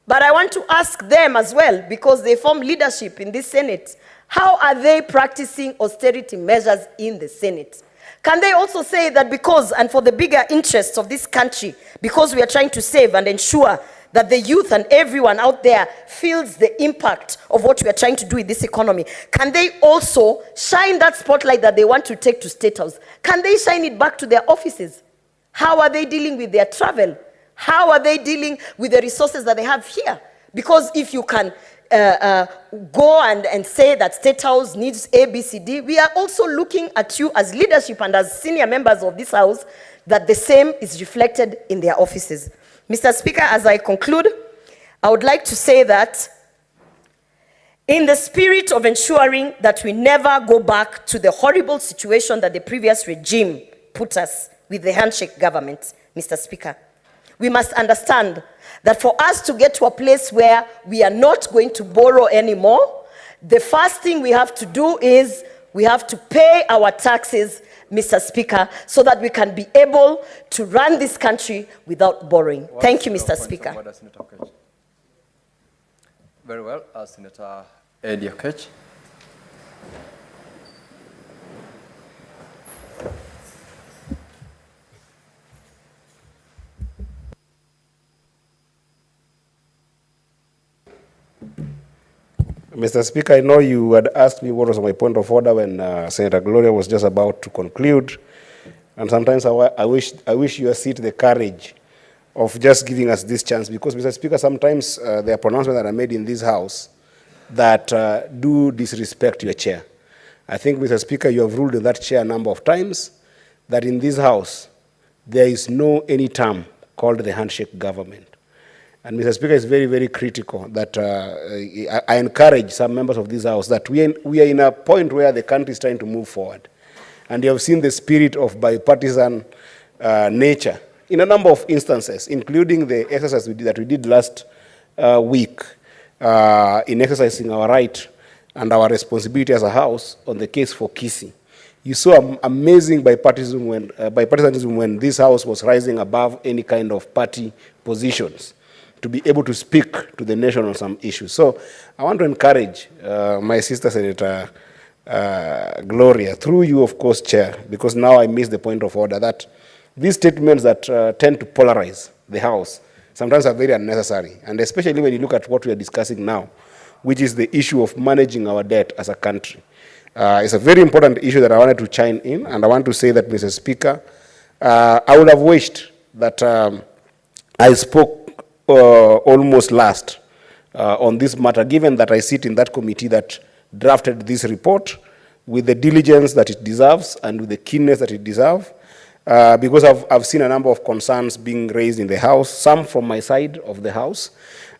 But I want to ask them as well, because they form leadership in this Senate, how are they practicing austerity measures in the Senate? Can they also say that because, and for the bigger interests of this country, because we are trying to save and ensure that the youth and everyone out there feels the impact of what we are trying to do in this economy, can they also shine that spotlight that they want to take to State House? Can they shine it back to their offices? How are they dealing with their travel? How are they dealing with the resources that they have here? Because if you can go and say that State House needs A, B, C, D, we are also looking at you as leadership and as senior members of this House that the same is reflected in their offices. Mr. Speaker, as I conclude, I would like to say that in the spirit of ensuring that we never go back to the horrible situation that the previous regime put us with the handshake government, Mr. Speaker, we must understand that for us to get to a place where we are not going to borrow anymore, the first thing we have to do is we have to pay our taxes, Mr. Speaker, so that we can be able to run this country without borrowing. Thank you, Mr. Speaker. Order, Senator Okech. Very well, Senator Eddie Okech. Mr. Speaker, I know you had asked me what was my point of order when Senator Gloria was just about to conclude. And sometimes I wish you had the courage of just giving us this chance, because, Mr. Speaker, sometimes there are pronouncements that are made in this House that do disrespect your chair. I think, Mr. Speaker, you have ruled in that chair a number of times that in this House there is no any term called the handshake government. And Mr. Speaker, it's very, very critical that I encourage some members of this House that we are in a point where the country is trying to move forward. And you have seen the spirit of bipartisan nature in a number of instances, including the exercise that we did last week in exercising our right and our responsibility as a House on the case for Kisii. You saw amazing bipartisanism when this House was rising above any kind of party positions to be able to speak to the nation on some issues. So I want to encourage my sister Senator Gloria, through you, of course, Chair, because now I miss the point of order, that these statements that tend to polarize the House sometimes are very unnecessary, and especially when you look at what we are discussing now, which is the issue of managing our debt as a country. It's a very important issue that I wanted to chime in, and I want to say that, Mr. Speaker, I would have wished that I spoke almost last on this matter, given that I sit in that committee that drafted this report with the diligence that it deserves and with the keenness that it deserves, because I've seen a number of concerns being raised in the House, some from my side of the House.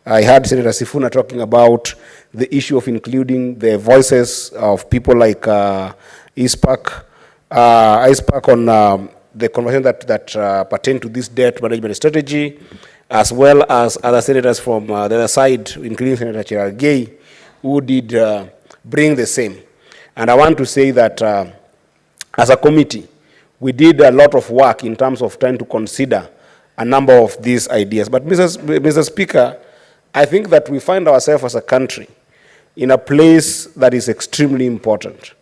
I heard Senator Sifuna talking about the issue of including the voices of people like ISPAC on the conversation that pertain to this debt management strategy, as well as other senators from the other side, including Senator Cherargei, who did bring the same. And I want to say that as a committee, we did a lot of work in terms of trying to consider a number of these ideas. But Mr. Speaker, I think that we find ourselves as a country in a place that is extremely important,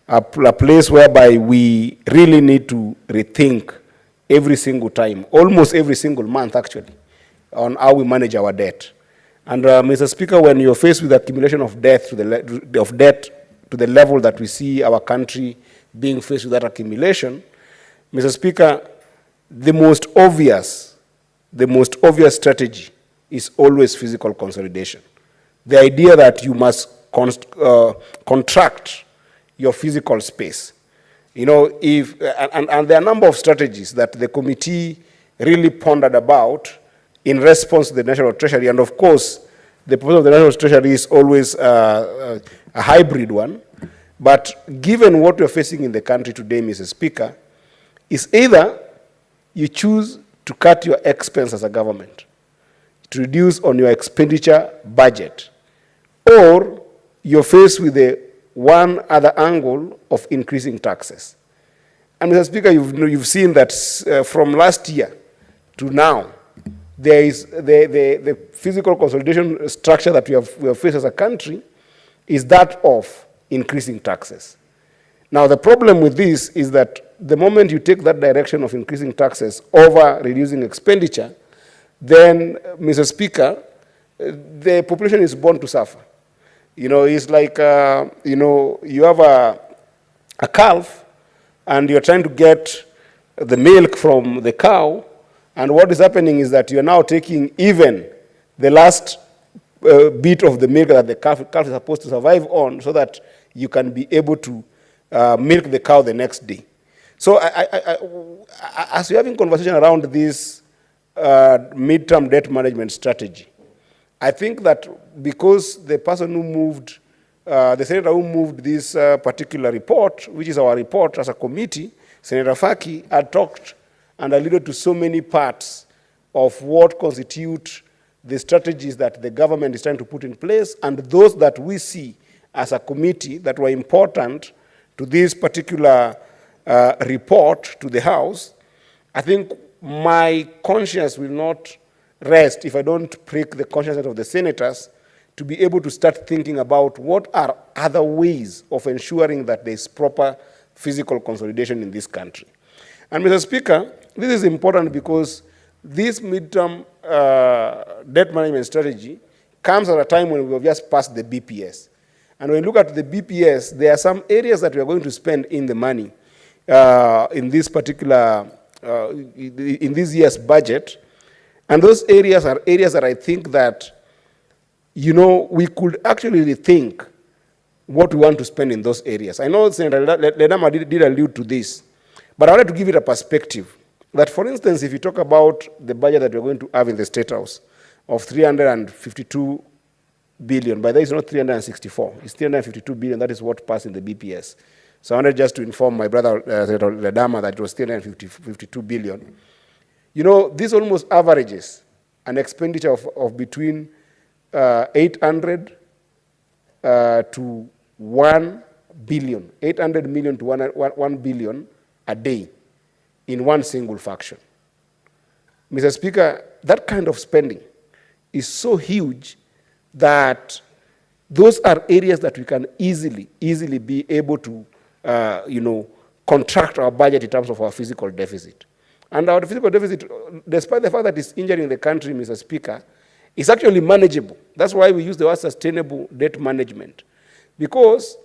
a place whereby we really need to rethink every single time, almost every single month actually, on how we manage our debt. And Mr. Speaker, when you're faced with accumulation of debt to the level that we see our country being faced with that accumulation, Mr. Speaker, the most obvious strategy is always physical consolidation. The idea that you must contract your physical space. You know, and there are a number of strategies that the committee really pondered about in response to the National Treasury. And of course, the proposal of the National Treasury is always a hybrid one. But given what we're facing in the country today, Mr. Speaker, is either you choose to cut your expense as a government, to reduce on your expenditure budget, or you're faced with the one other angle of increasing taxes. And Mr. Speaker, you've seen that from last year to now, there is the physical consolidation structure that we have faced as a country is that of increasing taxes. Now, the problem with this is that the moment you take that direction of increasing taxes over reducing expenditure, then, Mr. Speaker, the population is born to suffer. You know, it's like, you know, you have a calf and you're trying to get the milk from the cow, and what is happening is that you're now taking even the last bit of the milk that the calf is supposed to survive on so that you can be able to milk the cow the next day. So as we're having conversation around this midterm debt management strategy, I think that because the person who moved, the senator who moved this particular report, which is our report as a committee, Senator Faki, had talked and alluded to so many parts of what constitute the strategies that the government is trying to put in place and those that we see as a committee that were important to this particular report to the House. I think my conscience will not rest if I don't prick the conscience of the senators to be able to start thinking about what are other ways of ensuring that there is proper physical consolidation in this country. And Mr. Speaker, this is important because this midterm debt management strategy comes at a time when we have just passed the BPS. And when you look at the BPS, there are some areas that we are going to spend in the money in this particular, in this year's budget. And those areas are areas that I think that, you know, we could actually rethink what we want to spend in those areas. I know Senator Ledama did allude to this, but I wanted to give it a perspective. That, for instance, if you talk about the budget that we're going to have in the State House of 352 billion, by that it's not 364, it's 352 billion, that is what passed in the BPS. So I wanted just to inform my brother, Senator Ledama, that it was 352 billion. You know, this almost averages an expenditure of between 800 to 1 billion, 800 million to 1 billion a day in one single faction. Mr. Speaker, that kind of spending is so huge that those are areas that we can easily be able to, you know, contract our budget in terms of our physical deficit. And our physical deficit, despite the fact that it's injuring the country, Mr. Speaker, is actually manageable. That's why we use the word sustainable debt management. Because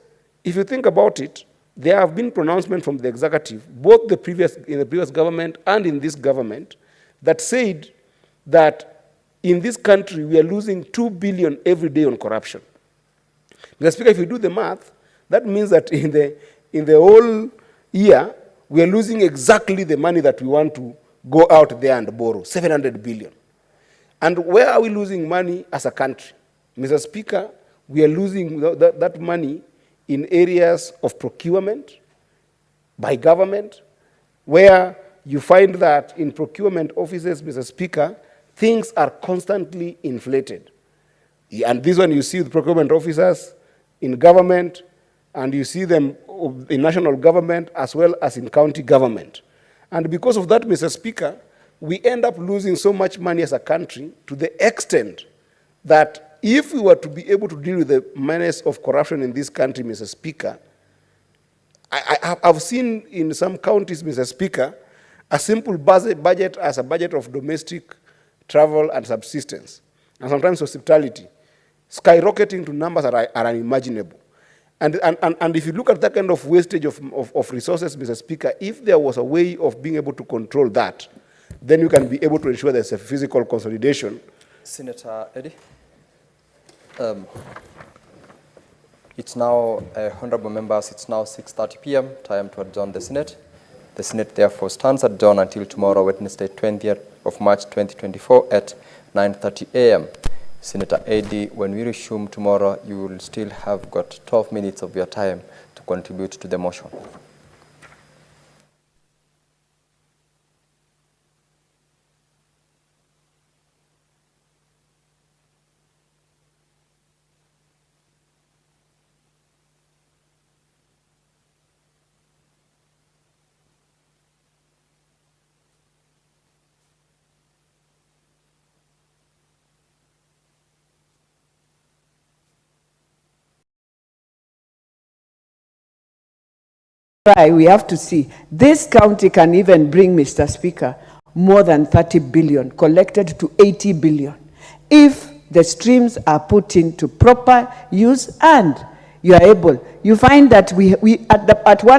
if you think about it, there have been pronouncements from the executive, both in the previous government and in this government, that said that in this country we are losing 2 billion every day on corruption. Mr. Speaker, if you do the math, That means that in the whole year, we are losing exactly the money that we want to go out there and borrow, 700 billion. And where are we losing money as a country? Mr. Speaker, we are losing that money in areas of procurement by government, where you find that in procurement offices, Mr. Speaker, things are constantly inflated. And this one you see the procurement officers in government, and you see them in national government as well as in county government. And because of that, Mr. Speaker, we end up losing so much money as a country to the extent that if we were to be able to deal with the menace of corruption in this country, Mr. Speaker, I've seen in some counties, Mr. Speaker, a simple budget as a budget of domestic travel and subsistence, and sometimes hospitality, skyrocketing to numbers that are unimaginable. And if you look at that kind of wastage of resources, Mr. Speaker, if there was a way of being able to control that, then you can be able to ensure there's a physical consolidation. Senator Eddy. It's now, honorable members, it's now 6:30 p.m., time to adjourn the Senate. The Senate therefore stands adjourned until tomorrow, Wednesday, 20th of March 2024 at 9:30 a.m. Senator Eddy, when we resume tomorrow, you will still have got 12 minutes of your time to contribute to the motion. We have to see. This county can even bring, Mr. Speaker, more than 30 billion, collected to 80 billion, if the streams are put into proper use and you are able. You find that we at one